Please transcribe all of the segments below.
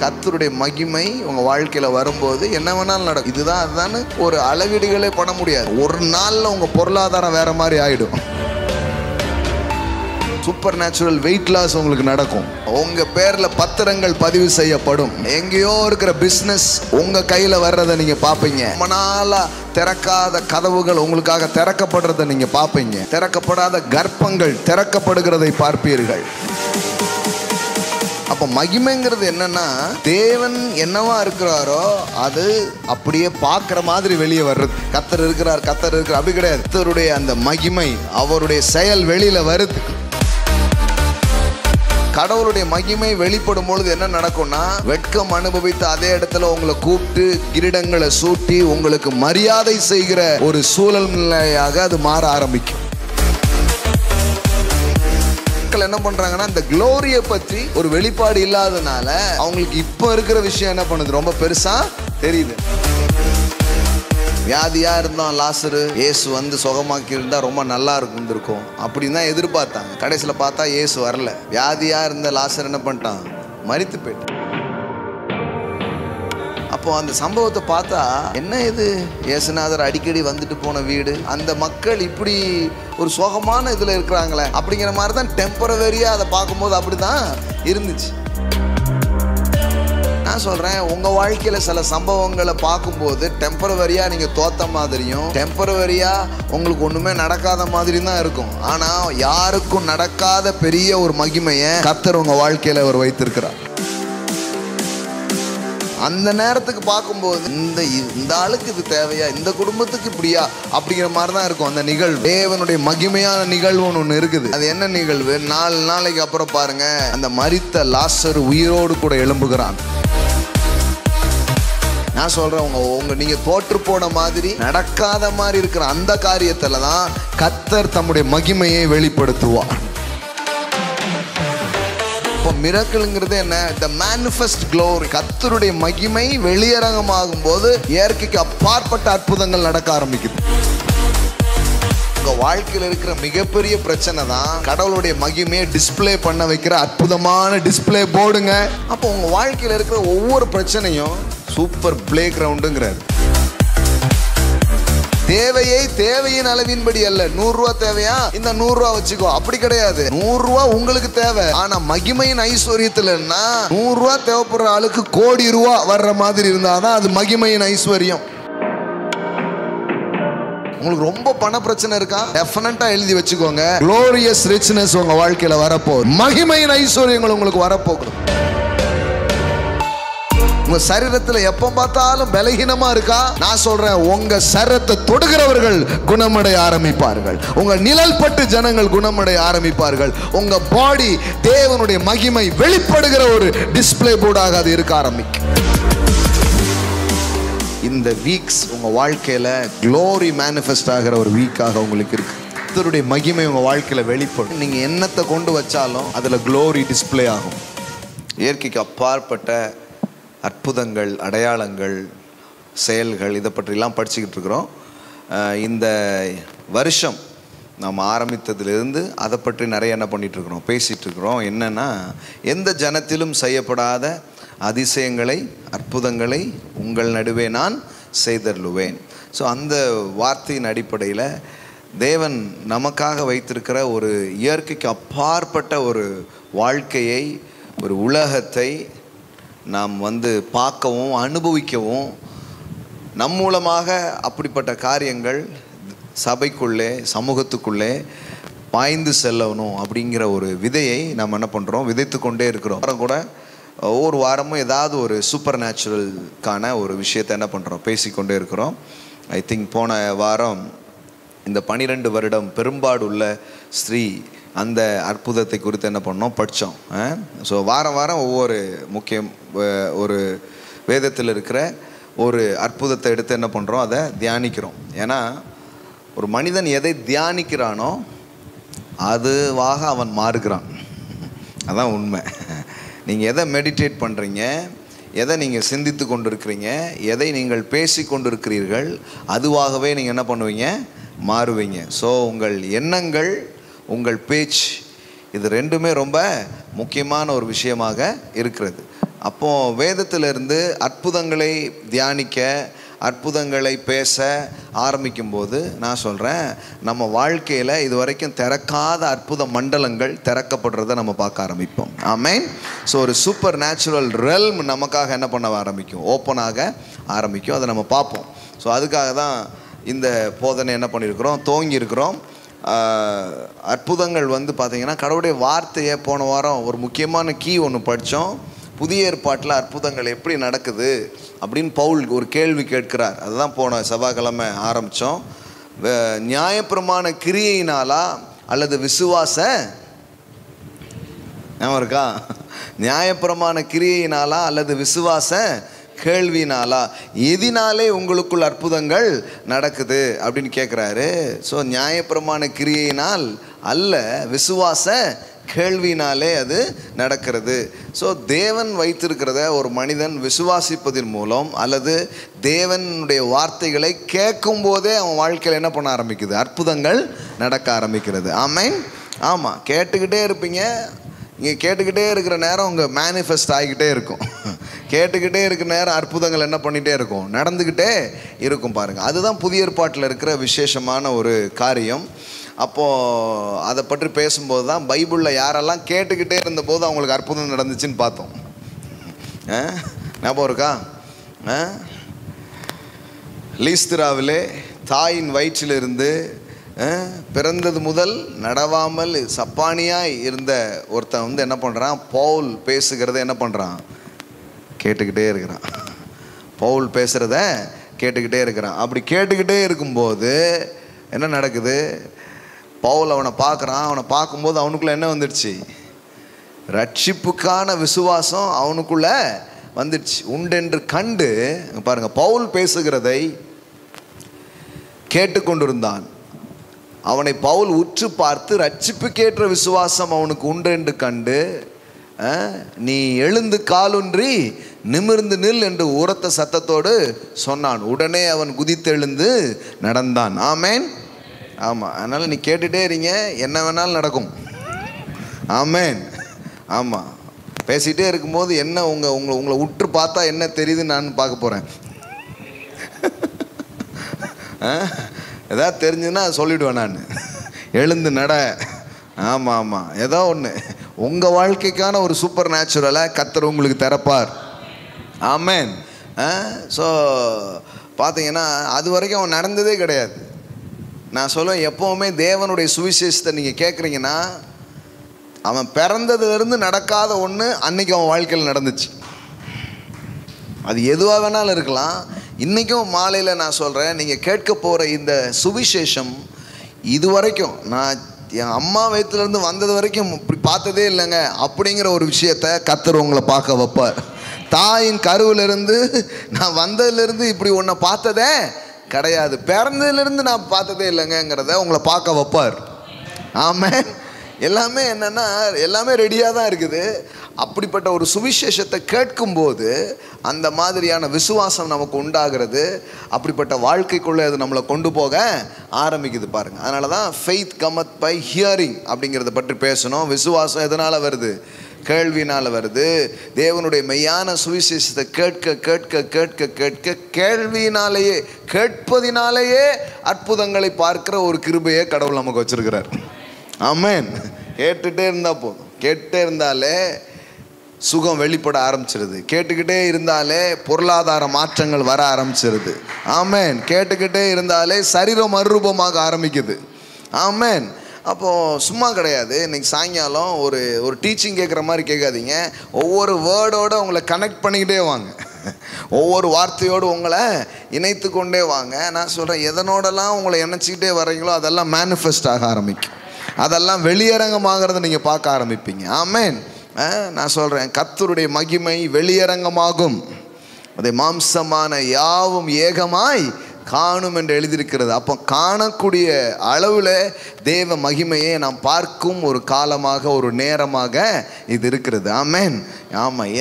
கர்த்தருடைய மகிமை உங்க வாழ்க்கையில வரும்போது என்ன வேணாலும் நடக்கும். இதுதான் அதுதான் ஒரு அளவீடுகளே பண்ண முடியாது. ஒரு நாள்ல உங்க பொருளாதாரம் வேற மாதிரி ஆயிடும். சூப்பர் நேச்சுரல் வெயிட் லாஸ் உங்களுக்கு நடக்கும். உங்க பேர்ல பத்திரங்கள் பதிவு செய்யப்படும். எங்கேயோ இருக்கிற பிசினஸ் உங்க கையில வர்றதை நீங்க பாப்பீங்க. ரொம்ப நாளா திறக்காத கதவுகள் உங்களுக்காக திறக்கப்படுறதை நீங்க பாப்பீங்க. திறக்கப்படாத கர்ப்பங்கள் திறக்கப்படுகிறதை பார்ப்பீர்கள். அப்ப மகிமைங்கிறது என்னன்னா, தேவன் என்னவா இருக்கிறாரோ அது அப்படியே பார்க்கிற மாதிரி வெளியே வர்றது. கர்த்தர் இருக்கிறார், கர்த்தர் இருக்கிறார் அப்படி கிடையாது. கர்த்தருடைய அந்த மகிமை, அவருடைய செயல் வெளியில வருது. கடவுளுடைய மகிமை வெளிப்படும் பொழுது என்ன நடக்கும்னா, வெட்கம் அனுபவித்து அதே இடத்துல உங்களை கூப்பிட்டு கிரீடங்களை சூட்டி உங்களுக்கு மரியாதை செய்கிற ஒரு சூழ்நிலையாக அது மாற ஆரம்பிக்கும். என்ன பண்றாங்கன்னா, இந்த குளோரியை பற்றி ஒரு வெளிப்பாடு இல்லாதனால அவங்களுக்கு இப்ப இருக்கிற விஷயம் என்ன பண்ணுது, ரொம்ப பெருசா தெரியுது. வியாதியா இருந்தான் லாசரு, இயேசு வந்து சுகமாக்கி இருந்தா ரொம்ப நல்லா இருக்கும் அப்படின்னு தான் எதிர்பார்த்தாங்க. கடைசியில பார்த்தா இயேசு வரல. வியாதியா இருந்த லாசர் என்ன பண்ணிட்டான், மரித்து போயிட்டான். அப்போ அந்த சம்பவத்தை பார்த்தா என்ன இது, இயேசுநாதர் அடிக்கடி வந்துட்டு போன வீடு, அந்த மக்கள் இப்படி ஒரு சோகமான இதுல இருக்கிறாங்களே அப்படிங்கிற மாதிரி தான் டெம்பரவரியா அதை பார்க்கும்போது அப்படிதான் இருந்துச்சு. நான் சொல்றேன், உங்க வாழ்க்கையில சில சம்பவங்களை பார்க்கும்போது டெம்பரவரியா நீங்க தோத்த மாதிரியும், டெம்பரவரியா உங்களுக்கு ஒண்ணுமே நடக்காத மாதிரி தான் இருக்கும். ஆனா யாருக்கும் நடக்காத பெரிய ஒரு மகிமையை கர்த்தர் உங்க வாழ்க்கையில அவர் வைத்திருக்கிறார். அந்த நேரத்துக்கு பார்க்கும்போது இந்த ஆளுக்கு இது தேவையா, இந்த குடும்பத்துக்கு இப்படியா அப்படிங்கிற மாதிரி தான் இருக்கும் அந்த நிகழ்வு. தேவனுடைய மகிமையான நிகழ்வு ஒன்று இருக்குது. அது என்ன நிகழ்வு? 4 நாளைக்கு அப்புறம் பாருங்க, அந்த மரித்த லாசர் உயிரோடு கூட எழும்புகிறான். நான் சொல்றேன், நீங்க தோற்று போன மாதிரி நடக்காத மாதிரி இருக்கிற அந்த காரியத்துல தான் கர்த்தர் தம்முடைய மகிமையை வெளிப்படுத்துவார். மிரக்கிள்ங்கிறது என்ன? the manifest glory. கர்த்தருடைய மகிமை வெளியரங்கமாகும் போது இயற்கைக்கு அப்பாற்பட்ட அற்புதங்கள் நடக்க ஆரம்பிக்குது. உங்க வாழ்க்கையில் இருக்கிற மிகப்பெரிய பிரச்சனை தான் கடவுளுடைய மகிமையை டிஸ்பிளே பண்ண வைக்கிற அற்புதமான டிஸ்பிளே போர்டுங்க. அப்போ உங்க வாழ்க்கையில் இருக்கிற ஒவ்வொரு பிரச்சனையும் சூப்பர் பிளே கிரவுண்டுங்கிறாரு. தேவையின் அளவின்படி அல்ல. 100 ரூபா தேவையா, இந்த 100 ரூபா வச்சுக்கோ, அப்படி கிடையாது. 100 ரூபா உங்களுக்கு தேவை. ஆனா மகிமையின் ஐஸ்வர்யத்துல 100 ரூபா தேவைப்படுற ஆளுக்கு கோடி ரூபா வர்ற மாதிரி இருந்தாதான் அது மகிமையின் ஐஸ்வர்யம். உங்களுக்கு ரொம்ப பண பிரச்சனை இருக்கா, டெஃபினட்டா எழுதி வச்சுக்கோங்க, glorious richness உங்க வாழ்க்கையில வரப்போகுது. மகிமையின் ஐஸ்வர்யங்கள் உங்களுக்கு வரப்போகுது. உங்க சரீரத்துல எப்ப பார்த்தாலும் பலகீனமா இருக்கா, நான் சொல்றேன், உங்க சரீரத்தை தொடுகிறவர்கள் குணமடைய ஆரம்பிப்பார்கள். உங்க நிழல் பட்டு ஜனங்கள் குணமடைய ஆரம்பிப்பார்கள். உங்க பாடி தேவனுடைய மகிமை வெளிப்படுகிற ஒரு டிஸ்பிளே போர்டாக அது இருக்க ஆரம்பிக்கும். இந்த வீக்ஸ் உங்க வாழ்க்கையில க்ளோரி மேனிஃபெஸ்ட் ஆகிற ஒரு வீக்காக உங்களுக்கு இருக்கு. கர்த்தருடைய மகிமை உங்க வாழ்க்கையில வெளிப்படும். நீங்க என்னத்தை கொண்டு வச்சாலும் அதுல க்ளோரி டிஸ்பிளே ஆகும். இயற்கைக்கு அப்பாற்பட்ட அற்புதங்கள், அடையாளங்கள், செயல்கள், இதை பற்றிலாம் படிச்சுக்கிட்டு இருக்கிறோம். இந்த வருஷம் நாம் ஆரம்பித்ததிலிருந்து அதை பற்றி நிறைய என்ன பண்ணிகிட்ருக்குறோம், பேசிகிட்ருக்குறோம். என்னென்னா, எந்த ஜனத்திலும் செய்யப்படாத அதிசயங்களை, அற்புதங்களை உங்கள் நடுவே நான் செய்தருளுவேன். ஸோ அந்த வார்த்தையின் அடிப்படையில் தேவன் நமக்காக வைத்திருக்கிற ஒரு இயற்கைக்கு அப்பாற்பட்ட ஒரு வாழ்க்கையை, ஒரு உலகத்தை நாம் பார்க்கவும் அனுபவிக்கவும், நம் மூலமாக அப்படிப்பட்ட காரியங்கள் சபைக்குள்ளே, சமூகத்துக்குள்ளே பாய்ந்து செல்லணும் அப்படிங்கிற ஒரு விதையை நாம் என்ன பண்ணுறோம், விதைத்து கொண்டே இருக்கிறோம். அப்புறம் கூட ஒவ்வொரு வாரமும் ஏதாவது ஒரு சூப்பர் நேச்சுரலுக்கான ஒரு விஷயத்தை என்ன பண்ணுறோம், பேசிக்கொண்டே இருக்கிறோம். ஐ திங்க் போன வாரம் இந்த 12 வருடம் பெரும்பாடு உள்ள ஸ்திரீ, அந்த அற்புதத்தை குறித்து என்ன பண்ணோம், படித்தோம். ஸோ வாரம் வாரம் ஒவ்வொரு ஒரு வேதத்தில் இருக்கிற ஒரு அற்புதத்தை எடுத்து என்ன பண்ணுறோம், அதை தியானிக்கிறோம். ஏன்னா ஒரு மனிதன் எதை தியானிக்கிறானோ அதுவாக அவன் மாறுகிறான். அதான் உண்மை. நீங்கள் எதை மெடிடேட் பண்ணுறீங்க, எதை நீங்கள் சிந்தித்து கொண்டு இருக்கிறீங்க, எதை நீங்கள் பேசி கொண்டு இருக்கிறீர்கள், அதுவாகவே நீங்கள் என்ன பண்ணுவீங்க, மாறுவீங்க. ஸோ உங்கள் எண்ணங்கள், உங்கள் பேச்சு, இது ரெண்டுமே ரொம்ப முக்கியமான ஒரு விஷயமாக இருக்கிறது. அப்போது வேதத்திலிருந்து அற்புதங்களை தியானிக்க, அற்புதங்களை பேச ஆரம்பிக்கும்போது நான் சொல்கிறேன், நம்ம வாழ்க்கையில் இது வரைக்கும் திறக்காத அற்புத மண்டலங்கள் திறக்கப்படுறதை நம்ம பார்க்க ஆரம்பிப்போம். ஆமென். ஸோ ஒரு சூப்பர் நேச்சுரல் ரெல்ம் நமக்காக என்ன பண்ண ஆரம்பிக்கும், ஓப்பன் ஆக ஆரம்பிக்கும். அதை நம்ம பார்ப்போம். ஸோ அதுக்காக தான் இந்த போதனை என்ன பண்ணியிருக்கிறோம், துவங்கியிருக்கிறோம். அற்புதங்கள் பார்த்திங்கன்னா கடவுளுடைய வார்த்தையை போன வாரம் ஒரு முக்கியமான கீ ஒன்று படித்தோம். புதிய ஏற்பாட்டில் அற்புதங்கள் எப்படி நடக்குது அப்படின்னு பவுல் ஒரு கேள்வி கேட்கிறார். அதுதான் போன செவ்வாய்க்கிழமை ஆரம்பித்தோம். நியாயப்பிரமாண கிரியையினாலா அல்லது விசுவாச இருக்கா, நியாயப்பிரமாண கிரியையினாலா அல்லது விசுவாச கேள்வினாலா, எதினாலே உங்களுக்குள் அற்புதங்கள் நடக்குது அப்படின்னு கேட்குறாரு. ஸோ நியாயப்பிரமாண கிரியையினால் அல்ல, விசுவாச கேள்வினாலே அது நடக்கிறது. ஸோ தேவன் வைத்திருக்கிறத ஒரு மனிதன் விசுவாசிப்பதன் மூலம் அல்லது தேவனுடைய வார்த்தைகளை கேட்கும் போதே அவன் வாழ்க்கையில் என்ன பண்ண ஆரம்பிக்குது, அற்புதங்கள் நடக்க ஆரம்பிக்கிறது. ஆமென். ஆமாம், கேட்டுக்கிட்டே இருப்பீங்க. இங்கே கேட்டுக்கிட்டே இருக்கிற நேரம் உங்கள் மேனிஃபெஸ்ட் ஆகிக்கிட்டே இருக்கும். கேட்டுக்கிட்டே இருக்கிற நேரம் அற்புதங்கள் என்ன பண்ணிகிட்டே இருக்கும், நடந்துக்கிட்டே இருக்கும். பாருங்கள், அதுதான் புதிய ஏற்பாட்டில் இருக்கிற விசேஷமான ஒரு காரியம். அப்போது அதை பற்றி பேசும்போது தான் பைபிளில் யாரெல்லாம் கேட்டுக்கிட்டே இருந்தபோது அவங்களுக்கு அற்புதம் நடந்துச்சுன்னு பார்த்தோம். ஞாபகம் இருக்கா? லீஸ்திராவிலே தாயின் வயிற்றிலிருந்து பிறந்தது முதல் நடவாமல் சப்பானியாய் இருந்த ஒருத்தன் என்ன பண்ணுறான், பவுல் பேசுகிறத என்ன பண்ணுறான், கேட்டுக்கிட்டே இருக்கிறான். பவுல் பேசுகிறத கேட்டுக்கிட்டே இருக்கிறான். அப்படி கேட்டுக்கிட்டே இருக்கும்போது என்ன நடக்குது, பவுல் அவனை பார்க்குறான். அவனை பார்க்கும்போது அவனுக்குள்ளே என்ன வந்துடுச்சு, ரட்சிப்புக்கான விசுவாசம் அவனுக்குள்ளே வந்துடுச்சு. உண்டென்று கண்டு பாருங்கள், பவுல் பேசுகிறதை கேட்டுக்கொண்டிருந்தான். அவனை பவுல் உற்று பார்த்து ரட்சிப்புக்கேற்ற விசுவாசம் அவனுக்கு உண்டு என்று கண்டு, நீ எழுந்து காலூன்றி நிமிர்ந்து நில் என்று உரத்த சத்தத்தோடு சொன்னான். உடனே அவன் குதித்தெழுந்து நடந்தான். ஆமேன். ஆமாம், அதனால் நீ கேட்டுகிட்டே இருங்க, என்ன வேணாலும் நடக்கும். ஆமேன். ஆமாம், பேசிகிட்டே இருக்கும்போது என்ன உங்களை உற்று பார்த்தா என்ன தெரியுதுன்னு நான் பார்க்க போகிறேன். ஏதாவது தெரிஞ்சுன்னா சொல்லிவிடுவேன் நான், எழுந்து நட. ஆமாம் ஆமாம், ஏதோ ஒன்று உங்கள் வாழ்க்கைக்கான ஒரு சூப்பர் நேச்சுரலாக கர்த்தர் உங்களுக்கு திறப்பார். ஆமேன். ஸோ பார்த்தீங்கன்னா அது வரைக்கும் அவன் நடந்ததே கிடையாது. நான் சொல்லுவேன், எப்போவுமே தேவனுடைய சுவிசேஷத்தை நீங்கள் கேட்குறீங்கன்னா, அவன் பிறந்ததுலேருந்து நடக்காத ஒன்று அன்றைக்கி அவன் வாழ்க்கையில் நடந்துச்சு. அது எதுவாக வேணாலும் இருக்கலாம். இன்றைக்கும் மாலையில் நான் சொல்கிறேன், நீங்கள் கேட்க போகிற இந்த சுவிசேஷம் இது வரைக்கும் நான் என் அம்மா வயிற்றுலேருந்து வந்தது வரைக்கும் இப்படி பார்த்ததே இல்லைங்க அப்படிங்கிற ஒரு விஷயத்தை கர்த்தர் உங்களை பார்க்க வைப்பார். தாயின் கருவிலிருந்து நான் வந்ததுலேருந்து இப்படி ஒன்றை பார்த்ததே கிடையாது, பிறந்ததுலேருந்து நான் பார்த்ததே இல்லைங்கிறத உங்களை பார்க்க வைப்பார். ஆமென். எல்லாமே என்னென்னா எல்லாமே ரெடியாக தான் இருக்குது. அப்படிப்பட்ட ஒரு சுவிசேஷத்தை கேட்கும்போது அந்த மாதிரியான விசுவாசம் நமக்கு உண்டாகிறது. அப்படிப்பட்ட வாழ்க்கைக்குள்ளே அது நம்மளை கொண்டு போக ஆரம்பிக்குது. பாருங்கள், அதனால தான் ஃபெய்த் கமத் பை ஹியரிங் அப்படிங்கிறத பற்றி பேசணும். விசுவாசம் எதனால் வருது, கேள்வினால் வருது. தேவனுடைய மெய்யான சுவிசேஷத்தை கேட்க கேட்க கேட்க கேட்க கேள்வியினாலேயே கேட்பதினாலேயே அற்புதங்களை பார்க்கிற ஒரு கிருபையை கடவுள் நமக்கு வச்சிருக்கிறார். ஆமென். கேட்டுகிட்டே இருந்தால் போதும், கேட்டுகிட்டே இருந்தாலே சுகம் வெளிப்பட ஆரம்பிச்சிருது. கேட்டுக்கிட்டே இருந்தாலே பொருளாதார மாற்றங்கள் வர ஆரம்பிச்சிருது. ஆமென். கேட்டுக்கிட்டே இருந்தாலே சரீரம் மறுரூபமாக ஆரம்பிக்குது. ஆமென். அப்போது சும்மா கிடையாது. இன்றைக்கி சாயங்காலம் ஒரு டீச்சிங் கேட்குற மாதிரி கேட்காதீங்க. ஒவ்வொரு வேர்டோடு உங்களை கனெக்ட் பண்ணிக்கிட்டே வாங்க. ஒவ்வொரு வார்த்தையோடு உங்களை இணைத்து கொண்டே வாங்க. நான் சொல்கிறேன், எதனோடெல்லாம் உங்களை இணைச்சிக்கிட்டே வர்றீங்களோ அதெல்லாம் மேனிஃபெஸ்ட் ஆக ஆரம்பிக்கும். அதெல்லாம் வெளியரங்கமாகிறத நீங்கள் பார்க்க ஆரம்பிப்பீங்க. ஆமென். நான் சொல்கிறேன், கர்த்தருடைய மகிமை வெளியரங்கமாகும், அதை மாம்சமான யாவும் ஏகமாய் காணும் என்று எழுதியிருக்கிறது. அப்போ காணக்கூடிய அளவில் தேவ மகிமையை நாம் பார்க்கும் ஒரு காலமாக ஒரு நேரமாக இது இருக்கிறது. ஆமென். ஆமாம்,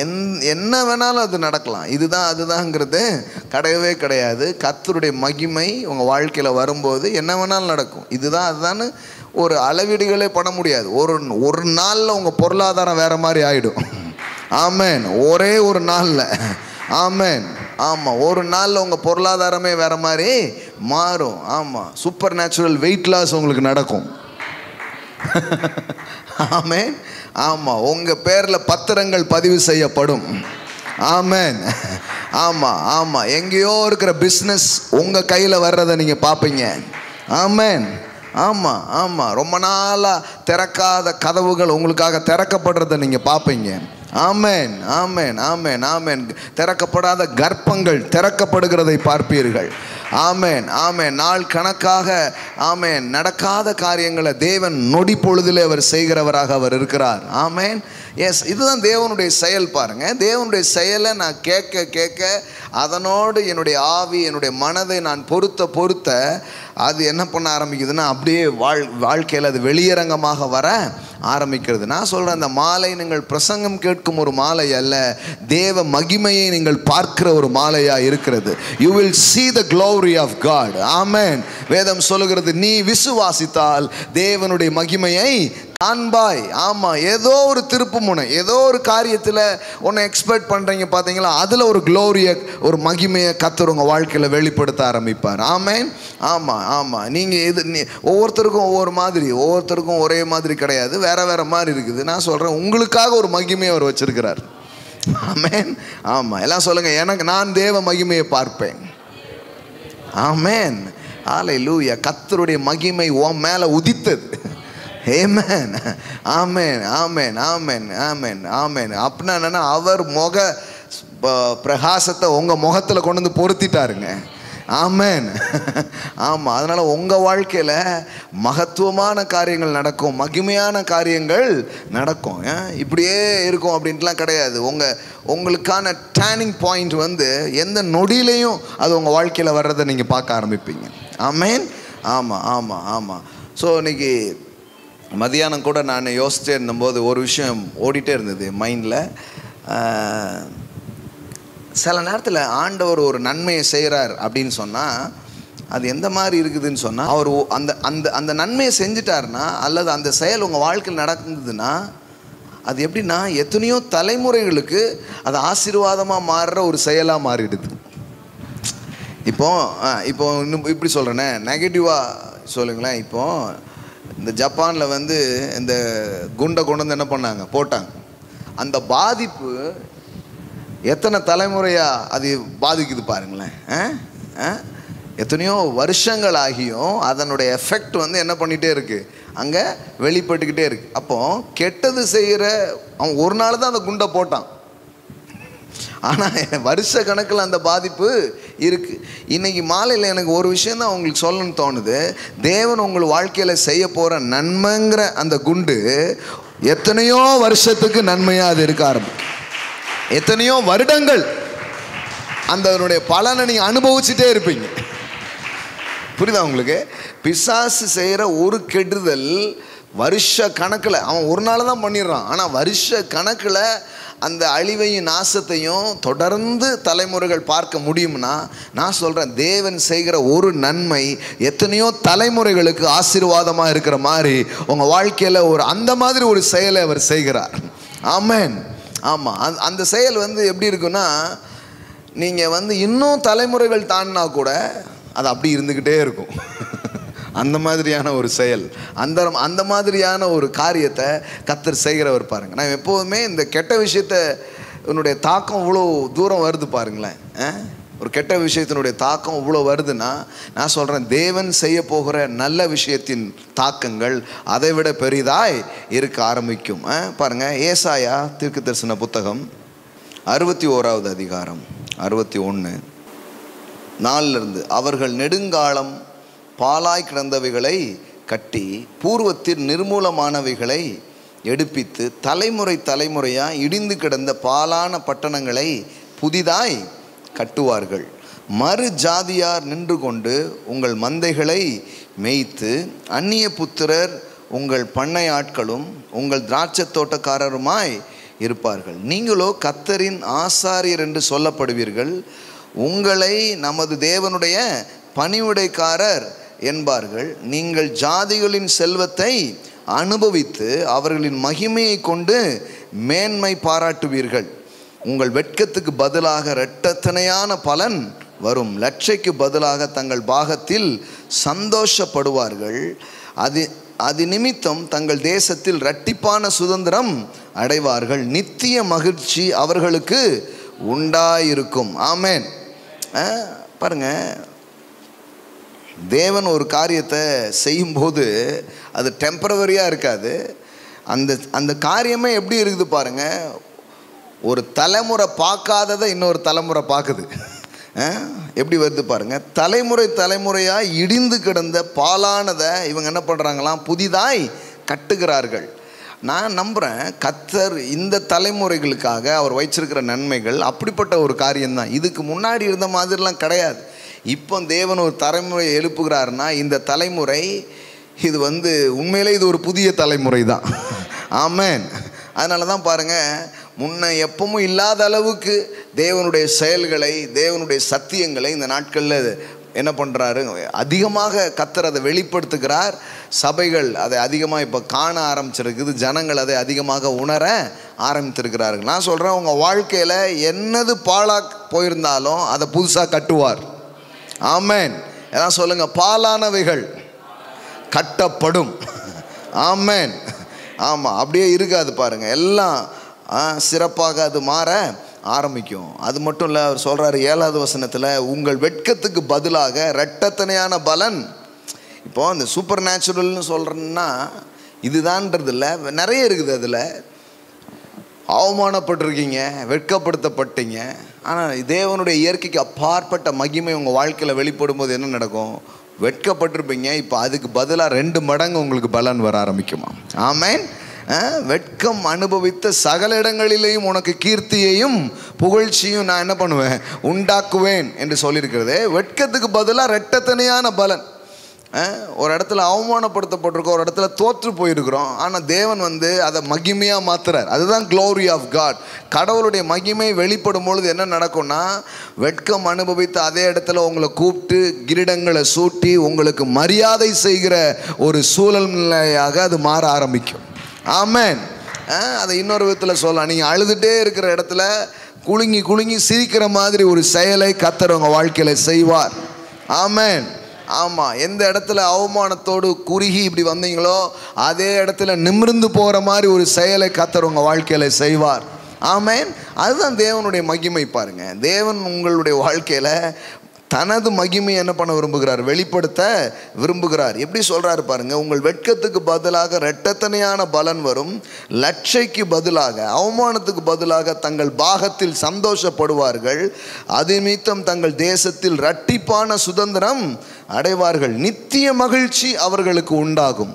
என்ன வேணாலும் அது நடக்கலாம். இதுதான் அதுதான்ங்கிறது கிடையவே கிடையாது. கர்த்தருடைய மகிமை உங்கள் வாழ்க்கையில் வரும்போது என்ன வேணாலும் நடக்கும். இதுதான் அதுதான் ஒரு அளவீடுகளே பண்ண முடியாது. ஒரு நாளில் உங்கள் பொருளாதாரம் வேறு மாதிரி ஆகிடும். ஆமென். ஒரே ஒரு நாளில். ஆமென். ஆமாம், ஒரு நாளில் உங்கள் பொருளாதாரமே வேற மாதிரி மாறும். ஆமாம், சூப்பர் நேச்சுரல் வெயிட் லாஸ் உங்களுக்கு நடக்கும். ஆமென். ஆமாம், உங்கள் பேரில் பத்திரங்கள் பதிவு செய்யப்படும். ஆமென். ஆமாம் ஆமாம், எங்கேயோ இருக்கிற பிஸ்னஸ் உங்கள் கையில் வர்றதை நீங்கள் பார்ப்பீங்க. ஆமென். ஆமாம் ஆமாம், ரொம்ப நாளாக திறக்காத கதவுகள் உங்களுக்காக திறக்கப்படுறதை நீங்கள் பார்ப்பீங்க. ஆமென் ஆமென் ஆமென் ஆமென். திறக்கப்படாத கர்ப்பங்கள் திறக்கப்படுகிறதை பார்ப்பீர்கள். ஆமென் ஆமென். நாள் கணக்காக ஆமென் நடக்காத காரியங்களை தேவன் நொடி பொழுதிலே அவர் செய்கிறவராக அவர் இருக்கிறார். ஆமென். எஸ், இதுதான் தேவனுடைய செயல். பாருங்க, தேவனுடைய செயலை நான் கேட்க கேட்க அதனோடு என்னுடைய ஆவி என்னுடைய மனதை நான் பொருத்த அது என்ன பண்ண ஆரம்பிக்குதுன்னா அப்படியே வாழ்க்கையில் அது வெளியரங்கமாக வர ஆரம்பிக்கிறது. நான் சொல்கிறேன், அந்த மாலை நீங்கள் பிரசங்கம் கேட்கும் ஒரு மாலை அல்ல, தேவ மகிமையை நீங்கள் பார்க்கிற ஒரு மாலையாக இருக்கிறது. You will see the glory of God. ஆமென். வேதம் சொல்லுகிறது, நீ விசுவாசித்தால் தேவனுடைய மகிமையை காண்பாய். ஆமாம், ஏதோ ஒரு திருப்பு முனை, ஏதோ ஒரு காரியத்தில் ஒன்று எக்ஸ்பெக்ட் பண்ணுறீங்க பார்த்தீங்களா, அதில் ஒரு க்ளோரியை ஒரு மகிமையை கர்த்தர் உங்கள் வாழ்க்கையில் வெளிப்படுத்த ஆரம்பிப்பார். ஆமென். ஆமாம் ஆமாம். நீங்கள் ஒவ்வொருத்தருக்கும் ஒவ்வொரு மாதிரி, ஒவ்வொருத்தருக்கும் ஒரே மாதிரி கிடையாது, வேற வேற மாதிரி இருக்குது. நான் சொல்கிறேன், உங்களுக்காக ஒரு மகிமையை அவர் வச்சிருக்கிறார். ஆமென். ஆமாம், எல்லாம் சொல்லுங்கள், நான் தேவ மகிமையை பார்ப்பேன். ஆமென். ஹல்லேலூயா. கர்த்தருடைய மகிமை உன் மேலே உதித்தது. ஆமென் ஆமென் ஆமென் ஆமென் ஆமென் ஆமென். அப்படின்னா என்னன்னா, அவர் முக பிரகாசத்தை உங்கள் முகத்தில் கொண்டு வந்து பொருத்திட்டாருங்க. ஆமென். ஆமாம், அதனால் உங்கள் வாழ்க்கையில் மகத்துவமான காரியங்கள் நடக்கும், மகிமையான காரியங்கள் நடக்கும். இப்படியே இருக்கும் அப்படின்ட்டுலாம் கிடையாது. உங்களுக்கான டேர்னிங் பாயிண்ட் வந்து எந்த நொடியிலையும் அது உங்கள் வாழ்க்கையில் வர்றதை நீங்கள் பார்க்க ஆரம்பிப்பீங்க. ஆமென். ஆமாம் ஆமாம் ஆமாம். ஸோ இன்னைக்கு மதியானம் கூட நான் யோசிச்சே இருந்தபோது ஒரு விஷயம் ஓடிட்டே இருந்தது மைண்டில். சில நேரத்தில் ஆண்டவர் ஒரு நன்மையை செய்கிறார் அப்படின்னு சொன்னால் அது எந்த மாதிரி இருக்குதுன்னு சொன்னால், அவர் அந்த அந்த அந்த நன்மையை செஞ்சிட்டாருன்னா அல்லது அந்த செயல் உங்கள் வாழ்க்கையில் நடந்ததுன்னா அது எப்படின்னா எத்தனையோ தலைமுறைகளுக்கு அது ஆசீர்வாதமாக மாறுற ஒரு செயலாக மாறிடுது. இப்போ இன்னும் இப்படி சொல்கிறேனே, நெகட்டிவாக சொல்லுங்களேன். இப்போது இந்த ஜப்பானில் வந்து இந்த குண்டை கொண்டு வந்து என்ன பண்ணாங்க, போட்டாங்க. அந்த பாதிப்பு எத்தனை தலைமுறையாக அது பாதிக்குது பாருங்களேன். எத்தனையோ வருஷங்கள் ஆகியும் அதனுடைய எஃபெக்ட் வந்து என்ன பண்ணிகிட்டே இருக்குது, அங்கே வெளிப்பட்டுக்கிட்டே இருக்குது. அப்போது கெட்டது செய்கிற அவன் ஒரு நாள் தான் அந்த குண்டை போட்டான், ஆனால் வருஷ கணக்கில் அந்த பாதிப்பு இருக்குது. இன்றைக்கி மாலையில் எனக்கு ஒரு விஷயந்தான் உங்களுக்கு சொல்லணும்னு தோணுது. தேவன் உங்கள் வாழ்க்கையில் செய்ய போகிற நன்மைங்கிற அந்த குண்டு எத்தனையோ வருஷத்துக்கு நன்மையாக அது இருக்க ஆரம்பிக்கும். எத்தனையோ வருடங்கள் அதனுடைய பலனை நீங்கள் அனுபவிச்சுட்டே இருப்பீங்க. புரியுதா உங்களுக்கு? பிசாசு செய்கிற ஒரு கெடுதல் வருஷ கணக்கில், அவன் ஒரு நாள் தான் பண்ணிடுறான், ஆனால் வருஷ கணக்கில் அந்த அழிவையும் நாசத்தையும் தொடர்ந்து தலைமுறைகள் பார்க்க முடியும்னா, நான் சொல்கிறேன், தேவன் செய்கிற ஒரு நன்மை எத்தனையோ தலைமுறைகளுக்கு ஆசீர்வாதமாக இருக்கிற மாதிரி உங்கள் வாழ்க்கையில் அந்த மாதிரி ஒரு செயலை அவர் செய்கிறார். ஆமென். ஆமாம், அந்த செயல் வந்து எப்படி இருக்குன்னா, நீங்கள் வந்து இன்னும் தலைமுறைகள் தாண்டினா கூட அது அப்படி இருந்துக்கிட்டே இருக்கும். அந்த மாதிரியான ஒரு செயல், அந்த மாதிரியான ஒரு காரியத்தை கர்த்தர் செய்கிறவர் பாருங்க. நான் எப்போதுமே இந்த கெட்ட விஷயத்தை என்னுடைய தாக்கம் இவ்வளோ தூரம் வருது பாருங்களேன். ஒரு கெட்ட விஷயத்தினுடைய தாக்கம் இவ்வளோ வருதுன்னா, நான் சொல்கிறேன், தேவன் செய்ய போகிற நல்ல விஷயத்தின் தாக்கங்கள் அதை விட பெரிதாய் இருக்க ஆரம்பிக்கும். பாருங்கள், ஏசாயா தீர்க்கதரிசன புத்தகம் 61வது அதிகாரம் 61:4 அவர்கள் நெடுங்காலம் பாலாய் கிடந்தவைகளை கட்டி பூர்வத்தில் நிர்மூலமானவைகளை எடுப்பித்து தலைமுறை தலைமுறையாக இடிந்து கிடந்த பாலான பட்டணங்களை புதிதாய் கட்டுவார்கள். மறு ஜாதியார் நின்று கொண்டு உங்கள் மந்தைகளை மேய்த்து அந்நிய புத்திரர் உங்கள் பண்ணை ஆட்களும் உங்கள் திராட்சை தோட்டக்காரருமாய் இருப்பார்கள். நீங்களோ கர்த்தரின் ஆசாரியர் என்று சொல்லப்படுவீர்கள். உங்களை நமது தேவனுடைய பணிவிடைக்காரர் என்பார்கள். நீங்கள் ஜாதிகளின் செல்வத்தை அனுபவித்து அவர்களின் மகிமையை கொண்டு மேன்மை பாராட்டுவீர்கள். உங்கள் வெட்கத்துக்கு பதிலாக இரட்டத்தனையான பலன் வரும். லட்சைக்கு பதிலாக தங்கள் பாகத்தில் சந்தோஷப்படுவார்கள். அது நிமித்தம் தங்கள் தேசத்தில் இரட்டிப்பான சுதந்திரம் அடைவார்கள். நித்திய மகிழ்ச்சி அவர்களுக்கு உண்டாயிருக்கும். ஆமென். பாருங்க, தேவன் ஒரு காரியத்தை செய்யும்போது அது டெம்பரவரியாக இருக்காது. அந்த காரியமே எப்படி இருக்குது பாருங்க, ஒரு தலைமுறை பார்க்காததை இன்னொரு தலைமுறை பார்க்குது. எப்படி வருது பாருங்க. தலைமுறையாக இடிந்து கிடந்த பாலானதை இவங்க என்ன பண்ணுறாங்களாம், புதிதாய் கட்டுகிறார்கள். நான் நம்புகிறேன் கர்த்தர் இந்த தலைமுறைகளுக்காக அவர் வைச்சிருக்கிற நன்மைகள் அப்படிப்பட்ட ஒரு காரியம்தான். இதுக்கு முன்னாடி இருந்த மாதிரிலாம் கிடையாது. இப்போ தேவன் ஒரு தலைமுறையை எழுப்புகிறாருன்னா இந்த தலைமுறை இது உண்மையிலே இது ஒரு புதிய தலைமுறை தான். ஆமென். அதனால தான் பாருங்கள், முன்ன எப்பவும் இல்லாத அளவுக்கு தேவனுடைய செயல்களை, தேவனுடைய சத்தியங்களை இந்த நாட்களில் என்ன பண்ணுறாரு, அதிகமாக கர்த்தர் அதை வெளிப்படுத்துகிறார். சபைகள் அதை அதிகமாக இப்போ காண ஆரம்பிச்சிருக்குது. ஜனங்கள் அதை அதிகமாக உணர ஆரம்பித்திருக்கிறார்கள். நான் சொல்கிறேன், உங்கள் வாழ்க்கையில் என்னது பாழாக போயிருந்தாலும் அதை புதுசாக கட்டுவார். ஆமென். எல்லாம் சொல்லுங்கள், பாலானவைகள் கட்டப்படும். ஆமென். ஆமாம், அப்படியே இருக்காது பாருங்கள், எல்லாம் சிறப்பாக அது மாற ஆரம்பிக்கும். அது மட்டும் இல்லை, அவர் சொல்கிறாரு 7வது வசனத்தில், உங்கள் வெட்கத்துக்கு பதிலாக இரட்டத்தனையான பலன். இப்போ அந்த சூப்பர் நேச்சுரல்னு சொல்கிறேன்னா இதுதான்றது இல்லை, நிறைய இருக்குது. அதில் அவமானப்பட்டிருக்கீங்க, வெட்கப்படுத்தப்பட்டீங்க. ஆனால் தேவனுடைய இயற்கைக்கு அப்பாற்பட்ட மகிமை உங்கள் வாழ்க்கையில் வெளிப்படும் போது என்ன நடக்கும், வெட்கப்பட்டிருப்பீங்க, இப்போ அதுக்கு பதிலாக 2 மடங்கு உங்களுக்கு பலன் வர ஆரம்பிக்குமா. ஆமென். வெட்கம் அனுபவித்த சகல இடங்களிலேயும் உனக்கு கீர்த்தியையும் புகழ்ச்சியும் நான் என்ன பண்ணுவேன், உண்டாக்குவேன் என்று சொல்லியிருக்கிறது. வெட்கத்துக்கு பதிலாக இரட்டத்தனையான பலன். ஒரு இடத்துல அவமானப்படுத்தப்பட்டிருக்கோம், ஒரு இடத்துல தோற்று போயிருக்கிறோம். ஆனால் தேவன் அதை மகிமையாக மாற்றுறார். அதுதான் க்ளோரி ஆஃப் காட். கடவுளுடைய மகிமை வெளிப்படும் பொழுது என்ன நடக்கும்னா, வெட்கம் அனுபவித்த அதே இடத்துல உங்களை கூப்பிட்டு கிரீடங்களை சூட்டி உங்களுக்கு மரியாதை செய்கிற ஒரு சூழ்நிலையாக அது மாற ஆரம்பிக்கும். ஆமென். அதை இன்னொரு விதத்தில் சொல்லலாம், நீங்கள் அழுதுகிட்டே இருக்கிற இடத்துல குலுங்கி குலுங்கி சிரிக்கிற மாதிரி ஒரு செயலை கர்த்தர் உங்கள் வாழ்க்கையில் செய்வார். ஆமென். ஆமாம், எந்த இடத்துல அவமானத்தோடு குறுகி இப்படி வந்தீங்களோ அதே இடத்துல நிமிர்ந்து போகிற மாதிரி ஒரு செயலை கர்த்தர் உங்கள் வாழ்க்கையில் செய்வார். ஆமென். அதுதான் தேவனுடைய மகிமை. பாருங்க, தேவன் உங்களுடைய வாழ்க்கையில் தனது மகிமை என்ன பண்ண விரும்புகிறார், வெளிப்படுத்த விரும்புகிறார். எப்படி சொல்கிறாரு பாருங்க, உங்கள் வெட்கத்துக்கு பதிலாக இரட்டத்தனையான பலன் வரும். லட்சைக்கு பதிலாக, அவமானத்துக்கு பதிலாக தங்கள் பாகத்தில் சந்தோஷப்படுவார்கள். அது நிமித்தம் தங்கள் தேசத்தில் இரட்டிப்பான சுதந்திரம் அடைவார்கள். நித்திய மகிழ்ச்சி அவர்களுக்கு உண்டாகும்.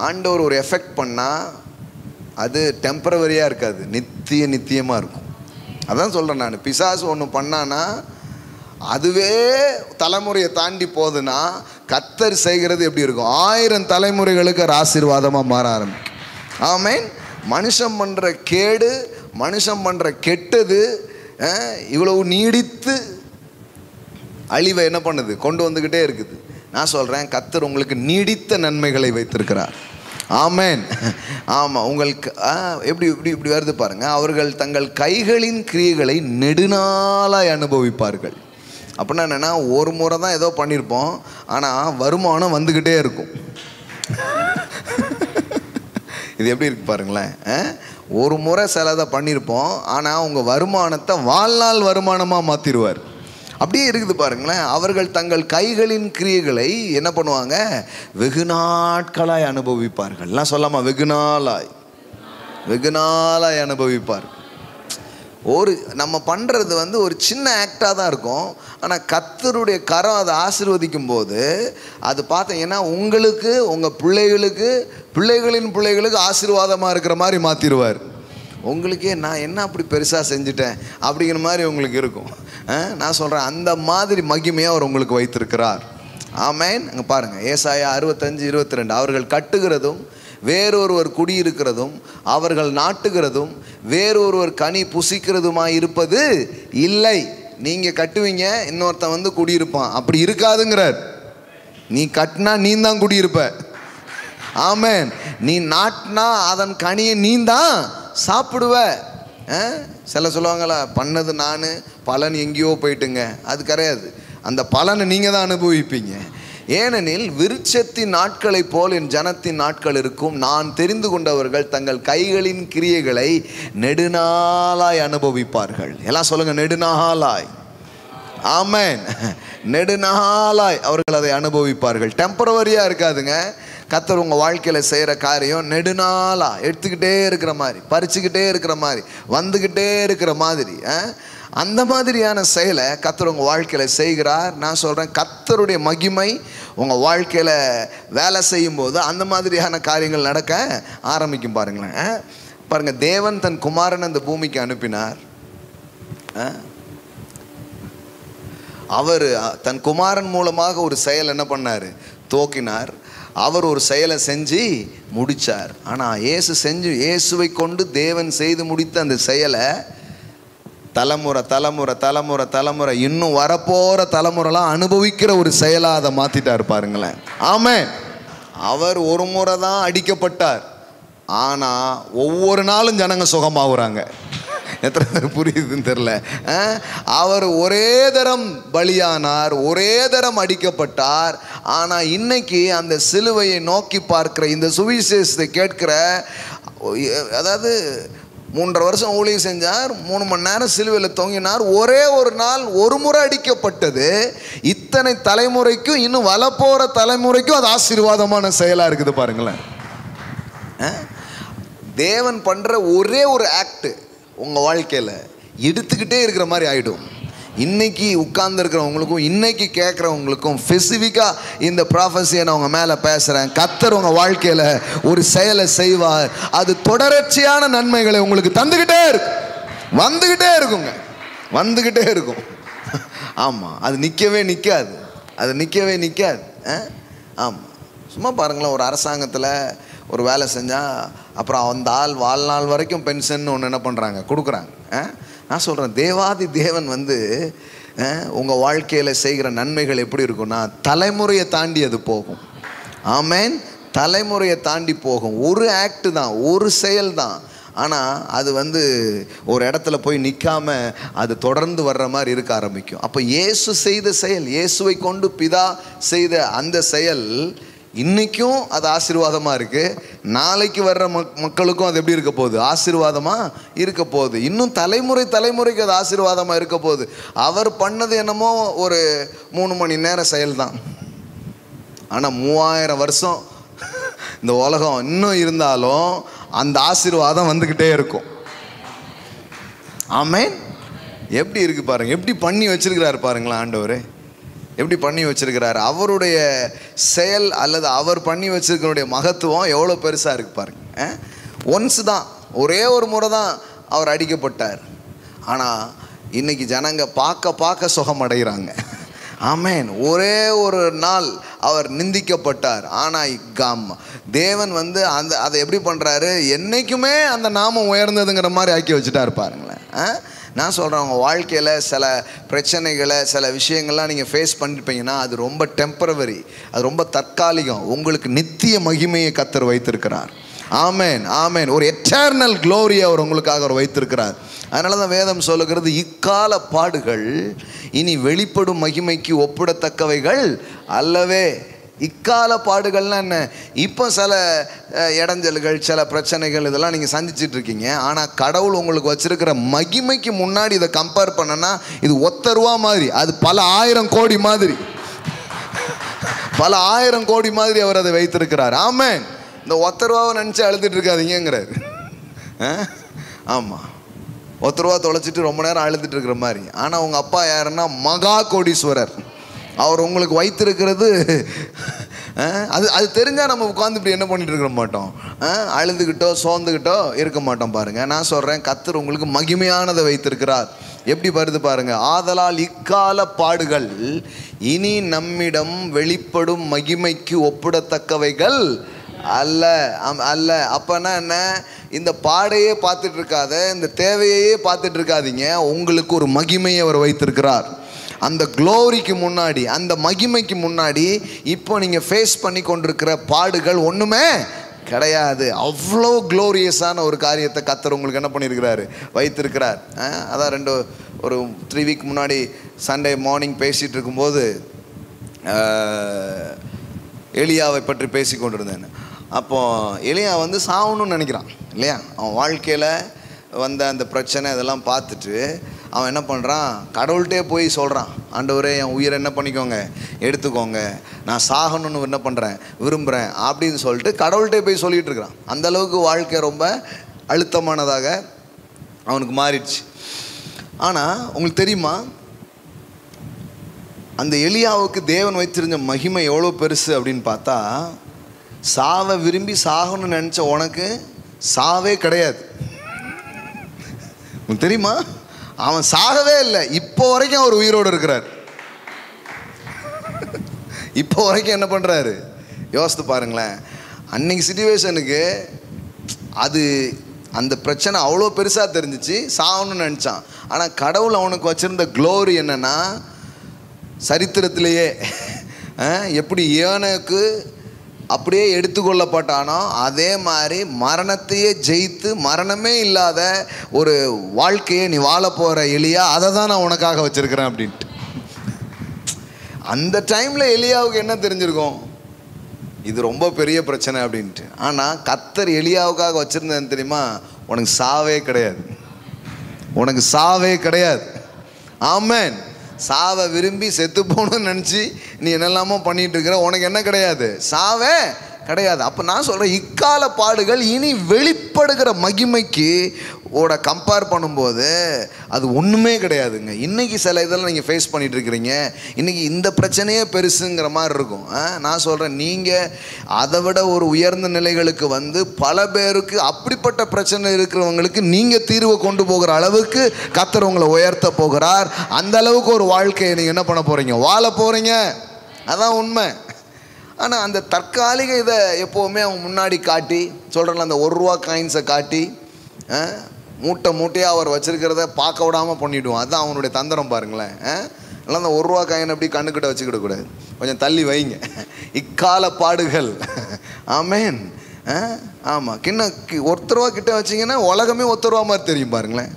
ஆண்டவர் ஒரு எஃபெக்ட் பண்ணால் அது டெம்பரவரியாக இருக்காது, நித்தியமாக இருக்கும். அதான் சொல்கிறேன் நான், பிசாசு ஒன்று பண்ணான்னா அதுவே தலைமுறையை தாண்டி போகுதுன்னா கர்த்தர் செய்கிறது எப்படி இருக்கும், 1000 தலைமுறைகளுக்கு ஒரு ஆசீர்வாதமாக மாற ஆரம்பிக்கும். ஆமென். மனுஷன் பண்ணுற கேடு, மனுஷன் பண்ணுற கெட்டது இவ்வளவு நீடித்து அழிவை என்ன பண்ணுது, கொண்டு வந்துக்கிட்டே இருக்குது. நான் சொல்கிறேன், கர்த்தர் உங்களுக்கு நீடித்த நன்மைகளை வைத்திருக்கிறார். ஆமென். ஆமாம், உங்களுக்கு எப்படி இப்படி இப்படி வருது பாருங்கள். அவர்கள் தங்கள் கைகளின் கிரியைகளை நெடுநாளாய் அனுபவிப்பார்கள். அப்படின்னா என்னென்னா, ஒரு முறை தான் ஏதோ பண்ணியிருப்போம், ஆனால் வருமானம் வந்துக்கிட்டே இருக்கும். இது எப்படி இருக்கு பாருங்களேன். ஒரு முறை சிலதை பண்ணியிருப்போம், ஆனால் அவங்க வருமானத்தை வாழ்நாள் வருமானமாக மாற்றிடுவார். அப்படியே இருக்குது பாருங்களேன். அவர்கள் தங்கள் கைகளின் கிரியைகளை என்ன பண்ணுவாங்க, வெகு நாட்களாய் அனுபவிப்பார்கள். எல்லாம் சொல்லாமா, வெகு நாளாய் அனுபவிப்பார்கள். நம்ம பண்ணுறது ஒரு சின்ன ஆக்டாக தான் இருக்கும், ஆனால் கர்த்தருடைய கரம் அதை ஆசீர்வதிக்கும் போது அது பார்த்தீங்கன்னா உங்களுக்கு, உங்கள் பிள்ளைகளுக்கு, பிள்ளைகளின் பிள்ளைகளுக்கு ஆசீர்வாதமாக இருக்கிற மாதிரி மாற்றிடுவார். உங்களுக்கே நான் என்ன அப்படி பெருசாக செஞ்சுட்டேன் அப்படிங்கிற மாதிரி உங்களுக்கு இருக்கும். நான் சொல்கிறேன், அந்த மாதிரி மகிமையாக அவர் உங்களுக்கு வைத்திருக்கிறார். ஆமென். அங்கே பாருங்கள், ஏசாயா 65:22, அவர்கள் கட்டுகிறதும் வேறொருவர் குடியிருக்கிறதும் அவர்கள் நாட்டுகிறதும் வேறொருவர் கனி புசிக்கிறதுமாய் இருப்பது இல்லை. நீங்கள் கட்டுவீங்க, இன்னொருத்தன் குடியிருப்பான். அப்படி இருக்காதுங்கிறார். நீ கட்டினா நீ தான் குடியிருப்ப. ஆமென். நீ நாட்டினா அதன் கனியை நீ தான் சாப்பிடுவ. சில சொல்லுவாங்களா, பண்ணது நான், பலன் எங்கேயோ போயிட்டுங்க. அது கிடையாது. அந்த பலனை நீங்கள் தான் அனுபவிப்பீங்க. ஏனெனில் விருட்சத்தின் நாட்களை போல் என் ஜனத்தின் நாட்கள் இருக்கும். நான் தெரிந்து கொண்டவர்கள் தங்கள் கைகளின் கிரியைகளை நெடுநாளாய் அனுபவிப்பார்கள். எல்லாம் சொல்லுங்க, நெடுநாளாய். ஆமென். நெடுநாளாய் அவர்கள் அதை அனுபவிப்பார்கள். டெம்பரவரியாக இருக்காதுங்க. கர்த்தர் உங்கள் வாழ்க்கையில் செய்கிற காரியம் நெடுநாளாக எடுத்துக்கிட்டே இருக்கிற மாதிரி, பறிச்சுக்கிட்டே இருக்கிற மாதிரி, வந்துக்கிட்டே இருக்கிற மாதிரி, அந்த மாதிரியான செயலை கர்த்தர் உங்கள் வாழ்க்கையில் செய்கிறார். நான் சொல்கிறேன், கர்த்தருடைய மகிமை உங்கள் வாழ்க்கையில் வேலை செய்யும்போது அந்த மாதிரியான காரியங்கள் நடக்க ஆரம்பிக்கும். பாருங்களேன், பாருங்கள், தேவன் தன் குமாரன் அந்த பூமிக்கு அனுப்பினார். அவர் தன் குமாரன் மூலமாக ஒரு செயல் என்ன பண்ணார்? துவக்கினார். அவர் ஒரு செயலை செஞ்சு முடித்தார். ஆனால் இயேசுவை கொண்டு தேவன் செய்து முடித்த அந்த செயலை தலைமுறை தலைமுறை தலைமுறை தலைமுறை இன்னும் வரப்போகிற தலைமுறைலாம் அனுபவிக்கிற ஒரு செயலாக அதை மாற்றிட்டார். பாருங்களேன். ஆமென். அவர் ஒரு முறை தான் அடிக்கப்பட்டார், ஆனால் ஒவ்வொரு நாளும் ஜனங்க சுகமாகுறாங்க. எத்தனை பேர் புரியுதுன்னு தெரில. அவர் ஒரே தரம் பலியானார், ஒரே தரம் அடிக்கப்பட்டார். ஆனால் இன்னைக்கு அந்த சிலுவையை நோக்கி பார்க்கிற, இந்த சுவிசேஷத்தை கேட்கிற, அதாவது 3.5 வருஷம் ஊழியம் செஞ்சார், 3 மணி நேரம் சிலுவையில் தொங்கினார், ஒரே ஒரு நாள் ஒரு முறை அடிக்கப்பட்டது. இத்தனை தலைமுறைக்கும், இன்னும் வளப்போகிற தலைமுறைக்கும் அது ஆசீர்வாதமான செயலாக இருக்குது. பாருங்களேன், தேவன் பண்ணுற ஒரே ஒரு ஆக்ட் உங்கள் வாழ்க்கையில் எடுத்துக்கிட்டே இருக்கிற மாதிரி ஆகிடும். இன்னைக்கு உட்கார்ந்துருக்கிறவங்களுக்கும் இன்னைக்கு கேட்குறவங்களுக்கும் ஸ்பெசிஃபிக்காக இந்த ப்ராஃபஸியை நான் உங்கள் மேலே பேசுகிறேன். கர்த்தர் உங்கள் வாழ்க்கையில் ஒரு செயலை செய்வார். அது தொடர்ச்சியான நன்மைகளை உங்களுக்கு தந்துக்கிட்டே இருக்கும், வந்துக்கிட்டே இருக்குங்க, வந்துக்கிட்டே இருக்கும். ஆமாம், அது நிற்கவே நிற்காது, அது நிற்கவே நிற்காது. ஆமாம், சும்மா பாருங்களேன், ஒரு அரசாங்கத்தில் ஒரு வேலை செஞ்சால் அப்புறம் அந்த ஆள் வாழ்நாள் வரைக்கும் பென்ஷன் ஒன்று என்ன பண்ணுறாங்க, கொடுக்குறாங்க. நான் சொல்கிறேன், தேவாதி தேவன் உங்கள் வாழ்க்கையில் செய்கிற நன்மைகள் எப்படி இருக்குன்னா தலைமுறையை தாண்டி அது போகும். ஆமென். தலைமுறையை தாண்டி போகும். ஒரு ஆக்ட் தான், ஒரு செயல் தான். ஆனால் அது ஒரு இடத்துல போய் நிற்காம அது தொடர்ந்து வர்ற மாதிரி இருக்க ஆரம்பிக்கும். அப்போ இயேசு செய்த செயல், இயேசுவை கொண்டு பிதா செய்த அந்த செயல் இன்றைக்கும் அது ஆசீர்வாதமாக இருக்குது. நாளைக்கு வர்ற மக்களுக்கும் அது எப்படி இருக்க போகுது? ஆசீர்வாதமாக இருக்க போகுது. இன்னும் தலைமுறைக்கு அது ஆசீர்வாதமாக இருக்க போகுது. அவர் பண்ணது என்னமோ ஒரு 3 மணி நேரம் செயல் தான். ஆனால் 3000 வருஷம் இந்த உலகம் இன்னும் இருந்தாலும் அந்த ஆசீர்வாதம் வந்துக்கிட்டே இருக்கும். ஆமென். எப்படி இருக்குது பாருங்கள், எப்படி பண்ணி வச்சிருக்கிறாரு பாருங்களேன் ஆண்டவர், எப்படி பண்ணி வச்சிருக்கிறாரு. அவருடைய செயல் அல்லது அவர் பண்ணி வச்சிருக்கிறனுடைய மகத்துவம் எவ்வளோ பெருசாக இருக்குது பாருங்க. ஒன்ஸ் தான், ஒரே ஒரு முறை தான் அவர் அடிக்கப்பட்டார். ஆனால் இன்னைக்கு ஜனங்க பார்க்க சுகம் அடைகிறாங்க. ஆமென். ஒரே ஒரு நாள் அவர் நிந்திக்கப்பட்டார். ஆனால் தேவன் அதை எப்படி பண்ணுறாரு, என்றைக்குமே அந்த நாமம் உயர்ந்ததுங்கிற மாதிரி ஆக்கி வச்சுட்டார் பாருங்களேன். நான் சொல்கிறேன், உங்கள் வாழ்க்கையில் சில பிரச்சனைகளை, சில விஷயங்கள்லாம் நீங்கள் ஃபேஸ் பண்ணியிருப்பீங்கன்னா அது ரொம்ப டெம்பரவரி, அது ரொம்ப தற்காலிகம். உங்களுக்கு நித்திய மகிமையை கர்த்தர் வைத்திருக்கிறார். ஆமென், ஆமென். ஒரு எட்டர்னல் க்ளோரி அவர் உங்களுக்காக அவர் வைத்திருக்கிறார். அதனால தான் வேதம் சொல்லுகிறது, இக்கால பாடுகள் இனி வெளிப்படும் மகிமைக்கு ஒப்பிடத்தக்கவைகள் அல்லவே. இக்கால பாடுகள்லாம் என்ன? இப்போ சில இடைஞ்சல்கள், சில பிரச்சனைகள் இதெல்லாம் நீங்கள் சந்திச்சுட்டு இருக்கீங்க. ஆனால் கடவுள் உங்களுக்கு வச்சிருக்கிற மகிமைக்கு முன்னாடி இதை கம்பேர் பண்ணனா இது ஒத்த ரூபா மாதிரி, அது பல 1000 கோடி மாதிரி, பல 1000 கோடி மாதிரி அவர் அதை வைத்திருக்கிறார். ஆமென். இந்த ஒத்த ரூபாவை நினச்சி அழுதுட்டு இருக்காதீங்கிறாரு. ஆமாம், ஒத்த ரூபா தொலைச்சிட்டு ரொம்ப நேரம் அழுதுட்டு இருக்கிற மாதிரி. ஆனால் உங்கள் அப்பா யாருன்னா மகா கோடீஸ்வரர். அவர் உங்களுக்கு வைத்திருக்கிறது அது தெரிஞ்சால் நம்ம உட்காந்து இப்படி என்ன பண்ணிட்டு இருக்க மாட்டோம், அழுதுகிட்டோ சோர்ந்துக்கிட்டோ இருக்க மாட்டோம். பாருங்கள், நான் சொல்கிறேன், கர்த்தர் உங்களுக்கு மகிமையானதை வைத்திருக்கிறார். எப்படி வருது பாருங்கள். ஆதலால் இக்கால பாடுகள் இனி நம்மிடம் வெளிப்படும் மகிமைக்கு ஒப்பிடத்தக்கவைகள் அல்ல அல்ல. அப்போனா என்ன? இந்த பாடையே பார்த்துட்டு இருக்காத, இந்த தேவையையே பார்த்துட்டு இருக்காதீங்க. உங்களுக்கு ஒரு மகிமையை அவர் வைத்திருக்கிறார். அந்த க்ளோரிக்கு முன்னாடி, அந்த மகிமைக்கு முன்னாடி இப்போ நீங்கள் ஃபேஸ் பண்ணி கொண்டிருக்கிற பாடுகள் ஒன்றுமே கிடையாது. அவ்வளோ க்ளோரியஸான ஒரு காரியத்தை கர்த்தர் உங்களுக்கு என்ன பண்ணியிருக்கிறாரு, வைத்திருக்கிறார். அதான் ஒரு 3 வீக் முன்னாடி சண்டே மார்னிங் பேசிகிட்டு இருக்கும்போது எலியாவை பற்றி பேசி கொண்டிருந்தேன். அப்போது எலியா வந்து சாகணும்னு நினைக்கிறான் இல்லையா. அவன் வாழ்க்கையில் வந்த அந்த பிரச்சனை இதெல்லாம் பார்த்துட்டு அவன் என்ன பண்ணுறான், கடவுள்கிட்டே போய் சொல்கிறான், ஆண்டவரே என் உயிரை என்ன பண்ணிக்கோங்க, எடுத்துக்கோங்க, நான் சாகணும்னு என்ன பண்ணுறேன், விரும்புகிறேன் அப்படின்னு சொல்லிட்டு கடவுள்கிட்டே போய் சொல்லிகிட்டு இருக்கிறான். அந்தளவுக்கு வாழ்க்கை ரொம்ப அழுத்தமானதாக அவனுக்கு மாறிடுச்சு. ஆனால் உங்களுக்கு தெரியுமா, அந்த எலியாவுக்கு தேவன் வைத்திருந்த மகிமை எவ்வளோ பெருசு அப்படின்னு பார்த்தா, சாவை விரும்பி சாகணும்னு நினச்ச உனக்கு சாவே கிடையாது. உங்களுக்கு தெரியுமா, அவன் சாகவே இல்லை. இப்போ வரைக்கும் அவர் உயிரோடு இருக்கிறார். இப்போ வரைக்கும் என்ன பண்ணுறாரு யோசித்து பாருங்களேன். அன்னைக்கு சிச்சுவேஷனுக்கு அது அந்த பிரச்சனை அவ்வளோ பெருசாக தெரிஞ்சிச்சு, சாகணும்னு நினச்சான். ஆனால் கடவுள் அவனுக்கு வச்சுருந்த க்ளோரி என்னென்னா, சரித்திரத்திலேயே எப்படி ஏனோக்கு அப்படியே எடுத்துக்கொள்ளப்பட்டானோ அதே மாதிரி மரணத்தையே ஜெயித்து மரணமே இல்லாத ஒரு வாழ்க்கையை நீ வாழ போகிற எலியா, அதை தான் நான் உனக்காக வச்சுருக்கிறேன் அப்படின்ட்டு. அந்த டைமில் எலியாவுக்கு என்ன தெரிஞ்சிருக்கும், இது ரொம்ப பெரிய பிரச்சனை அப்படின்ட்டு. ஆனால் கர்த்தர் எலியாவுக்காக வச்சுருந்தேன்னு தெரியுமா, உனக்கு சாவே கிடையாது, உனக்கு சாவே கிடையாது. ஆமென். சாவை விரும்பி செத்து போகணும்னு நினச்சி நீ என்னெல்லாமோ பண்ணிகிட்டு இருக்கிற, உனக்கு என்ன கிடையாது, சாவே கிடையாது. அப்போ நான் சொல்கிறேன், இக்கால பாடுகள் இனி வெளிப்படுகிற மகிமைக்கு கம்பேர் பண்ணும்போது அது ஒன்றுமே கிடையாதுங்க. இன்றைக்கி சில இதெல்லாம் நீங்கள் ஃபேஸ் பண்ணிகிட்டு இருக்கிறீங்க, இன்றைக்கி இந்த பிரச்சனையே பெருசுங்கிற மாதிரி இருக்கும். நான் சொல்கிறேன், நீங்கள் அதை விட ஒரு உயர்ந்த நிலைகளுக்கு வந்து பல பேருக்கு அப்படிப்பட்ட பிரச்சனை இருக்கிறவங்களுக்கு நீங்கள் தீர்வை கொண்டு போகிற அளவுக்கு கர்த்தர் உங்களை உயர்த்த போகிறார். அந்த அளவுக்கு ஒரு வாழ்க்கையை நீங்கள் என்ன பண்ண போகிறீங்க, வாழ போகிறீங்க. அதான் உண்மை. ஆனால் அந்த தற்காலிக இதை எப்போவுமே அவங்க முன்னாடி காட்டி சொல்கிறல, அந்த 1 ரூபா காயின்ஸை காட்டி மூட்டை மூட்டையாக அவர் வச்சுருக்கிறத பார்க்க விடாமல் பண்ணிவிடுவோம். அதுதான் அவனுடைய தந்திரம் பாருங்களேன். அதனால் அந்த 1 ரூபா காயின் அப்படி கண்ணுக்கிட்ட வச்சுக்கிடக்கூடாது, கொஞ்சம் தள்ளி வைங்க. இக்கால பாடுகள். ஆமேன். ஆமாம், ஒருத்தர் ரூபா கிட்ட வச்சிங்கன்னா உலகமே 1 ரூபா மாதிரி தெரியும் பாருங்களேன்.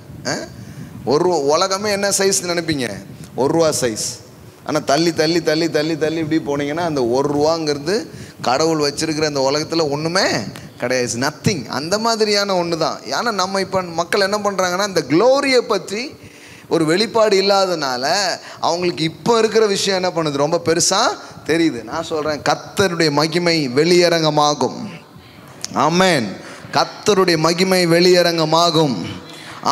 உலகமே என்ன சைஸ் நினைப்பீங்க, 1 ரூபா சைஸ். ஆனால் தள்ளி தள்ளி தள்ளி தள்ளி தள்ளி இப்படி போனீங்கன்னா அந்த 1 ரூபாங்கிறது கடவுள் வச்சுருக்கிற அந்த உலகத்தில் ஒன்றுமே கிடையாது, நத்திங். அந்த மாதிரியான ஒன்று தான். ஏன்னா நம்ம இப்போ மக்கள் என்ன பண்ணுறாங்கன்னா, இந்த க்ளோரியை பற்றி ஒரு வெளிப்பாடு இல்லாதனால அவங்களுக்கு இப்போ இருக்கிற விஷயம் என்ன பண்ணுது, ரொம்ப பெருசாக தெரியுது. நான் சொல்கிறேன், கர்த்தருடைய மகிமை வெளியரங்கமாகும். ஆமேன். கர்த்தருடைய மகிமை வெளியரங்கமாகும்.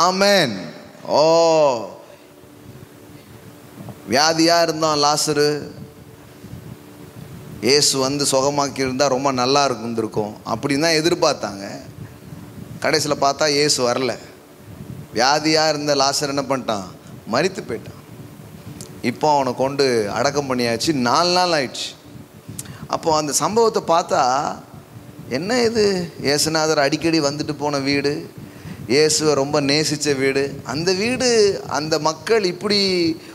ஆமேன். ஓ, வியாதியாக இருந்தான் லாசரு, இயேசு வந்து சுகமாக்கி இருந்தால் ரொம்ப நல்லா இருந்திருக்கும் அப்படின்னு தான் எதிர்பார்த்தாங்க. கடைசியில் பார்த்தா இயேசு வரல. வியாதியாக இருந்த லாசர் என்ன பண்ணிட்டான், மரித்து போயிட்டான். இப்போ அவனை கொண்டு அடக்கம் பண்ணியாச்சு, 4 நாள் ஆயிடுச்சு. அப்போது அந்த சம்பவத்தை பார்த்தா என்ன இது, இயேசுநாதர் அடிக்கடி வந்துட்டு போன வீடு, இயேசுவை ரொம்ப நேசித்த வீடு, அந்த வீடு அந்த மக்கள் இப்படி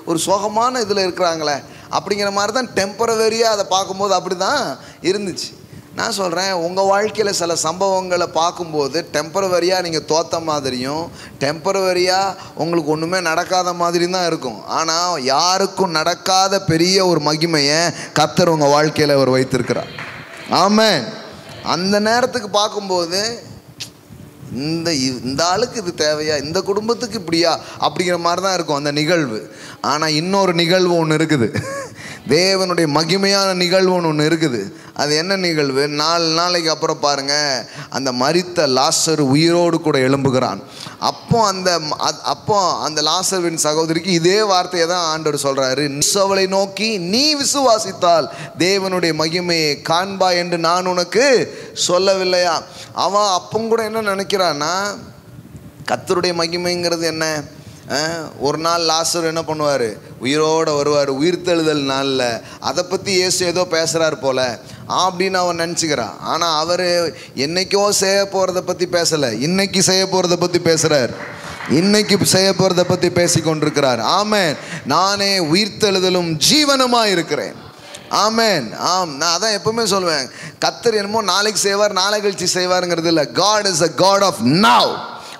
ஒரு சோகமான இதில் இருக்கிறாங்களே அப்படிங்கிற மாதிரி தான் டெம்பரவரியாக அதை பார்க்கும்போது அப்படி தான் இருந்துச்சு. நான் சொல்கிறேன், உங்கள் வாழ்க்கையில் சில சம்பவங்களை பார்க்கும்போது டெம்பரவரியாக நீங்கள் தோற்ற மாதிரியும் டெம்பரவரியாக உங்களுக்கு ஒன்றுமே நடக்காத மாதிரியும் தான் இருக்கும். ஆனால் யாருக்கும் நடக்காத பெரிய ஒரு மகிமையை கர்த்தர் உங்கள் வாழ்க்கையில் அவர் வைத்திருக்கிறார். ஆமென். அந்த நேரத்துக்கு பார்க்கும்போது இந்த ஆளுக்கு இது தேவையா, இந்த குடும்பத்துக்கு இப்படியா அப்படிங்கிற மாதிரி தான் இருக்கும் அந்த நிகழ்வு. ஆனால் இன்னொரு நிகழ்வு ஒன்று இருக்குது, தேவனுடைய மகிமையான நிகழ்வு ஒன்று இருக்குது. அது என்ன நிகழ்வு, 4 நாளைக்கு அப்புறம் பாருங்கள், அந்த மரித்த லாசர் உயிரோடு கூட எழும்புகிறான். அப்போ அந்த லாசர்வின் சகோதரிக்கு இதே வார்த்தையை தான் ஆண்டவர் சொல்கிறாரு, அவளை நோக்கி நீ விசுவாசித்தால் தேவனுடைய மகிமையை காண்பா என்று நான் உனக்கு சொல்லவில்லையா. அவன் அப்போ கூட என்ன நினைக்கிறான்னா, கர்த்தருடைய மகிமைங்கிறது என்ன, ஒரு நாள் லாசர் என்ன பண்ணுவார், உயிரோடு வருவார், உயிர்த்தெழுதல் நாளில். அதை பற்றி இயேசு ஏதோ பேசுகிறார் போல் அப்படின்னு அவன் நினச்சிக்கிறான். ஆனால் அவர் என்னைக்கோ செய்ய போகிறத பற்றி பேசலை, இன்னைக்கு செய்ய போகிறத பற்றி பேசுகிறார். இன்னைக்கு செய்ய போகிறத பற்றி பேசி கொண்டிருக்கிறார். ஆமென். நானே உயிர்த்தெழுதலும் ஜீவனுமாக இருக்கிறேன். ஆமென். நான் அதான் எப்பவுமே சொல்லுவேன், கர்த்தர் என்னமோ நாளைக்கு செய்வார் நாளை கழிச்சு செய்வாருங்கிறது இல்லை. God is a God of now.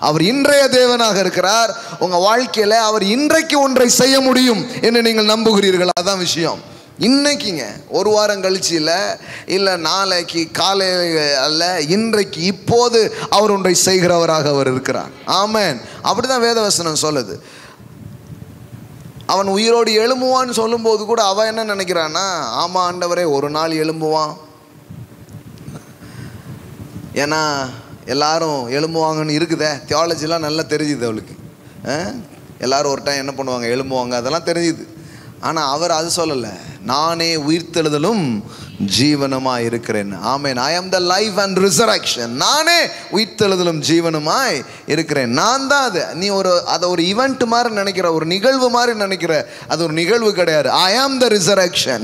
அவர் இன்றைய தேவனாக இருக்கிறார். உங்க வாழ்க்கையில அவர் இன்றைக்கு ஒன்றை செய்ய முடியும் என்று நீங்கள் நம்புகிறீர்கள். அதான் விஷயம். இன்னைக்குங்க, ஒரு வாரம் கழிச்சு இல்லை நாளைக்கு காலை அல்ல, இன்றைக்கு இப்போது அவர் ஒன்றை செய்கிறவராக அவர் இருக்கிறார். ஆமென். அப்படிதான் வேதவசனம் சொல்லுது. அவன் உயிரோடு எழும்புவான்னு சொல்லும்போது கூட அவன் என்ன நினைக்கிறான்னா, ஆமா ஆண்டவரே ஒரு நாள் எழும்புவான், ஏன்னா எல்லாரும் எழும்புவாங்கன்னு இருக்குதே. தியாலஜிலாம் நல்லா தெரிஞ்சுது அவளுக்கு. எல்லாரும் ஒரு டைம் என்ன பண்ணுவாங்க, எழும்புவாங்க, அதெல்லாம் தெரிஞ்சுது. ஆனால் அவர் அது சொல்லலை, நானே உயிர்த்தெழுதலும் ஜீவனமாய் இருக்கிறேன். ஆமென். I am the life and resurrection. நானே உயிர்த்தெழுதலும் ஜீவனமாய் இருக்கிறேன். நான் தான் அது. நீ அதை ஒரு ஈவெண்ட் மாதிரி நினைக்கிற, ஒரு நிகழ்வு மாதிரி நினைக்கிற. அது ஒரு நிகழ்வு கிடையாது. I am the resurrection.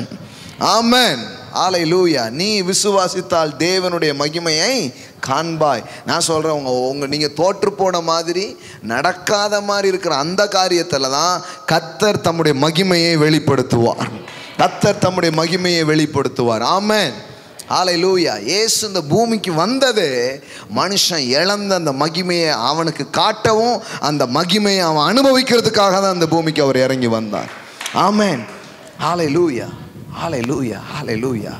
ஆமென். ஹல்லேலூயா. நீ விசுவாசித்தால் தேவனுடைய மகிமையை காண்பாய். நான் சொல்கிறேன், நீங்கள் தோற்று போன மாதிரி நடக்காத மாதிரி இருக்கிற அந்த காரியத்தில் தான் கர்த்தர் தம்முடைய மகிமையை வெளிப்படுத்துவார். கர்த்தர் தம்முடைய மகிமையை வெளிப்படுத்துவார். ஆமென். ஹல்லேலூயா. இயேசு இந்த பூமிக்கு வந்தது மனுஷன் இழந்த அந்த மகிமையை அவனுக்கு காட்டவும், அந்த மகிமையை அவன் அனுபவிக்கிறதுக்காக தான் அந்த பூமிக்கு அவர் இறங்கி வந்தார். ஆமென். ஹல்லேலூயா. ஹல்லேலூயா. ஹல்லேலூயா.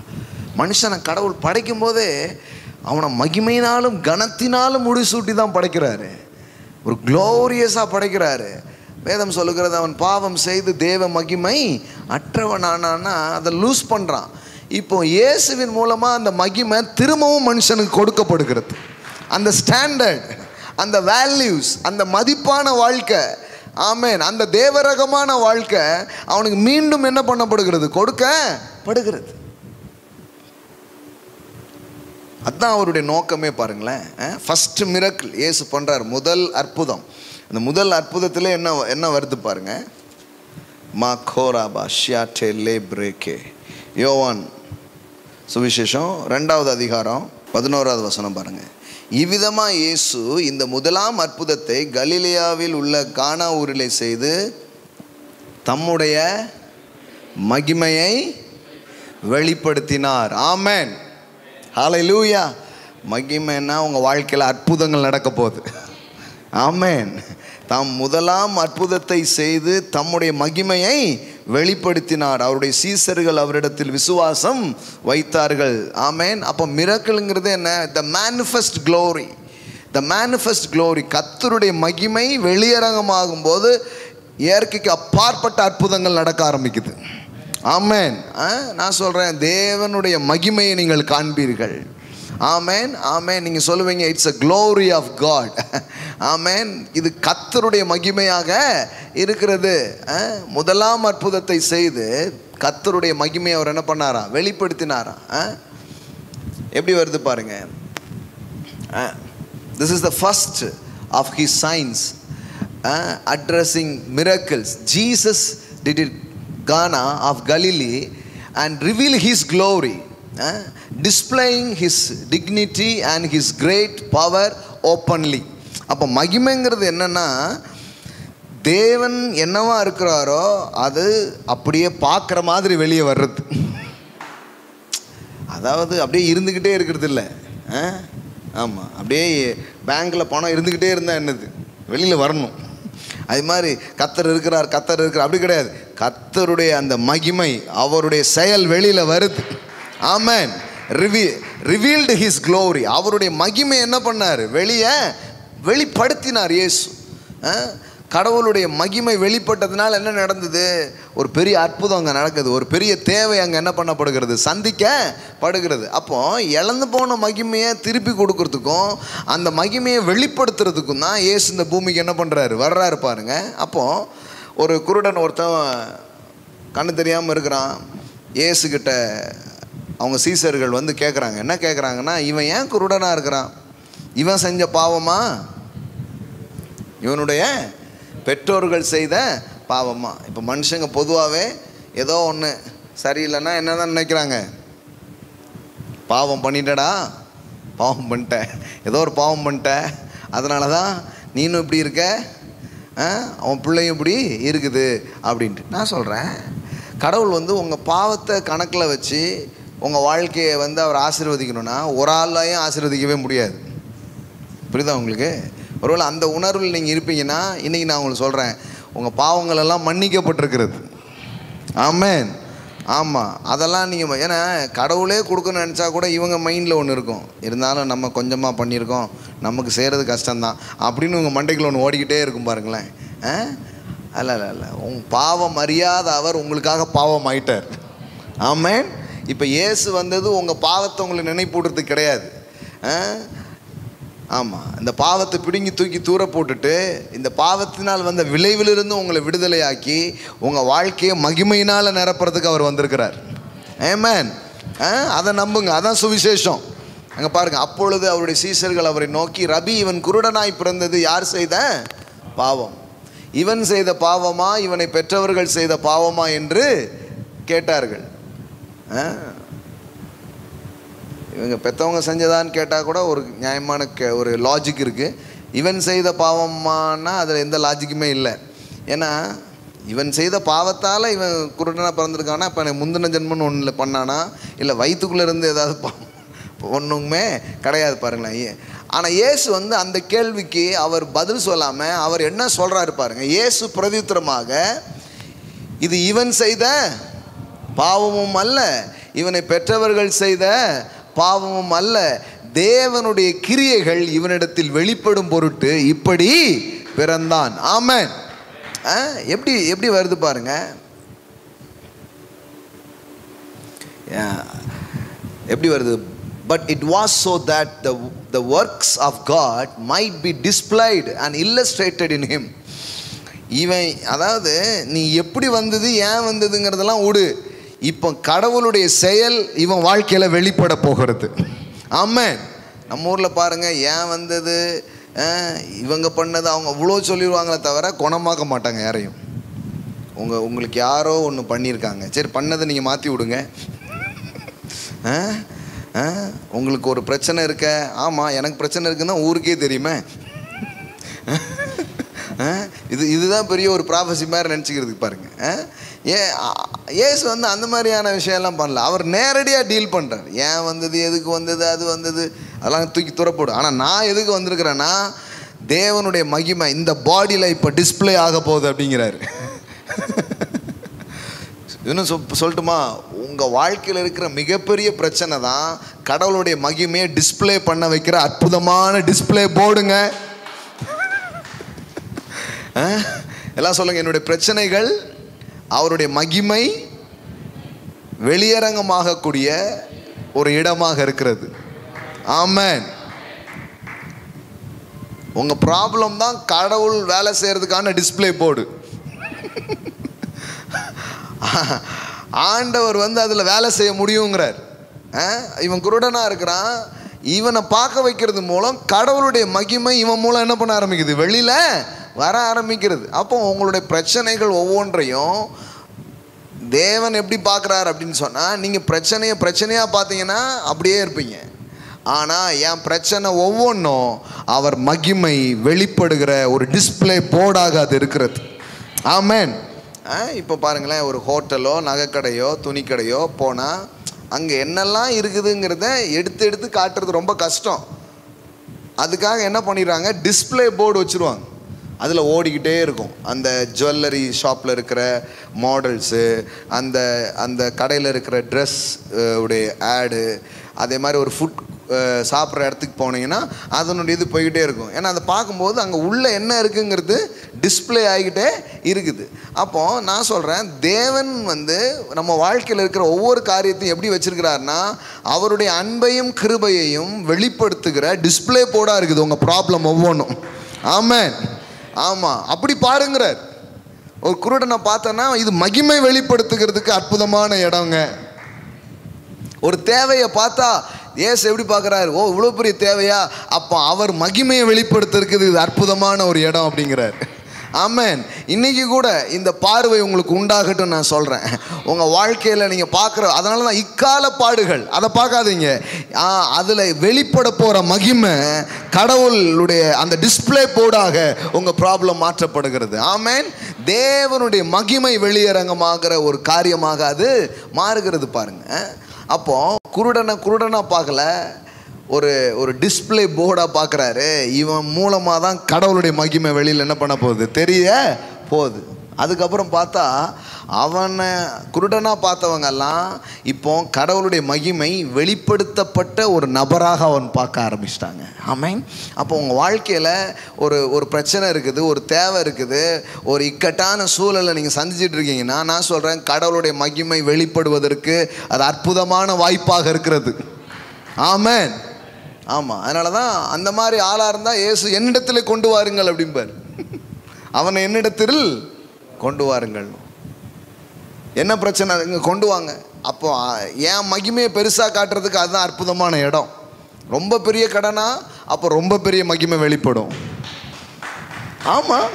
மனுஷனை கடவுள் படைக்கும் போதே அவனை மகிமையினாலும் கனத்தினாலும் முடிசூட்டி தான் படைக்கிறாரு. ஒரு க்ளோரியஸாக படைக்கிறாரு. வேதம் சொல்லுகிறது, அவன் பாவம் செய்து தேவ மகிமை அற்றவனானா அதை லூஸ் பண்ணுறான். இப்போ இயேசுவின் மூலமாக அந்த மகிமை திரும்பவும் மனுஷனுக்கு கொடுக்கப்படுகிறது. அந்த ஸ்டாண்டர்ட், அந்த வேல்யூஸ், அந்த மதிப்பான வாழ்க்கை, ஆமென், அந்த தேவரகமான வாழ்க்கை அவனுக்கு மீண்டும் என்ன பண்ணப்படுகிறது, கொடுக்கப்படுகிறது. அதுதான் அவருடைய நோக்கமே. பாருங்களேன், ஃபர்ஸ்ட் மிரக்கிள் இயேசு பண்ணுறார், முதல் அற்புதம். அந்த முதல் அற்புதத்தில் என்ன வருது பாருங்க. மாகோராபா ஷியாட்டே லே பிரேக்கே. யோவான் சுவிசேஷம் 2வது அதிகாரம் 11வது வசனம் பாருங்க. இவ்விதமாக இயேசு இந்த முதலாம் அற்புதத்தை கலிலேயாவில் உள்ள கானா ஊரிலே செய்து தம்முடைய மகிமையை வெளிப்படுத்தினார். ஆமென். ஹல்லேலூயா. மகிமைன்னா உங்கள் வாழ்க்கையில் அற்புதங்கள் நடக்க போகுது. ஆமென். தாம் முதலாம் அற்புதத்தை செய்து தம்முடைய மகிமையை வெளிப்படுத்தினார். அவருடைய சீசர்கள் அவரிடத்தில் விசுவாசம் வைத்தார்கள். ஆமென். அப்போ மிரக்கிள்ங்கிறது என்ன? த மேனிஃபெஸ்ட் க்ளோரி. த மேனிஃபெஸ்ட் க்ளோரி. கர்த்தருடைய மகிமை வெளியரங்கமாகும் போது இயற்கைக்கு அப்பாற்பட்ட அற்புதங்கள் நடக்க ஆரம்பிக்குது. ஆமென். நான் சொல்கிறேன், தேவனுடைய மகிமையை நீங்கள் காண்பீர்கள். ஆமென். ஆமென். நீங்கள் சொல்லுவீங்க, it's a glory of God. Amen. இது கர்த்தருடைய மகிமையாக இருக்கிறது. முதலாம் அற்புதத்தை செய்து கர்த்தருடைய மகிமையை அவர் என்ன பண்ணாரா, வெளிப்படுத்தினாரா. எப்படி வருது பாருங்க. This is the first of his signs addressing miracles. Jesus did it Cana of Galilee and reveal his glory, displaying his dignity and his great power openly. அப்போ மகிமைங்கிறது என்னன்னா, தேவன் என்னவா இருக்கிறாரோ அது அப்படியே பார்க்குற மாதிரி வெளியே வர்றது. அதாவது அப்படியே இருந்துக்கிட்டே இருக்கிறது இல்லை. ஆமாம், அப்படியே பேங்க்கில் பணம் இருந்துக்கிட்டே இருந்தால் என்னது, வெளியில் வரணும். அது மாதிரி கர்த்தர் இருக்கிறார் அப்படி கிடையாது. கர்த்தருடைய அந்த மகிமை, அவருடைய செயல் வெளியில் வருது. ஆமென். Revealed his glory. அவருடைய மகிமை என்ன பண்ணார், வெளிப்படுத்தினார் இயேசு. கடவுளுடைய மகிமை வெளிப்பட்டதுனால என்ன நடந்தது, ஒரு பெரிய அற்புதம் அங்கே நடக்குது. ஒரு பெரிய தேவை அங்கே என்ன பண்ணப்படுகிறது, சந்திக்கப்படுகிறது. அப்போ இழந்து போன மகிமையை திருப்பி கொடுக்கறதுக்கும் அந்த மகிமையை வெளிப்படுத்துறதுக்கும் தான் இயேசு இந்த பூமிக்கு என்ன பண்ணுறாரு, வர்றாரு பாருங்க. அப்போ ஒரு குருடன் ஒருத்தன் கண்ணு தெரியாமல் இருக்கிறான். இயேசுக்கிட்ட அவங்க சீசர்கள் வந்து கேட்குறாங்க. என்ன கேட்குறாங்கன்னா, இவன் ஏன் குருடனாக இருக்கிறான், இவன் செஞ்ச பாவமா, இவனுடைய பெற்றோர்கள் செய்த பாவமா. இப்போ மனுஷங்க பொதுவாகவே ஏதோ ஒன்று சரியில்லைன்னா என்ன தான் நினைக்கிறாங்க, பாவம் பண்ணிட்டடா, பாவம் பண்ணிட்ட, ஏதோ ஒரு பாவம் பண்ணிட்ட, அதனால தான் நீனும் இப்படி இருக்க, அவன் பிள்ளையும் இப்படி இருக்குது அப்படின்ட்டு. நான் சொல்கிறேன், கடவுள் வந்து உங்கள் பாவத்தை கணக்கில் வச்சு உங்கள் வாழ்க்கையை வந்து அவர் ஆசீர்வதிக்கணும்னா ஒரு ஆளையும் ஆசீர்வதிக்கவே முடியாது. புரியுதா உங்களுக்கு? ஒருவேளை அந்த உணர்வில் நீங்கள் இருப்பீங்கன்னா இன்றைக்கி நான் உங்களுக்கு சொல்கிறேன், உங்கள் பாவங்கள் எல்லாம் மன்னிக்கப்பட்டிருக்கிறது. ஆமென். ஆமாம், அதெல்லாம் நீங்கள் ஏன்னா கடவுளே கொடுக்கணும்னு நினச்சா கூட இவங்க மைண்டில் ஒன்று இருக்கும், இருந்தாலும் நம்ம கொஞ்சமாக பண்ணியிருக்கோம், நமக்கு செய்கிறது கஷ்டம்தான் அப்படின்னு உங்கள் மண்டைக்குள்ள ஒன்று ஓடிக்கிட்டே இருக்கும் பாருங்களேன். அல்ல இல்லை இல்லை, பாவம் அறியாத அவர் உங்களுக்காக பாவம் ஆயிட்டார். ஆமென். இப்போ இயேசு வந்தது உங்கள் பாவத்தை உங்களுக்கு நினைப்பூடுறதுக்கு கிடையாது. ஆமாம், இந்த பாவத்தை பிடுங்கி தூக்கி தூர போட்டுட்டு இந்த பாவத்தினால் வந்த விளைவிலிருந்து உங்களை விடுதலையாக்கி உங்கள் வாழ்க்கையை மகிமையினால் நிரப்புறதுக்கு அவர் வந்திருக்கிறார். ஆமென். அதை நம்புங்க, அதான் சுவிசேஷம். அங்கே பாருங்கள், அப்பொழுது அவருடைய சீஷர்கள் அவரை நோக்கி, ரபி, இவன் குருடனாய் பிறந்தது யார் செய்த பாவம்? இவன் செய்த பாவமா இவனை பெற்றவர்கள் செய்த பாவமா என்று கேட்டார்கள். இவங்க பெற்றவங்க செஞ்சதான்னு கேட்டால் கூட ஒரு நியாயமான ஒரு லாஜிக் இருக்குது. இவன் செய்த பாவமானா அதில் எந்த லாஜிக்குமே இல்லை. ஏன்னா இவன் செய்த பாவத்தால் இவன் குருடனாக பிறந்திருக்கானா, இப்போ எனக்கு முந்தின ஜென்மன்னு ஒன்று பண்ணானா, இல்லை வயிற்றுக்குள்ளே இருந்து ஏதாவது ஒன்றுமே கிடையாது பாருங்களேன். ஆனால் இயேசு வந்து அந்த கேள்விக்கு அவர் பதில் சொல்லாமல் அவர் என்ன சொல்கிறாரு பாருங்க. இயேசு பிரதித்திரமாக, இது இவன் செய்த பாவமும் அல்ல, இவனை பெற்றவர்கள் செய்த பாவமும் அல்ல, தேவனுடைய கிரியைகள் இவனிடத்தில் வெளிப்படும் பொருட்டு இப்படி பிறந்தான். ஆமென். எப்படி எப்படி வருது பாருங்க. எப்படி வருது? But it was so that the works of God might be displayed and illustrated in him. இவன், அதாவது நீ எப்படி வந்தது ஏன் வந்ததுங்கிறதெல்லாம் விடு, இப்போ கடவுளுடைய செயல் இவன் வாழ்க்கையில் வெளிப்பட போகிறது. ஆமென். நம்ம ஊரில் பாருங்கள், ஏன் வந்தது இவங்க பண்ணது அவங்க இவ்வளோ சொல்லிடுவாங்களே தவிர குணமாக்க மாட்டாங்க யாரையும். உங்களுக்கு யாரோ ஒன்று பண்ணியிருக்காங்க, சரி பண்ணதை நீங்கள் மாற்றி விடுங்க. உங்களுக்கு ஒரு பிரச்சனை இருக்க, ஆமாம் எனக்கு பிரச்சனை இருக்குன்னா ஊருக்கே தெரியுமே. இதுதான் பெரிய ஒரு ப்ராஃபஸி மாதிரி நினச்சிக்கிறதுக்கு பாருங்கள். இயேசு வந்து அந்த மாதிரியான விஷயம்லாம் பண்ணல, அவர் நேரடியாக டீல் பண்ணுறார். ஏன் வந்தது, எதுக்கு வந்தது, அது வந்தது, அதெல்லாம் தூக்கி துறப்போடு. ஆனால் நான் எதுக்கு வந்திருக்கிறேன்னா, தேவனுடைய மகிமை இந்த பாடியில் இப்போ டிஸ்பிளே ஆக போகுது அப்படிங்கிறாரு. இன்னும் சொல்லட்டுமா, உங்கள் வாழ்க்கையில் இருக்கிற மிகப்பெரிய பிரச்சனை தான் கடவுளுடைய மகிமையை டிஸ்பிளே பண்ண வைக்கிற அற்புதமான டிஸ்பிளே போர்டுங்க. எல்லாம் சொல்லுங்க, என்னுடைய பிரச்சனைகள் அவருடைய மகிமை வெளியரங்கமாகக்கூடிய ஒரு இடமாக இருக்கிறது. ஆமென். உங்க ப்ராப்ளம் தான் கடவுள் வேலை செய்யறதுக்கான டிஸ்பிளே போர்டு. ஆண்டவர் வந்து அதில் வேலை செய்ய முடியுங்கிறார். இவன் குருடனாக இருக்கிறான், இவனை பார்க்க வைக்கிறது மூலம் கடவுளுடைய மகிமை இவன் மூலம் என்ன பண்ண ஆரம்பிக்குது, வெளியில் வர ஆரம்பிக்கிறது. அப்போ உங்களுடைய பிரச்சனைகள் ஒவ்வொன்றையும் தேவன் எப்படி பார்க்குறாரு அப்படின்னு சொன்னால், நீங்கள் பிரச்சனையாக பார்த்தீங்கன்னா அப்படியே இருப்பீங்க. ஆனால் என் பிரச்சனை ஒவ்வொன்றும் அவர் மகிமை வெளிப்படுகிற ஒரு டிஸ்பிளே போர்டாக அது இருக்கிறது. ஆமென். இப்போ பாருங்களேன், ஒரு ஹோட்டலோ நகைக்கடையோ துணிக்கடையோ போனால் அங்கே என்னெல்லாம் இருக்குதுங்கிறத எடுத்து காட்டுறது ரொம்ப கஷ்டம். அதுக்காக என்ன பண்ணிடுறாங்க, டிஸ்பிளே போர்டு வச்சுருவாங்க. அதில் ஓடிக்கிட்டே இருக்கும் அந்த ஜுவல்லரி ஷாப்பில் இருக்கிற மாடல்ஸு, அந்த அந்த கடையில் இருக்கிற ட்ரெஸ் உடைய ஆடு, அதே மாதிரி ஒரு ஃபுட் சாப்பிட்ற இடத்துக்கு போனீங்கன்னா அதனுடைய இது போய்கிட்டே இருக்கும். ஏன்னா அதை பார்க்கும்போது அங்கே உள்ளே என்ன இருக்குங்கிறது டிஸ்பிளே ஆகிக்கிட்டே இருக்குது. அப்போது நான் சொல்கிறேன், தேவன் வந்து நம்ம வாழ்க்கையில் இருக்கிற ஒவ்வொரு காரியத்தையும் எப்படி வச்சுருக்கிறாருன்னா, அவருடைய அன்பையும் கிருபையையும் வெளிப்படுத்துகிற டிஸ்பிளே போர்டாக இருக்குது உங்கள் ப்ராப்ளம் ஒவ்வொன்றும். ஆமென். ஆமாம், அப்படி பாருங்கிறார். ஒரு குருடனை பார்த்தோன்னா இது மகிமை வெளிப்படுத்துகிறதுக்கு அற்புதமான இடங்க. ஒரு தேவையை பார்த்தா ஏசு எப்படி பார்க்குறாரு, ஓ இவ்வளோ பெரிய தேவையா, அப்போ அவர் மகிமையை வெளிப்படுத்துறதுக்கு இது அற்புதமான ஒரு இடம் அப்படிங்கிறார். ஆமென். இன்னைக்கு கூட இந்த பார்வை உங்களுக்கு உண்டாகட்டும் நான் சொல்கிறேன். உங்கள் வாழ்க்கையில் நீங்கள் பார்க்குற, அதனால தான் இக்கால பாடுகள் அதை பார்க்காதீங்க. அதில் வெளிப்பட போகிற மகிமை கடவுளுடைய அந்த டிஸ்பிளே போர்டாக உங்கள் ப்ராப்ளம் மாற்றப்படுகிறது. ஆமென். தேவனுடைய மகிமை வெளியரங்கமாகிற ஒரு காரியமாக அது மாறுகிறது பாருங்க. அப்போ குருடனா பார்க்கல, ஒரு டிஸ்பிளே போர்டாக பார்க்குறாரு. இவன் மூலமாக தான் கடவுளுடைய மகிமை வெளியில் என்ன பண்ண போகுது, தெரிய போகுது. அதுக்கப்புறம் பார்த்தா அவனை குருடனாக பார்த்தவங்கெல்லாம் இப்போ கடவுளுடைய மகிமை வெளிப்படுத்தப்பட்ட ஒரு நபராக அவன் பார்க்க ஆரம்பிச்சிட்டாங்க. ஆமென். அப்போ உங்கள் வாழ்க்கையில் ஒரு பிரச்சனை இருக்குது, ஒரு தேவை இருக்குது, ஒரு இக்கட்டான சூழலை நீங்கள் சந்திச்சிட்டு இருக்கீங்கன்னா நான் சொல்கிறேன், கடவுளுடைய மகிமை வெளிப்படுவதற்கு அது அற்புதமான வாய்ப்பாக இருக்கிறது. ஆமென். ஆமாம். அதனால தான் அந்த மாதிரி ஆளாக இருந்தால் இயேசு என்னிடத்தில் கொண்டு வாருங்கள் அப்படிம்பார். அவனை என்னிடத்தில் கொண்டு வாருங்கள். என்ன பிரச்சனை இங்கே கொண்டு வாங்க. அப்போ என் மகிமையை பெருசாக காட்டுறதுக்கு அதுதான் அற்புதமான இடம். ரொம்ப பெரிய கடனா அப்போ ரொம்ப பெரிய மகிமை வெளிப்படும். ஆமாம்.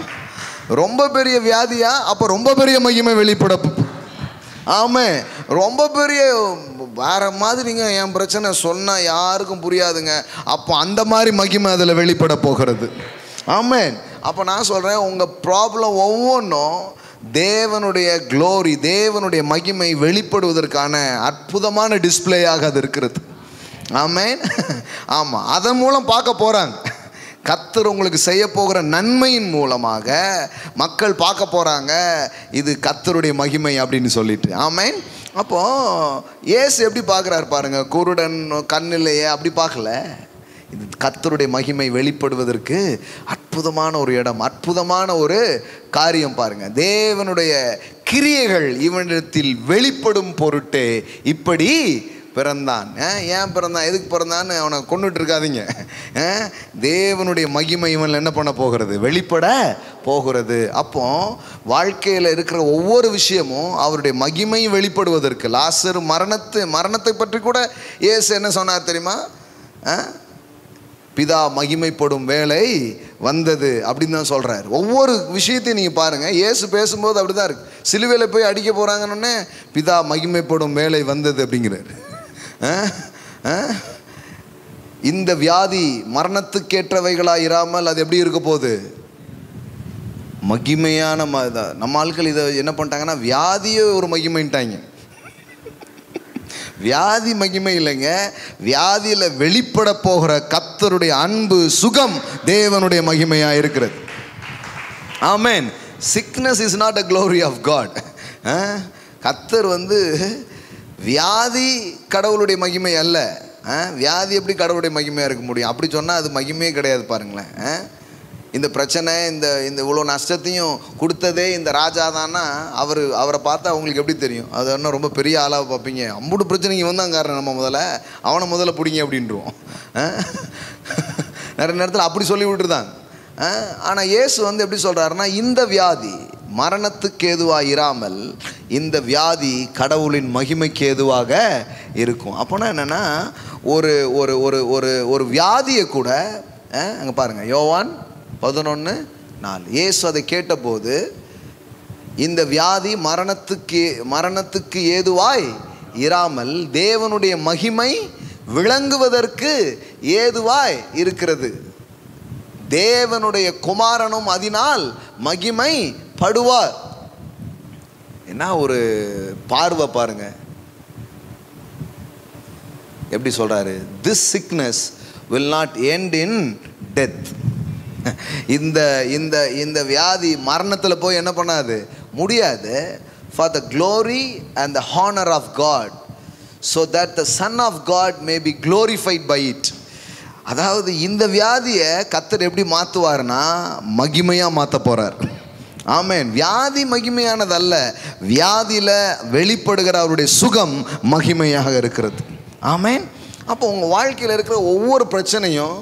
ரொம்ப பெரிய வியாதியா அப்போ ரொம்ப பெரிய மகிமை வெளிப்பட. ஆமாம். ரொம்ப பெரிய வேற மாதிரிங்க என் பிரச்சனை சொன்னால் யாருக்கும் புரியாதுங்க, அப்போ அந்த மாதிரி மகிமை அதில் வெளிப்பட போகிறது. ஆமென். அப்போ நான் சொல்கிறேன், உங்கள் ப்ராப்ளம் ஒவ்வொன்றும் தேவனுடைய க்ளோரி, தேவனுடைய மகிமை வெளிப்படுவதற்கான அற்புதமான டிஸ்பிளேயாக அது இருக்கிறது. ஆமென். ஆமாம். அதன் மூலம் பார்க்க போகிறாங்க. கர்த்தர் உங்களுக்கு செய்ய போகிற நன்மையின் மூலமாக மக்கள் பார்க்க போகிறாங்க, இது கர்த்தருடைய மகிமை அப்படின்னு சொல்லிட்டு. ஆமென். அப்போது இயேசு எப்படி பார்க்குறாரு பாருங்க, குருடன் கண்ணிலேயே அப்படி பார்க்கல. இது கர்த்தருடைய மகிமை வெளிப்படுவதற்கு அற்புதமான ஒரு இடம், அற்புதமான ஒரு காரியம் பாருங்க. தேவனுடைய கிரியைகள் இவனிடத்தில் வெளிப்படும் பொருட்டே இப்படி பிறந்தான். ஏன் பிறந்தான், எதுக்கு பிறந்தான்னு அவனை கொண்டுட்டு இருக்காதீங்க. தேவனுடைய மகிமை இவன் என்ன பண்ண போகிறது, வெளிப்பட போகிறது. அப்போ வாழ்க்கையில் இருக்கிற ஒவ்வொரு விஷயமும் அவருடைய மகிமை வெளிப்படுவதற்கு. லாசர் மரணத்தை பற்றி கூட இயேசு என்ன சொன்னார் தெரியுமா? பிதா மகிமைப்படும் வேலை வந்தது அப்படின்னு தான் சொல்கிறார். ஒவ்வொரு விஷயத்தையும் நீங்கள் பாருங்கள், இயேசு பேசும்போது அப்படி தான் இருக்குது. சிலுவையில் போய் அடிக்க போகிறாங்கன்னொன்னே பிதா மகிமைப்படும் வேலை வந்தது அப்படிங்கிறார். இந்த வியாதி மரணத்துக்கேற்றவைகளாக இராமல் அது எப்படி இருக்க போகுது, மகிமையான நம்ம ஆட்கள் இதை என்ன பண்ணிட்டாங்கன்னா வியாதியே ஒரு மகிமைன்ட்டாங்க. வியாதி மகிமை இல்லைங்க, வியாதியில் வெளிப்பட போகிற கர்த்தருடைய அன்பு சுகம் தேவனுடைய மகிமையாக இருக்கிறது. Amen. Sickness is not a glory of God. கர்த்தர் வியாதி கடவுளுடைய மகிமை அல்ல. வியாதி எப்படி கடவுளுடைய மகிமையாக இருக்க முடியும்? அப்படி சொன்னால் அது மகிமையே கிடையாது பாருங்களேன். இந்த பிரச்சனை இந்த இவ்வளோ நஷ்டத்தையும் கொடுத்ததே இந்த ராஜா தானா, அவரை பார்த்தா அவங்களுக்கு எப்படி தெரியும்? அது இன்னும் ரொம்ப பெரிய ஆளாக பார்ப்பீங்க. அம்புட்டு பிரச்சனைக்கு வந்தாங்க காரணம், நம்ம அவனை முதல்ல பிடிங்க அப்படின்றோம். நிறைய நேரத்தில் அப்படி சொல்லி விட்டுருந்தாங்க. ஆனால் இயேசு எப்படி சொல்கிறாருன்னா, இந்த வியாதி மரணத்துக்கு ஏதுவாக இராமல் இந்த வியாதி கடவுளின் மகிமைக்கு ஏதுவாக இருக்கும். அப்போனா என்னென்னா, ஒரு ஒரு ஒரு ஒரு ஒரு வியாதியை கூட அங்கே பாருங்கள், யோவான் 11:4 இயேசு அதை கேட்டபோது இந்த வியாதி மரணத்துக்கு ஏதுவாய் இராமல் தேவனுடைய மகிமை விளங்குவதற்கு ஏதுவாய் இருக்கிறது. தேவனுடைய குமாரனும் அதனால் மகிமை படுவார். என்ன ஒரு பார்வை பாருங்க, எப்படி சொல்றாரு? This sickness will not end in death. இந்த இந்த இந்த வியாதி மரணத்தில் போய் என்ன பண்ணாது, முடியாது. For the glory and the honor of God, so that the Son of God may be glorified by it. அதாவது இந்த வியாதியை கர்த்தர் எப்படி மாற்றுவார்னா மகிமையாக மாற்ற போகிறார். ஆமென். வியாதி மகிமையானது அல்ல, வியாதியில் வெளிப்படுகிற அவருடைய சுகம் மகிமையாக இருக்கிறது. ஆமென். அப்போ உங்கள் வாழ்க்கையில் இருக்கிற ஒவ்வொரு பிரச்சனையும்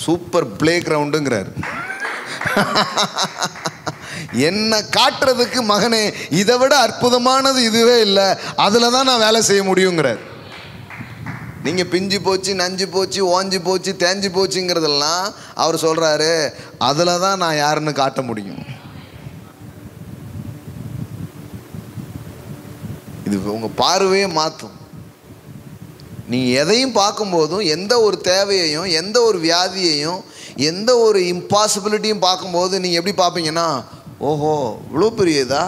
சூப்பர் பிளே கிரவுண்டுங்கிறார். என்ன காட்டுறதுக்கு மகனே இதை விட அற்புதமானது இதுவே இல்லை, அதில் தான் நான் வேலை செய்ய முடியுங்கிறார். நீங்கள் பிஞ்சு போச்சு, நஞ்சு போச்சு, ஓஞ்சி போச்சு, தேஞ்சு போச்சுங்கிறதெல்லாம் அவர் சொல்கிறாரு, அதில் தான் நான் யாருன்னு காட்ட முடியும். இது உங்கள் பார்வையே மாற்றும். நீங்கள் எதையும் பார்க்கும்போதும், எந்த ஒரு தேவையையும், எந்த ஒரு வியாதியையும், எந்த ஒரு இம்பாசிபிலிட்டியும் பார்க்கும்போது நீங்கள் எப்படி பார்ப்பீங்கன்னா, ஓஹோ இவ்வளோ பெரிய இதா,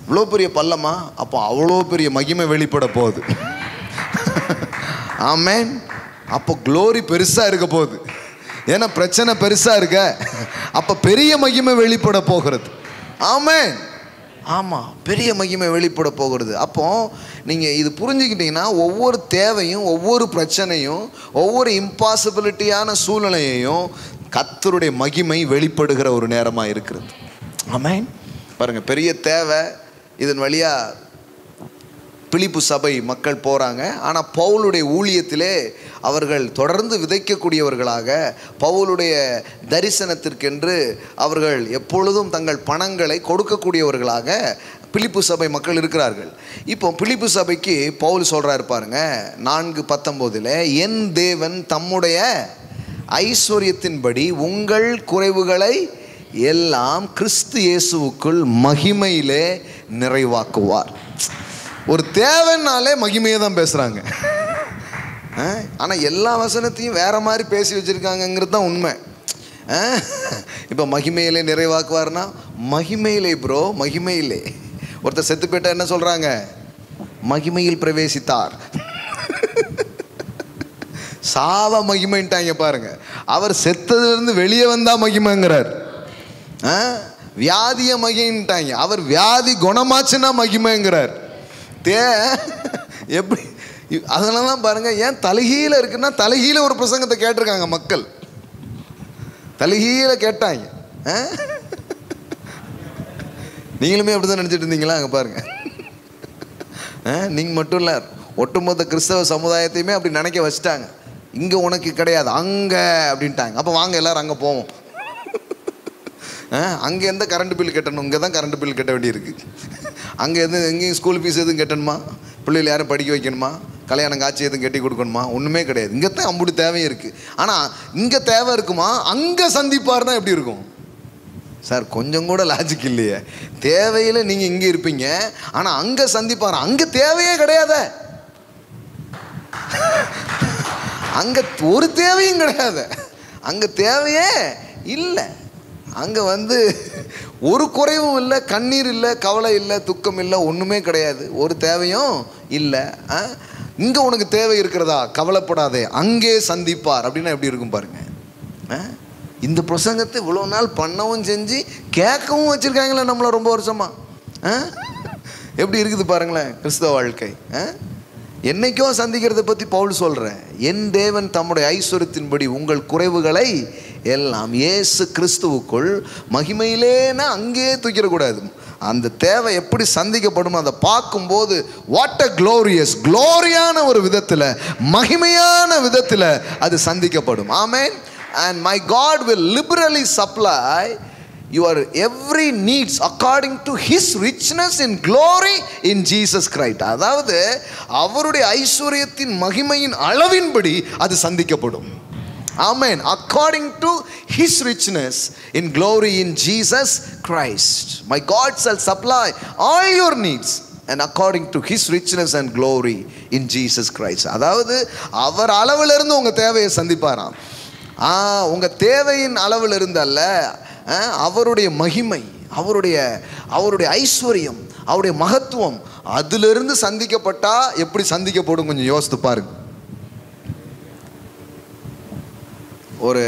இவ்வளோ பெரிய பள்ளமா, அப்போ அவ்வளோ பெரிய மகிமை வெளிப்பட போகுது. ஆமென். அப்போ க்ளோரி பெருசாக இருக்க போகுது. ஏன்னா பிரச்சனை பெருசாக இருக்க, அப்போ பெரிய மகிமை வெளிப்பட போகிறது. ஆமென். ஆமாம், பெரிய மகிமை வெளிப்பட போகிறது. அப்போ நீங்கள் இது புரிஞ்சுக்கிட்டீங்கன்னா, ஒவ்வொரு தேவையும், ஒவ்வொரு பிரச்சனையும், ஒவ்வொரு இம்பாசிபிலிட்டியான சூழ்நிலையையும் கர்த்தருடைய மகிமை வெளிப்படுகிற ஒரு நேரமாக இருக்கிறது. ஆமென். பாருங்கள், பெரிய தேவை, இதன் வழியாக பிலிப்பு சபை மக்கள் போகிறாங்க. ஆனால் பவுலுடைய ஊழியத்திலே அவர்கள் தொடர்ந்து விதைக்கக்கூடியவர்களாக, பவுலுடைய தரிசனத்திற்கென்று அவர்கள் எப்பொழுதும் தங்கள் பணங்களை கொடுக்கக்கூடியவர்களாக பிலிப்பு சபை மக்கள் இருக்கிறார்கள். இப்போ பிலிப்பு சபைக்கு பவுல் சொல்கிறாரு பாருங்க, 4:19, என் தேவன் தம்முடைய ஐஸ்வர்யத்தின்படி உங்கள் குறைவுகளை எல்லாம் கிறிஸ்து இயேசுவுக்குள் மகிமையிலே நிறைவாக்குவார். ஒரு தேவைன்னாலே மகிமையை தான் பேசுகிறாங்க. ஆனால் எல்லா வசனத்தையும் வேற மாதிரி பேசி வச்சுருக்காங்கங்கிறது தான் உண்மை. இப்போ மகிமையிலே நிறைவாக்குவார்னா மகிமையிலே ப்ரோ, மகிமையிலே. ஒருத்தர் செத்து போயிட்டா என்ன சொல்கிறாங்க? மகிமையில் பிரவேசித்தார். சாவ மகிமைன்ட்டாங்க பாருங்க. அவர் செத்ததுலேருந்து வெளியே வந்தால் மகிமைங்கிறார். வியாதிய மகிமைன்ட்டாங்க, அவர் வியாதி குணமாச்சுன்னா மகிமைங்கிறார். எப்படி? அதனால தான் பாருங்க, ஏன் தலைகீழ இருக்குன்னா, தலைகீழ ஒரு பிரசங்கத்தை கேட்டிருக்காங்க மக்கள், தலைகீழ கேட்டாங்க. நீங்களுமே அப்படிதான் நினைச்சிட்டு இருந்தீங்களா? அங்கே பாருங்க, நீங்கள் மட்டும் இல்லை, ஒட்டுமொத்த கிறிஸ்தவ சமுதாயத்தையுமே அப்படி நினைக்க வச்சுட்டாங்க. இங்கே உனக்கு கிடையாது, அங்கே அப்படின்ட்டாங்க. அப்போ வாங்க எல்லாரும் அங்கே போவோம். அங்கே எந்த கரண்ட் பில் கட்டணும்? இங்கே தான் கரண்ட் பில் கட்ட வேண்டியிருக்கு. அங்கே எங்கேயும் ஸ்கூல் ஃபீஸ் எதுவும் கட்டணுமா? பிள்ளைகள் யாரும் படிக்க வைக்கணுமா? கல்யாணம் காட்சி எதுவும் கட்டி கொடுக்கணுமா? ஒன்றுமே கிடையாது. இங்கே தான் அம்புடி தேவையும் இருக்குது. ஆனால் இங்கே தேவை இருக்குமா? அங்கே சந்திப்பார்னா எப்படி இருக்கும் சார்? கொஞ்சம் கூட லாஜிக் இல்லையே. தேவையில் நீங்கள் இங்கே இருப்பீங்க, ஆனால் அங்கே சந்திப்பார். அங்கே தேவையே கிடையாது, அங்கே ஒரு தேவையும் கிடையாது, அங்கே தேவையே இல்லை. அங்கே ஒரு குறைவும் இல்லை, கண்ணீர் இல்லை, கவலை இல்லை, துக்கம் இல்லை, ஒன்றுமே கிடையாது, ஒரு தேவையும் இல்லை. இங்கே உனக்கு தேவை இருக்கிறதா? கவலைப்படாதே, அங்கே சந்திப்பார். அப்படின்னா எப்படி இருக்கும் பாருங்க. இந்த பிரசங்கத்தை இவ்வளோ நாள் பண்ணவும் செஞ்சு கேட்கவும் வச்சுருக்காங்களே நம்மளை ரொம்ப வருஷமா. எப்படி இருக்குது பாருங்களேன் கிறிஸ்தவ வாழ்க்கை. என்னைக்கோ சந்திக்கிறத பற்றி பவுல் சொல்கிறேன். என் தேவன் தம்முடைய ஐஸ்வர்யத்தின்படி உங்கள் குறைவுகளை எல்லாம் இயேசு கிறிஸ்துவுக்குள் மகிமையிலேன்னா அங்கே தூக்கிடக்கூடாது. அந்த தேவை எப்படி சந்திக்கப்படும் அதை பார்க்கும்போது வாட் அ க்ளோரியான ஒரு விதத்தில், மகிமையான விதத்தில் அது சந்திக்கப்படும். ஆமென். And my God will liberally supply your every needs according to his richness in glory in Jesus Christ. அதாவது அவருடைய ஐஸ்வர்யத்தின் மகிமையின் அளவின்படி அது சந்திக்கப்படும். Amen. According to his richness in glory in Jesus Christ. My God shall supply all your needs and according to his richness and glory in Jesus Christ. அதாவது அவர் அளவில் இருந்து உங்கள் தேவையை சந்திப்பாராம். உங்கள் தேவையின் அளவில் இருந்தல்ல, அவருடைய மகிமை, அவருடைய ஐஸ்வர்யம், அவருடைய மகத்துவம் அதிலிருந்து சந்திக்கப்பட்டா எப்படி சந்திக்கப்படும் கொஞ்சம் யோசித்து பாருங்க. ஒரு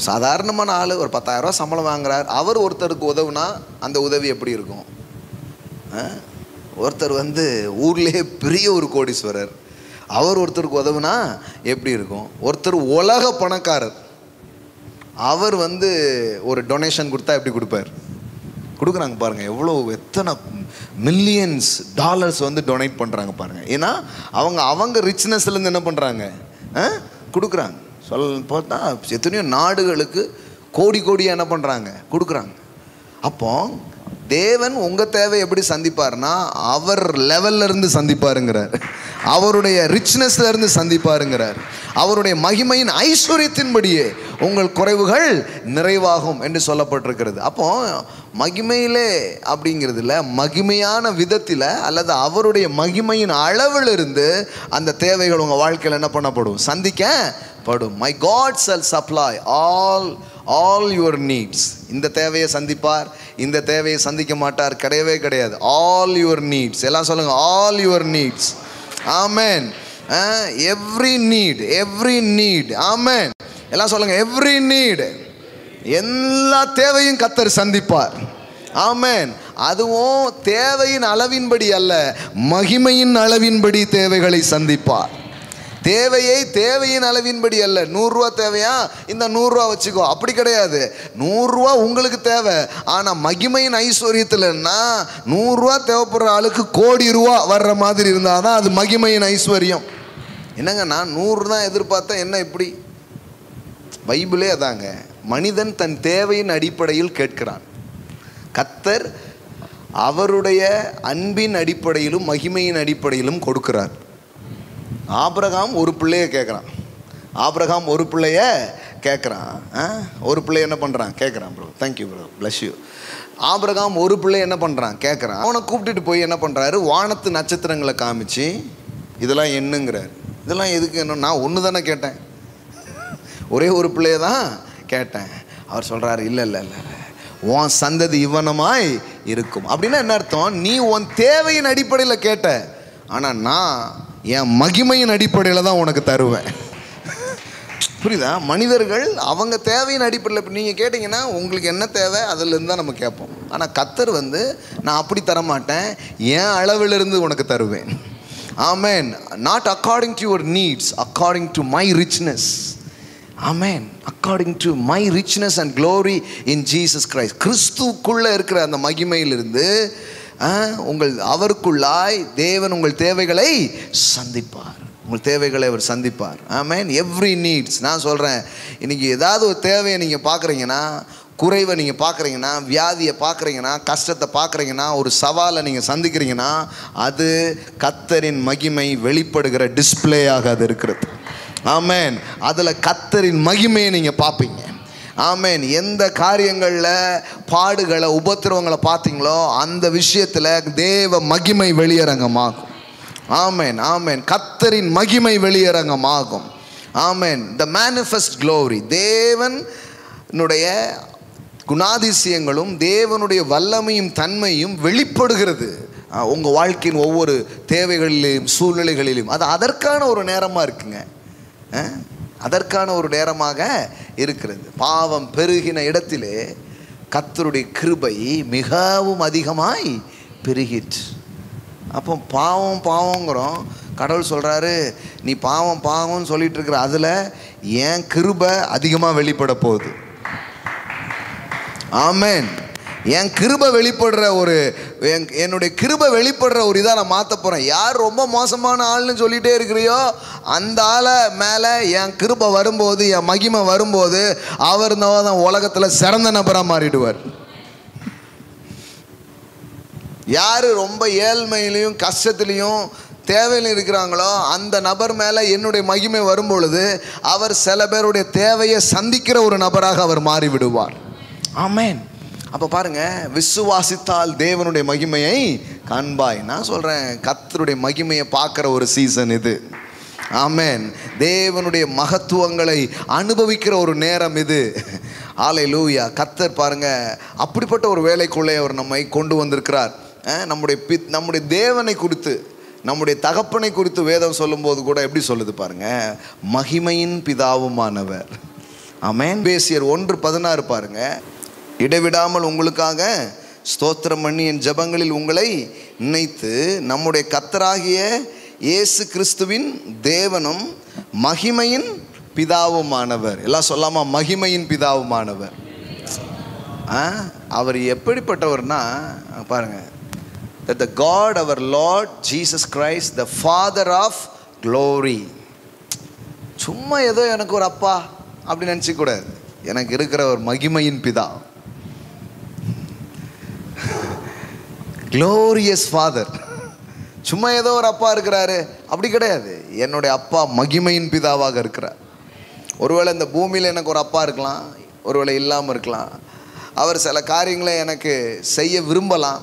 சாதாரணமான ஆள் ஒரு 10,000 ரூபா சம்பளம் வாங்குறார். அவர் ஒருத்தருக்கு உதவுனா அந்த உதவி எப்படி இருக்கும்? ஒருத்தர் ஊர்லேயே பெரிய ஒரு கோடீஸ்வரர், அவர் ஒருத்தருக்கு உதவுனா எப்படி இருக்கும்? ஒருத்தர் உலக பணக்காரர், அவர் ஒரு டொனேஷன் கொடுத்தா எப்படி கொடுப்பார்? கொடுக்குறாங்க பாருங்கள், எத்தனை மில்லியன்ஸ் டாலர்ஸ் டொனேட் பண்ணுறாங்க பாருங்கள். ஏன்னா அவங்க ரிச்னஸ்லேருந்து என்ன பண்ணுறாங்க? கொடுக்குறாங்க. பார்த்தா எத்தனையோ நாடுகளுக்கு கோடியாக என்ன பண்ணுறாங்க? கொடுக்குறாங்க. அப்போ தேவன் உங்கள் தேவை எப்படி சந்திப்பார்னா அவர் லெவல்ல இருந்து சந்திப்பாருங்கிறார். அவருடைய ரிச்னஸ்ல இருந்து சந்திப்பாருங்கிறார். அவருடைய மகிமையின் ஐஸ்வர்யத்தின்படியே உங்கள் குறைவுகள் நிறைவாகும் என்று சொல்லப்பட்டிருக்கிறது. அப்போ மகிமையிலே அப்படிங்கிறதுல மகிமையான விதத்தில் அல்லது அவருடைய மகிமையின் அளவில் இருந்து அந்த தேவைகள் உங்கள் வாழ்க்கையில் என்ன பண்ணப்படும்? சந்திக்கப்படும். My God shall supply all your needs. இந்த தேவையை சந்திப்பார், இந்த தேவையை சந்திக்க மாட்டார், கிடையவே கிடையாது. All your needs. எல்லாம் சொல்லுங்க, all your needs. Amen. Every need. Amen. எல்லாம் சொல்லுங்க, எவ்ரி நீட். எல்லா தேவையும் கர்த்தர் சந்திப்பார். ஆமென். அதுவும் தேவையின் அளவின்படி அல்ல, மகிமையின் அளவின்படி தேவைகளை சந்திப்பார். தேவையின் அளவின்படி அல்ல. 100 ரூபா தேவையா, இந்த 100 ரூபா வச்சுக்கோ, அப்படி கிடையாது. 100 ரூபா உங்களுக்கு தேவை, ஆனால் மகிமையின் ஐஸ்வர்யத்தில்னா 100 ரூபா தேவைப்படுற ஆளுக்கு கோடி ரூபா வர்ற மாதிரி இருந்தால் தான் அது மகிமையின் ஐஸ்வர்யம். என்னங்க, நான் 100 தான் எதிர்பார்த்தேன், என்ன இப்படி? பைபிளே அதாங்க. மனிதன் தன் தேவையின் அடிப்படையில் கேட்கிறான். கர்த்தர் அவருடைய அன்பின் அடிப்படையிலும் மகிமையின் அடிப்படையிலும் கொடுக்கிறார். ஆபிரகாம் ஒரு பிள்ளைய கேட்குறான். ஒரு பிள்ளைய என்ன பண்ணுறான்? கேட்குறான். Bro, thank you bro, bless you. Abraham ஒரு பிள்ளை என்ன பண்ணுறான்? கேட்குறான். அவனை கூப்பிட்டுட்டு போய் என்ன பண்ணுறாரு? வானத்து நட்சத்திரங்களை காமிச்சு இதெல்லாம் என்னங்கிறார். இதெல்லாம் எதுக்கு என்ன? நான் ஒன்று தானே கேட்டேன், ஒரே ஒரு பிள்ளைய தான் கேட்டேன். அவர் சொல்கிறாரு, இல்லை, உன் சந்ததி இவனமாய் இருக்கும். அப்படின்னா என்ன அர்த்தம்? நீ உன் தேவையின் அடிப்படையில் கேட்ட, ஆனால் நான் என் மகிமையின் அடிப்படையில் தான் உனக்கு தருவேன். புரியுதா? மனிதர்கள் அவங்க தேவையின் அடிப்படையில், இப்போ நீங்கள் கேட்டிங்கன்னா உங்களுக்கு என்ன தேவை அதிலிருந்து தான் நம்ம கேட்போம். ஆனால் கர்த்தர் நான் அப்படி தரமாட்டேன், என் அளவிலிருந்து உனக்கு தருவேன். Amen. Not according to your needs, according to my richness. Amen. According to my richness and glory in Jesus Christ. கிறிஸ்துக்குள்ளே இருக்கிற அந்த மகிமையிலிருந்து அவருக்குள்ளாய் தேவன் உங்கள் தேவைகளை சந்திப்பார். உங்கள் தேவைகளை அவர் சந்திப்பார். ஆமென். Every needs. நான் சொல்கிறேன், இன்றைக்கி ஏதாவது ஒரு தேவையை நீங்கள் பார்க்குறீங்கன்னா, குறைவை நீங்கள் பார்க்குறீங்கன்னா, வியாதியை பார்க்குறீங்கன்னா, கஷ்டத்தை பார்க்குறீங்கன்னா, ஒரு சவாலை நீங்கள் சந்திக்கிறீங்கன்னா, அது கர்த்தரின் மகிமை வெளிப்படுகிற டிஸ்பிளேயாக அது இருக்கிறது. ஆமென். அதில் கர்த்தரின் மகிமையை நீங்கள் பார்ப்பீங்க. ஆமென். எந்த காரியங்களில் பாடுகளை உபத்திரவங்களை பார்த்தீங்களோ அந்த விஷயத்தில் தேவ மகிமை வெளியரங்கமாகும். ஆமென். கர்த்தரின் மகிமை வெளியரங்கமாகும். ஆமென். த மேனிஃபெஸ்ட் க்ளோரி, தேவனுடைய குணாதிசயங்களும் தேவனுடைய வல்லமையும் தன்மையும் வெளிப்படுகிறது உங்கள் வாழ்க்கையின் ஒவ்வொரு தேவைகளிலும் சூழ்நிலைகளிலும். அது அதற்கான ஒரு நேரமாக இருக்குங்க. அதற்கான ஒரு நேரமாக இருக்கிறது. பாவம் பெருகின இடத்திலே கர்த்தருடைய கிருபை மிகவும் அதிகமாய் பெருகிற்று. அப்போ பாவங்கிறோம், கடவுள் சொல்கிறாரு, நீ பாவம்னு சொல்லிட்டு இருக்கிற அதில் என் கிருபை அதிகமாக வெளிப்பட போகுது. ஆமென். என் கிருபை வெளிப்படுற என்னுடைய கிருபை வெளிப்படுற ஒரு இதாக நான் மாற்ற போகிறேன். யார் ரொம்ப மோசமான ஆள்னு சொல்லிகிட்டே இருக்கிறியோ அந்த ஆளை மேலே என் கிருபை வரும்போது, என் மகிமை வரும்போது, அவர் தான் உலகத்தில் சிறந்த நபராக மாறிடுவார். யார் ரொம்ப ஏழ்மையிலையும் கஷ்டத்துலேயும் தேவையிலும் இருக்கிறாங்களோ அந்த நபர் மேலே என்னுடைய மகிமை வரும்பொழுது அவர் சில பேருடைய தேவையை சந்திக்கிற ஒரு நபராக அவர் மாறிவிடுவார். ஆமென். அப்போ பாருங்கள், விசுவாசித்தால் தேவனுடைய மகிமையை காண்பாய். நான் சொல்கிறேன், கர்த்தருடைய மகிமையை பார்க்குற ஒரு சீசன் இது. ஆமென். தேவனுடைய மகத்துவங்களை அனுபவிக்கிற ஒரு நேரம் இது. ஹல்லேலூயா. கர்த்தர் பாருங்கள், அப்படிப்பட்ட ஒரு வேலைக்குள்ளே அவர் நம்மை கொண்டு வந்திருக்கிறார். நம்முடைய தேவனை குறித்து, நம்முடைய தகப்பனை குறித்து வேதம் சொல்லும்போது கூட எப்படி சொல்லுது பாருங்கள், மகிமையின் பிதாவுமானவர். ஆமென். எபேசியர் 1:16 பாருங்கள், இடைவிடாமல் உங்களுக்காக ஸ்தோத்திரம் பண்ணி என் ஜெபங்களில் உங்களை நினைத்து நம்முடைய கர்த்தராகிய இயேசு கிறிஸ்துவின் தேவனும் மகிமையின் பிதாவுமானவர். எல்லாம் சொல்லாமா? மகிமையின் பிதாவுமானவர். அவர் எப்படிப்பட்டவர்னா பாருங்க, that the God our Lord Jesus Christ the Father of glory. சும்மா ஏதோ எனக்கு ஒரு அப்பா அப்படி நினச்சிக்க கூடாது. எனக்கு இருக்கிற ஒரு மகிமையின் பிதா. glorious father. சும்மா ஏதோ ஒரு அப்பா இருக்கிறாரு அப்படி கிடையாது. என்னுடைய அப்பா மகிமையின் பிதாவாக இருக்கிறார். ஒருவேளை இந்த பூமியில் எனக்கு ஒரு அப்பா இருக்கலாம், ஒருவேளை இல்லாமல் இருக்கலாம். அவர் சில காரியங்களை எனக்கு செய்ய விரும்பலாம்,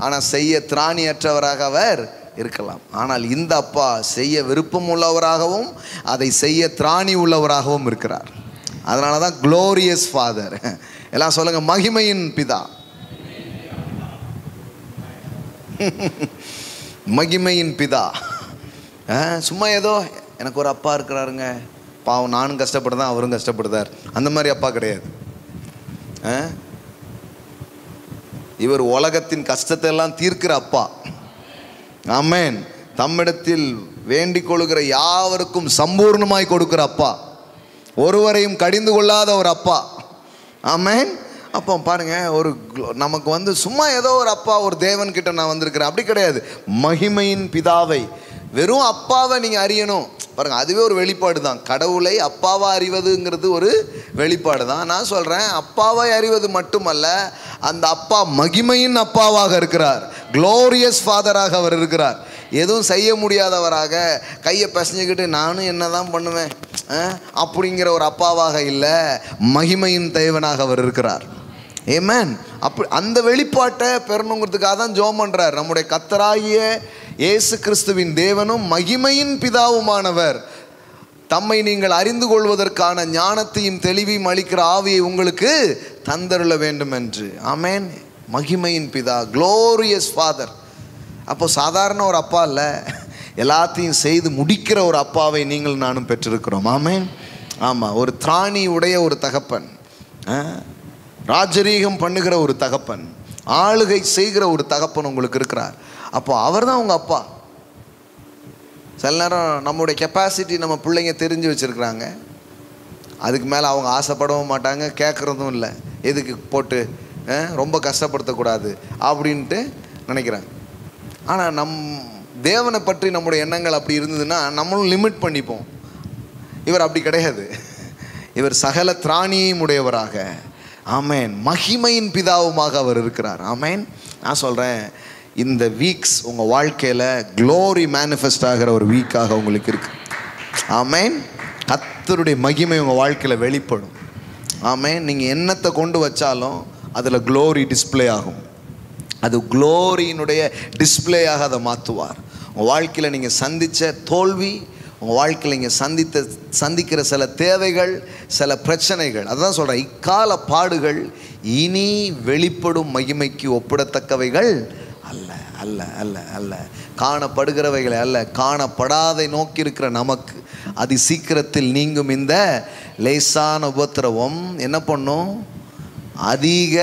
ஆனால் செய்ய திராணியற்றவராக அவர் இருக்கலாம். ஆனால் இந்த அப்பா செய்ய விருப்பம் உள்ளவராகவும் அதை செய்ய திராணி உள்ளவராகவும் இருக்கிறார். அதனால தான் க்ளோரியஸ் ஃபாதர். எல்லாம் சொல்லுங்க, மகிமையின் பிதா. மகிமையின் பிதா. சும்மா ஏதோ எனக்கு ஒரு அப்பா இருக்கிறாருங்க, பாவம் நானும் கஷ்டப்படுதான் அவரும் கஷ்டப்படுதார், அந்த மாதிரி அப்பா கிடையாது. இவர் உலகத்தின் கஷ்டத்தை எல்லாம் தீர்க்கிற அப்பா. ஆமென். தம்மிடத்தில் வேண்டிக் கொள்கிற யாவருக்கும் சம்பூர்ணமாய் கொடுக்கிற அப்பா, ஒருவரையும் கடிந்து கொள்ளாத ஒரு அப்பா. ஆமென். அப்போ பாருங்க, ஒரு நமக்கு சும்மா ஏதோ ஒரு அப்பா, ஒரு தேவன் கிட்ட நான் வந்திருக்கிறேன் அப்படி கிடையாது. மகிமையின் பிதாவை, வெறும் அப்பாவை நீங்கள் அறியணும் பாருங்க, அதுவே ஒரு வெளிப்பாடு தான். கடவுளை அப்பாவை அறிவதுங்கிறது ஒரு வெளிப்பாடு தான். நான் சொல்கிறேன், அப்பாவை அறிவது மட்டுமல்ல, அந்த அப்பா மகிமையின் அப்பாவாக இருக்கிறார். க்ளோரியஸ் ஃபாதராக அவர் இருக்கிறார். எதுவும் செய்ய முடியாதவராக கையை பசஞ்சிக்கிட்டு நானும் என்ன தான் பண்ணுவேன் அப்படிங்கிற ஒரு அப்பாவாக இல்லை, மகிமையின் தேவனாக அவர் இருக்கிறார். ஆமென். அப்படி அந்த வெளிப்பாட்டை பெறணுங்கிறதுக்காக தான் ஜெபம் பண்ணுறார். நம்முடைய கர்த்தராகிய இயேசு கிறிஸ்துவின் தேவனும் மகிமையின் பிதாவுமானவர் தம்மை நீங்கள் அறிந்து கொள்வதற்கான ஞானத்தையும் தெளிவையும் அளிக்கிற ஆவியை உங்களுக்கு தந்தருள வேண்டும் என்று. ஆமென். மகிமையின் பிதா, க்ளோரியஸ் ஃபாதர். அப்போ சாதாரண ஒரு அப்பா இல்லை, எல்லாத்தையும் செய்து முடிக்கிற ஒரு அப்பாவை நீங்கள் நானும் பெற்றிருக்கிறோம். ஆமென். ஆமாம், ஒரு திராணி உடைய ஒரு தகப்பன், ராஜரீகம் பண்ணுகிற ஒரு தகப்பன், ஆளுகை செய்கிற ஒரு தகப்பன் உங்களுக்கு இருக்கிறார். அப்போ அவர் தான் உங்கள் அப்பா. சில நேரம் நம்முடைய கெப்பாசிட்டி நம்ம பிள்ளைங்க தெரிஞ்சு வச்சுருக்குறாங்க, அதுக்கு மேலே அவங்க ஆசைப்படவும் மாட்டாங்க, கேட்குறதும் இல்லை. எதுக்கு போட்டு ரொம்ப கஷ்டப்படுத்தக்கூடாது அப்படின்ட்டு நினைக்கிறாங்க. ஆனால் தேவனை பற்றி நம்முடைய எண்ணங்கள் அப்படி இருந்ததுன்னா நம்மளும் லிமிட் பண்ணிப்போம். இவர் அப்படி கிடையாது. இவர் சகல திராணியையும் உடையவராக, ஆமேன், மகிமையின் பிதாவுமாக அவர் இருக்கிறார். ஆமேன். நான் சொல்கிறேன், இந்த வீக்ஸ் உங்கள் வாழ்க்கையில் க்ளோரி மேனிஃபெஸ்ட் ஆகிற ஒரு வீக்காக உங்களுக்கு இருக்கு. ஆமேன். கர்த்தருடைய மகிமை உங்கள் வாழ்க்கையில் வெளிப்படும். ஆமேன். நீங்கள் என்னத்தை கொண்டு வச்சாலும் அதில் க்ளோரி டிஸ்பிளே ஆகும். அது க்ளோரியினுடைய டிஸ்பிளேயாக அதை மாற்றுவார். உங்கள் வாழ்க்கையில் நீங்கள் சந்தித்த தோல்வி, உங்கள் வாழ்க்கையில் நீங்கள் சந்திக்கிற சில தேவைகள், சில பிரச்சனைகள், அதுதான் சொல்கிறேன், இக்கால பாடுகள் இனி வெளிப்படும் மகிமைக்கு ஒப்பிடத்தக்கவைகள் அல்ல அல்ல அல்ல அல்ல. காணப்படுகிறவைகளை அல்ல, காணப்படாதை நோக்கி இருக்கிற நமக்கு அதி சீக்கிரத்தில் நீங்கும் இந்த லேசான உபத்திரவம் என்ன பண்ணும்? அதிக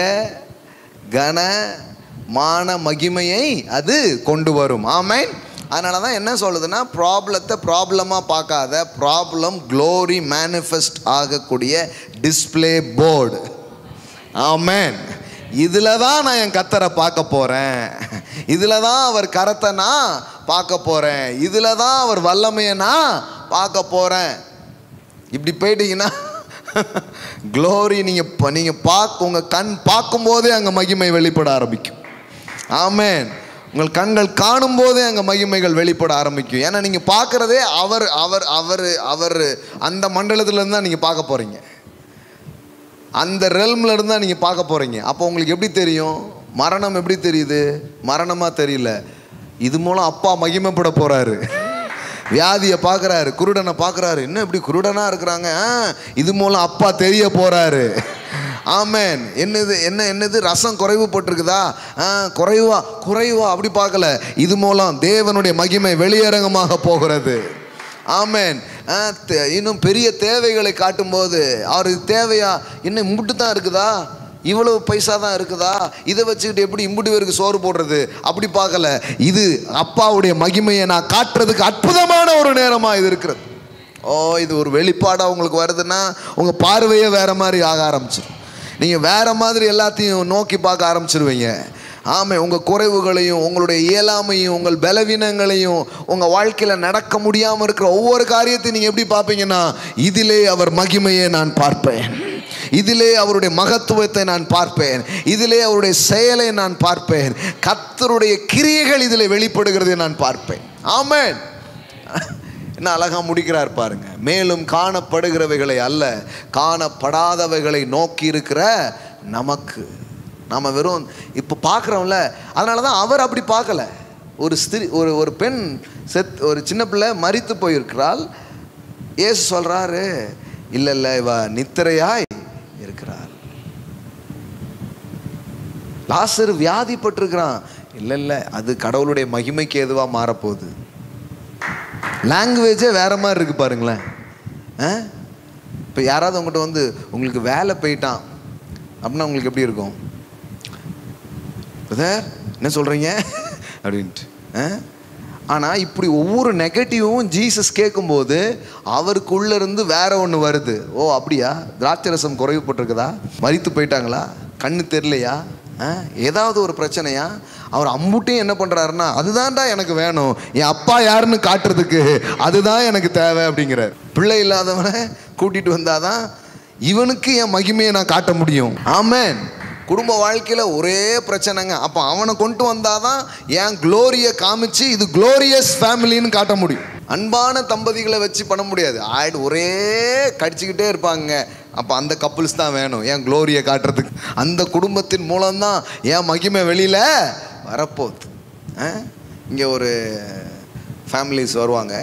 கனமான மகிமையை அது கொண்டு வரும். ஆமென். அதனால தான் என்ன சொல்லுதுன்னா, ப்ராப்ளத்தை ப்ராப்ளமாக பார்க்காத, ப்ராப்ளம் க்ளோரி மேனிஃபெஸ்ட் ஆகக்கூடிய டிஸ்பிளே போர்டு. ஆமென். இதில் தான் நான் என் கர்த்தரை பார்க்க போகிறேன், இதில் தான் அவர் கரத்தை நான் பார்க்க போகிறேன், இதில் தான் அவர் வல்லமையை நான் பார்க்க போகிறேன். இப்படி போயிட்டீங்கன்னா க்ளோரி நீங்கள் உங்கள் கண் பார்க்கும்போதே அங்கே மகிமை வெளிப்பட ஆரம்பிக்கும். ஆமென். உங்கள் கண்கள் காணும் போதே அங்கே மகிமைகள் வெளிப்பட ஆரம்பிக்கும். ஏன்னா நீங்கள் பார்க்குறதே அவர் அவர் அவர் அவர் அந்த மண்டலத்திலேருந்து தான் நீங்கள் பார்க்க போகிறீங்க, அந்த ரெல்மில் இருந்து தான் நீங்கள் பார்க்க போகிறீங்க. அப்போ உங்களுக்கு எப்படி தெரியும்? மரணம் எப்படி தெரியுது? மரணமாக தெரியல, இது மூலம் அப்பா மகிமைப்பட போகிறாரு. வியாதியை பார்க்குறாரு, குருடனை பார்க்குறாரு, இன்னும் இப்படி குருடனாக இருக்கிறாங்க, இது மூலம் அப்பா தெரிய போகிறாரு. ஆமென். என்னது ரசம் குறைவு போட்டிருக்குதா? குறைவா அப்படி பார்க்கல, இது மூலம் தேவனுடைய மகிமை வெளியரங்கமாக போகிறது. ஆமென். இன்னும் பெரிய தேவைகளை காட்டும்போது அவருக்கு தேவையா, இன்னும் இம்புட்டு தான் இருக்குதா, இவ்வளவு பைசா தான் இருக்குதா, இதை வச்சுக்கிட்டு எப்படி இம்புட்டு பேருக்கு சோறு போடுறது அப்படி பார்க்கல, இது அப்பாவுடைய மகிமையை நான் காட்டுறதுக்கு அற்புதமான ஒரு நேரமாக இது இருக்கிறது. இது ஒரு வெளிப்பாடாக உங்களுக்கு வருதுன்னா உங்கள் பார்வையே வேறு மாதிரி ஆக ஆரம்பிச்சிடும். நீங்கள் வேறு மாதிரி எல்லாத்தையும் நோக்கி பார்க்க ஆரம்பிச்சிருவீங்க. ஆமே, உங்கள் குறைவுகளையும் உங்களுடைய இயலாமையும் உங்கள் பலவீனங்களையும் உங்கள் வாழ்க்கையில் நடக்க முடியாமல் இருக்கிற ஒவ்வொரு காரியத்தையும் நீங்கள் எப்படி பார்ப்பீங்கன்னா, இதிலே அவர் மகிமையை நான் பார்ப்பேன், இதிலே அவருடைய மகத்துவத்தை நான் பார்ப்பேன், இதிலே அவருடைய செயலை நான் பார்ப்பேன், கர்த்தருடைய கிரியைகள் இதில் வெளிப்படுகிறதை நான் பார்ப்பேன். ஆமென். என்ன அழகா முடிக்கிறார் பாருங்க. மேலும் காணப்படுகிறவைகளை அல்ல, காணப்படாதவைகளை நோக்கி இருக்கிற நமக்கு. நம்ம வெறும் இப்போ பார்க்குறோம்ல, அதனால தான் அவர் அப்படி பார்க்கல. ஒரு ஸ்திரீ, ஒரு பெண் ஒரு சின்ன பிள்ளை மரித்து போயிருக்கிறாள். இயேசு சொல்கிறாரு, இல்லை இல்லை, இவ நித்திரையாய் இருக்கிறாள். லாசரு வியாதிப்பட்டிருக்கிறான். இல்லை இல்லை, அது கடவுளுடைய மகிமைக்கு எதுவாக மாறப்போகுது. லாங்குவேஜே வேற மாதிரி இருக்கு பாருங்களேன். இப்போ யாராவது உங்கள்கிட்ட வந்து உங்களுக்கு வேலை போயிட்டான் அப்படின்னா உங்களுக்கு எப்படி இருக்கும்? என்ன சொல்கிறீங்க அப்படின்ட்டு. ஆனால் இப்படி ஒவ்வொரு நெகட்டிவும் ஜீசஸ் கேட்கும்போது அவருக்குள்ளேருந்து வேற ஒன்று வருது. ஓ அப்படியா, திராட்சரசம் குறைவுபட்டிருக்குதா, மரித்து போயிட்டாங்களா, கண்ணு தெரியலையா, ஏதாவது ஒரு பிரச்சனையா? அவர் அம்புட்டையும் என்ன பண்ணுறாருன்னா, அதுதான்டா எனக்கு வேணும், என் அப்பா யாருன்னு காட்டுறதுக்கு அதுதான் எனக்கு தேவை அப்படிங்கிறார். பிள்ளை இல்லாதவனை கூட்டிகிட்டு வந்தாதான் இவனுக்கு என் மகிமையை நான் காட்ட முடியும். ஆமென். குடும்ப வாழ்க்கையில் ஒரே பிரச்சனைங்க. அப்போ அவனை கொண்டு வந்தாதான் என் க்ளோரியை காமிச்சு இது க்ளோரியஸ் ஃபேமிலின்னு காட்ட முடியும். அன்பான தம்பதிகளை வச்சு பண்ண முடியாது. ஒரே கடிச்சிக்கிட்டே இருப்பாங்க. அப்போ அந்த கப்புள்ஸ் தான் வேணும் என் க்ளோரியை காட்டுறதுக்கு. அந்த குடும்பத்தின் மூலம்தான் என் மகிமை வெளியில் வரப்போகுது. இங்கே ஒரு ஃபேமிலிஸ் வருவாங்க.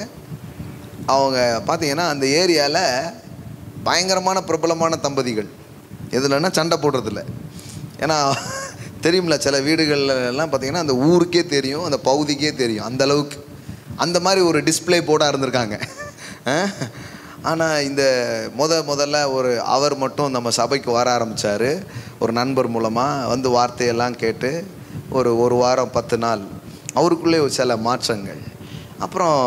அவங்க பார்த்தீங்கன்னா அந்த ஏரியாவில் பயங்கரமான பிரபலமான தம்பதிகள். எதுலன்னா சண்டை போடுறதில்ல. ஏன்னா தெரியும்ல, சில வீடுகள்லாம் பார்த்தீங்கன்னா அந்த ஊருக்கே தெரியும், அந்த பகுதிக்கே தெரியும், அந்த அளவுக்கு அந்த மாதிரி ஒரு டிஸ்பிளே போர்டாக இருந்திருக்காங்க. ஆனால் இந்த முதல்ல அவர் மட்டும் நம்ம சபைக்கு வர ஆரம்பித்தார். ஒரு நண்பர் மூலமாக வந்து வார்த்தையெல்லாம் கேட்டு ஒரு வாரம் 10 நாள் அவருக்குள்ளே சில மாற்றங்கள். அப்புறம்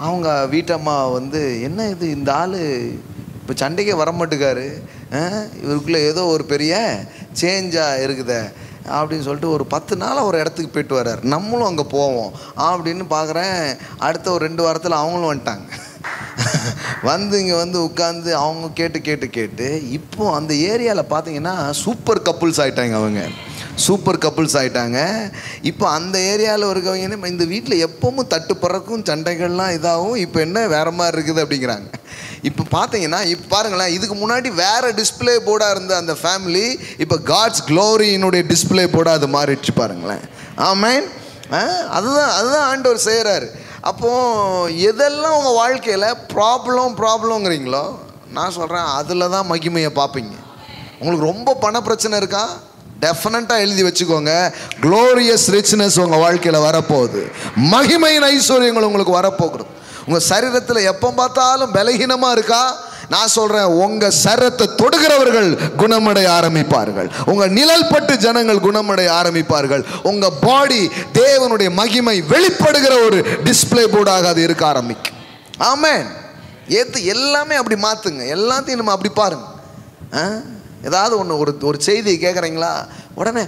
அவங்க வீட்டம்மா வந்து, என்ன இது, இந்த ஆள் இப்போ சண்டைக்கே வரமாட்டுக்காரு, இவருக்குள்ளே ஏதோ ஒரு பெரிய சேஞ்சாக இருக்குதே அப்படின்னு சொல்லிட்டு ஒரு 10 நாள் ஒரு இடத்துக்கு போயிட்டு வர்றார். நம்மளும் அங்கே போவோம் அப்படின்னு பார்க்குறேன். அடுத்த ஒரு 2 வாரத்தில் அவங்களும் வந்துட்டாங்க. வந்து இங்கே வந்து உட்காந்து அவங்க கேட்டு இப்போ அந்த ஏரியாவில் பார்த்தீங்கன்னா சூப்பர் கப்புள்ஸ் ஆகிட்டாங்க. அவங்க சூப்பர் கப்புள்ஸ் ஆகிட்டாங்க. இப்போ அந்த ஏரியாவில் இருக்கவங்க இந்த வீட்டில் எப்பவும் தட்டு பறக்கும், சண்டைகள்லாம் இதாகவும், இப்போ என்ன வேறு மாதிரி இருக்குது அப்படிங்கிறாங்க. இப்போ பார்த்தீங்கன்னா இப்போ பாருங்களேன், இதுக்கு முன்னாடி வேறு டிஸ்பிளே போர்டாக இருந்த அந்த ஃபேமிலி இப்போ காட்ஸ் க்ளோரியினுடைய டிஸ்பிளே போர்டாக அது மாறிடுச்சு பாருங்களேன். ஆமென். அதுதான் ஆண்டவர் செய்கிறாரு. அப்போது எதெல்லாம் உங்கள் வாழ்க்கையில் ப்ராப்ளங்கிறீங்களோ, நான் சொல்கிறேன் அதில் தான் மகிமையை பார்ப்பீங்க. உங்களுக்கு ரொம்ப பண பிரச்சனை இருக்கா, டெஃபினட்டாக எழுதி வச்சுக்கோங்க, க்ளோரியஸ் ரிச்னஸ் உங்கள் வாழ்க்கையில் வரப்போகுது. மகிமையின் ஐஸ்வர்யங்கள் உங்களுக்கு வரப்போகிறது. உங்கள் சரீரத்தில் எப்போ பார்த்தாலும் பலகீனமாக இருக்கா, நான் சொல்கிறேன், உங்கள் சரீரத்தை தொடுகிறவர்கள் குணமடைய ஆரம்பிப்பார்கள். உங்கள் நிழல்பட்டு ஜனங்கள் குணமடைய ஆரம்பிப்பார்கள். உங்கள் பாடி தேவனுடைய மகிமை வெளிப்படுகிற ஒரு டிஸ்பிளே போர்டாக அது இருக்க ஆரம்பிக்கும். ஆமென். எல்லாமே அப்படி மாற்றுங்க. எல்லாத்தையும் நம்ம அப்படி பாருங்க. ஏதாவது ஒரு செய்தியை கேட்குறீங்களா, உடனே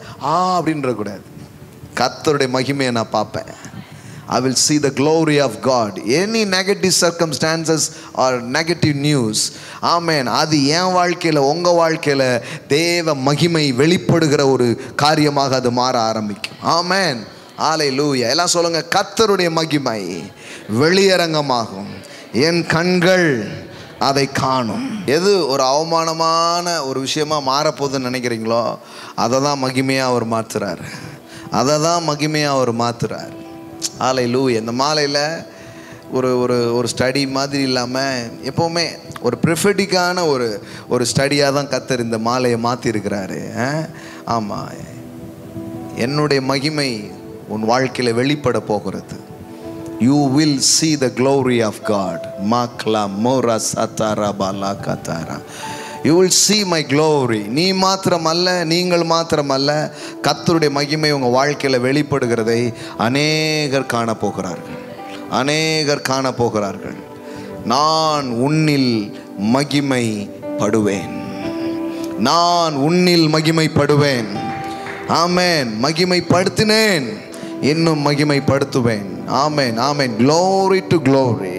அப்படின்றக்கூடாது. கர்த்தருடைய மகிமையை நான் பார்ப்பேன். I will see the glory of God. Any negative circumstances or negative news, ஆமென், அது என் வாழ்க்கையில் உங்கள் வாழ்க்கையில் தேவ மகிமை வெளிப்படுகிற ஒரு காரியமாக அது மாற ஆரம்பிக்கும். ஆமென். ஹல்லேலூயா. எல்லாம் சொல்லுங்க, கர்த்தருடைய மகிமை வெளியரங்கமாகும், என் கண்கள் அதை காணும். எது ஒரு அவமானமான ஒரு விஷயமா மாறப்போகுதுன்னு நினைக்கிறீங்களோ அதை தான் மகிமையாக அவர் மாற்றுறார். அதை தான் மகிமையாக அவர் மாற்றுறார். ஹல்லேலூயா. இந்த மாலையில் ஒரு ஸ்டடி மாதிரி இல்லாமல் எப்போவுமே ஒரு ப்ரிஃபெட்டிக்கான ஒரு ஸ்டடியாக தான் கர்த்தர் இந்த மாலையை மாற்றிருக்கிறாரு. ஆமாம், என்னுடைய மகிமை உன் வாழ்க்கையில் வெளிப்பட போகிறது. You will see the glory of God. Makla mora satara bala katara. You will see my glory. நீ மாத்திரமல்ல, நீங்கள் மாத்திரமல்ல, கர்த்தருடைய மகிமை உங்கள் வாழ்க்கையில் வெளிப்படுகிறதை அநேகர் காணப்போகிறார்கள். அநேகர் காணப்போகிறார்கள். நான் உன்னில் மகிமைப்படுவேன். நான் உன்னில் மகிமைப்படுவேன். ஆமென். மகிமைப்படுத்தினேன், இன்னும் மகிமைப்படுத்துவேன். ஆமென், ஆமென். glory to glory,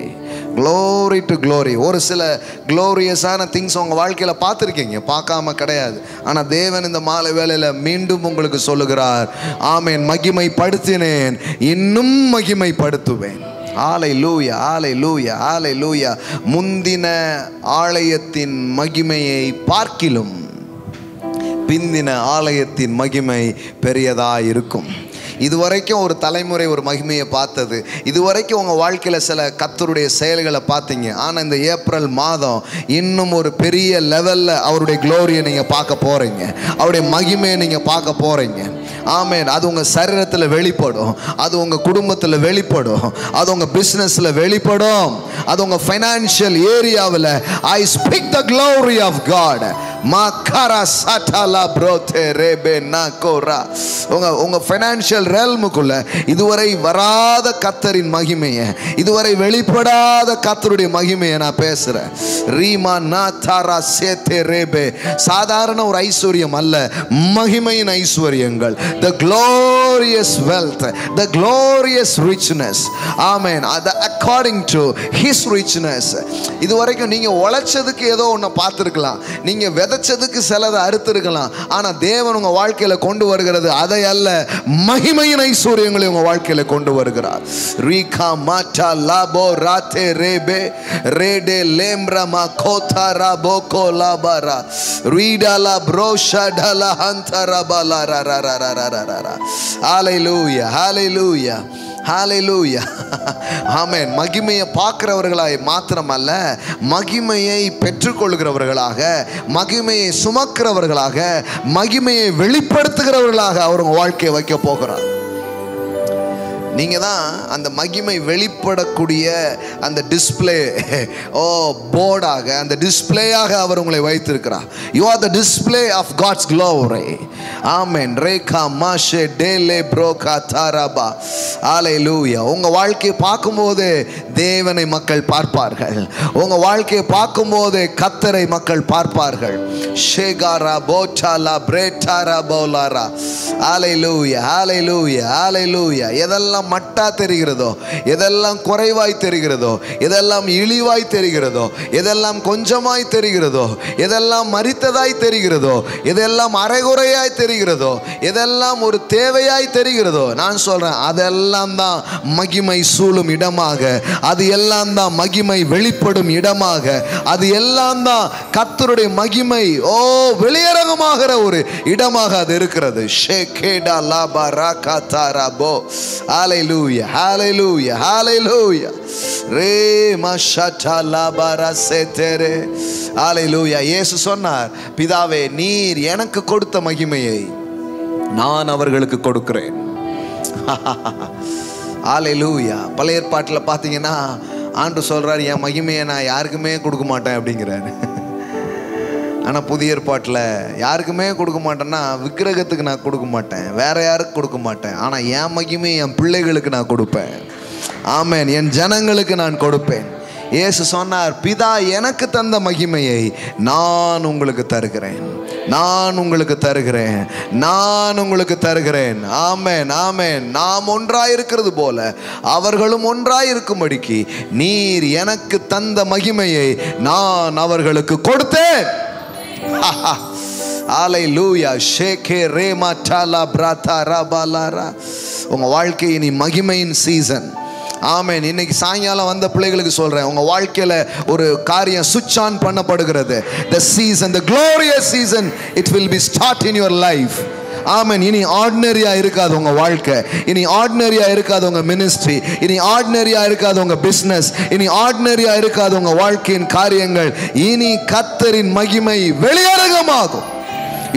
glory to glory. ஒரு சில க்ளோரியஸான திங்ஸ் உங்கள் வாழ்க்கையில் பார்த்துருக்கீங்க, பார்க்காம கிடையாது. ஆனால் தேவன் இந்த மாலை வேளையில் மீண்டும் உங்களுக்கு சொல்லுகிறார், ஆமென், மகிமைப்படுத்தினேன், இன்னும் மகிமைப்படுத்துவேன். ஹல்லேலூயா, ஹல்லேலூயா, ஹல்லேலூயா. முந்தின ஆலயத்தின் மகிமையை பார்க்கிலும் பிந்தின ஆலயத்தின் மகிமை பெரியதாக இருக்கும். இதுவரைக்கும் ஒரு தலைமுறை ஒரு மகிமையை பார்த்தது, இதுவரைக்கும் உங்கள் வாழ்க்கையில் சில கர்த்தருடைய செயல்களை பார்த்தீங்க. ஆனால் இந்த ஏப்ரல் மாதம் இன்னும் ஒரு பெரிய லெவலில் அவருடைய க்ளோரியை நீங்கள் பார்க்க போகிறீங்க, அவருடைய மகிமையை நீங்கள் பார்க்க போகிறீங்க. ஆமென். அது உங்கள் சரீரத்தில் வெளிப்படும், அது உங்கள் குடும்பத்தில் வெளிப்படும், அது உங்கள் பிஸ்னஸில் வெளிப்படும், அது உங்கள் ஃபைனான்ஷியல் ஏரியாவில். I speak the glory of God. உங்க ஃபைனான்ஷியல் ரெல்முக்குள்ள இதுவரை வராத கர்த்தரின் மகிமையை, இதுவரை வெளிப்படாத கர்த்தருடைய மகிமையை நான் பேசுறேன். ரீமா நாதாரா சேதே ரேபே. சாதாரண ஒரு ஐஸ்வர்யம் அல்ல, மகிமையின் ஐஸ்வர்யங்கள். The glorious wealth, the glorious richness. Amen. According to his richness. இதுவரைக்கும் நீங்க உழைச்சதுக்கு ஏதோ ஒன்றை பார்த்துருக்கலாம், நீங்க விதைச்சதுக்கு சிலதை அறுத்திருக்கலாம். ஆனா தேவன் உங்க வாழ்க்கையில கொண்டு வருகிறது அதை அல்ல, மகிமையின் ஐஸ்வர்யங்களை உங்க வாழ்க்கையில கொண்டு வருகிறார். ரீகா மாட்டா லாபோ ராத்தே ரேபே ரேடே லேம்ரா மாகோதா ராபோ கோலாபாரா ரீடாலா ப்ரோஷாடலா ஹந்தரபாலா ரரரரரரரர. ஹல்லேலூயா, ஹல்லேலூயா, ஹல்லேலூயா. ஆமென். மகிமையை பார்க்கிறவர்களாய் மாத்திரமல்ல, மகிமையை பெற்றுக்கொள்கிறவர்களாக, மகிமையை சுமக்கிறவர்களாக, மகிமையை வெளிப்படுத்துகிறவர்களாக அவர் உங்கள் வாழ்க்கையை வைக்க போகிறார். நீங்க தான் அந்த மகிமை வெளிப்படக்கூடிய அந்த டிஸ்பிளே போர்டாக, அந்த டிஸ்பிளேயாக அவர் உங்களை வைத்திருக்கிறார். You are the display of God's glory. Amen. ரேகா மாஷே டேலே ப்ரோகா தாராபா. ஹல்லேலூயா. உங்க வாழ்க்கையை பார்க்கும்போது தேவனை மக்கள் பார்ப்பார்கள், உங்க வாழ்க்கையை பார்க்கும்போது கர்த்தரை மக்கள் பார்ப்பார்கள். ஷேகாரா போட்டாலா பிரேட்டாரா போலாரா. ஹல்லேலூயா, ஹல்லேலூயா, ஹல்லேலூயா. எதெல்லாம் மட்டா தெரிகிறதோ, எதெல்லாம் குறைவாய் தெரிகிறதோ, எதெல்லாம் இழிவாய் தெரிகிறதோ, எதெல்லாம் கொஞ்சமாய் தெரிகிறதோ, எதெல்லாம் மரித்ததாய் தெரிகிறதோ, எதெல்லாம் அரைகுறையாய் தெரிகிறதோ, எதெல்லாம் ஒரு தேவையாய் தெரிகிறதோ, நான் சொல்றேன் அதெல்லாம் தான் மகிமை சூழும் இடமாக, அது எல்லாம் தான் மகிமை வெளிப்படும் இடமாக, அது எல்லாம் தான் கர்த்தருடைய மகிமை வெளியரங்கமாகிற ஒரு இடமாக அது இருக்கிறது. ஷேகேடா லாபா ராகா தாராபோ. Hallelujah, hallelujah, hallelujah. Re mashata labara setere. Hallelujah. இயேசு சொன்னார், பிதாவே நீர் எனக்கு கொடுத்த மகிமையை நான் அவர்களுக்கு கொடுக்கிறேன். ஹல்லேலூயா. பழைய ஏற்பாட்டில் பார்த்தீங்கன்னா ஆண்டவர் சொல்றாரு, என் மகிமையை நான் யாருக்குமே கொடுக்க மாட்டேன் அப்படிங்கிறாரு. ஆனால் புதிய ஏற்பாட்டில் யாருக்குமே கொடுக்க மாட்டேன்னா, விக்கிரகத்துக்கு நான் கொடுக்க மாட்டேன், வேற யாருக்கு கொடுக்க மாட்டேன். ஆனால் என் மகிமையை என் பிள்ளைகளுக்கு நான் கொடுப்பேன். ஆமென். என் ஜனங்களுக்கு நான் கொடுப்பேன். இயேசு சொன்னார், பிதா எனக்கு தந்த மகிமையை நான் உங்களுக்கு தருகிறேன், நான் உங்களுக்கு தருகிறேன், நான் உங்களுக்கு தருகிறேன். ஆமென், ஆமென். நாம் ஒன்றாயிருக்கிறது போல அவர்களும் ஒன்றாயிருக்கும்படிக்கு நீர் எனக்கு தந்த மகிமையை நான் அவர்களுக்கு கொடுத்தேன். ஹல்லேலூயா. ஷேகே ரேமா டாலா பிராதா ரபாலாரா. உங்க வாழ்க்கை இனி மகிமையின் சீசன். ஆமென். இன்னைக்கு சாயங்காலம் வந்த பிள்ளைகளுக்கு சொல்றேன், உங்க வாழ்க்கையில ஒரு காரியம் சுவிட்ச் on பண்ணப்படுகிறது. The season, the glorious season, it will be start in your life. ஆமென். இனி ஆர்டினரியா இருக்காது உங்க வாழ்க்கை, இனி ஆர்டினரியா இருக்காது உங்க மினிஸ்ட்ரி, இனி ஆர்டினரியா இருக்காது உங்க பிசினஸ், இனி ஆர்டினரியா இருக்காது உங்க வாழ்க்கையின் காரியங்கள். இனி கர்த்தரின் மகிமை வெளியரங்கமாகும்.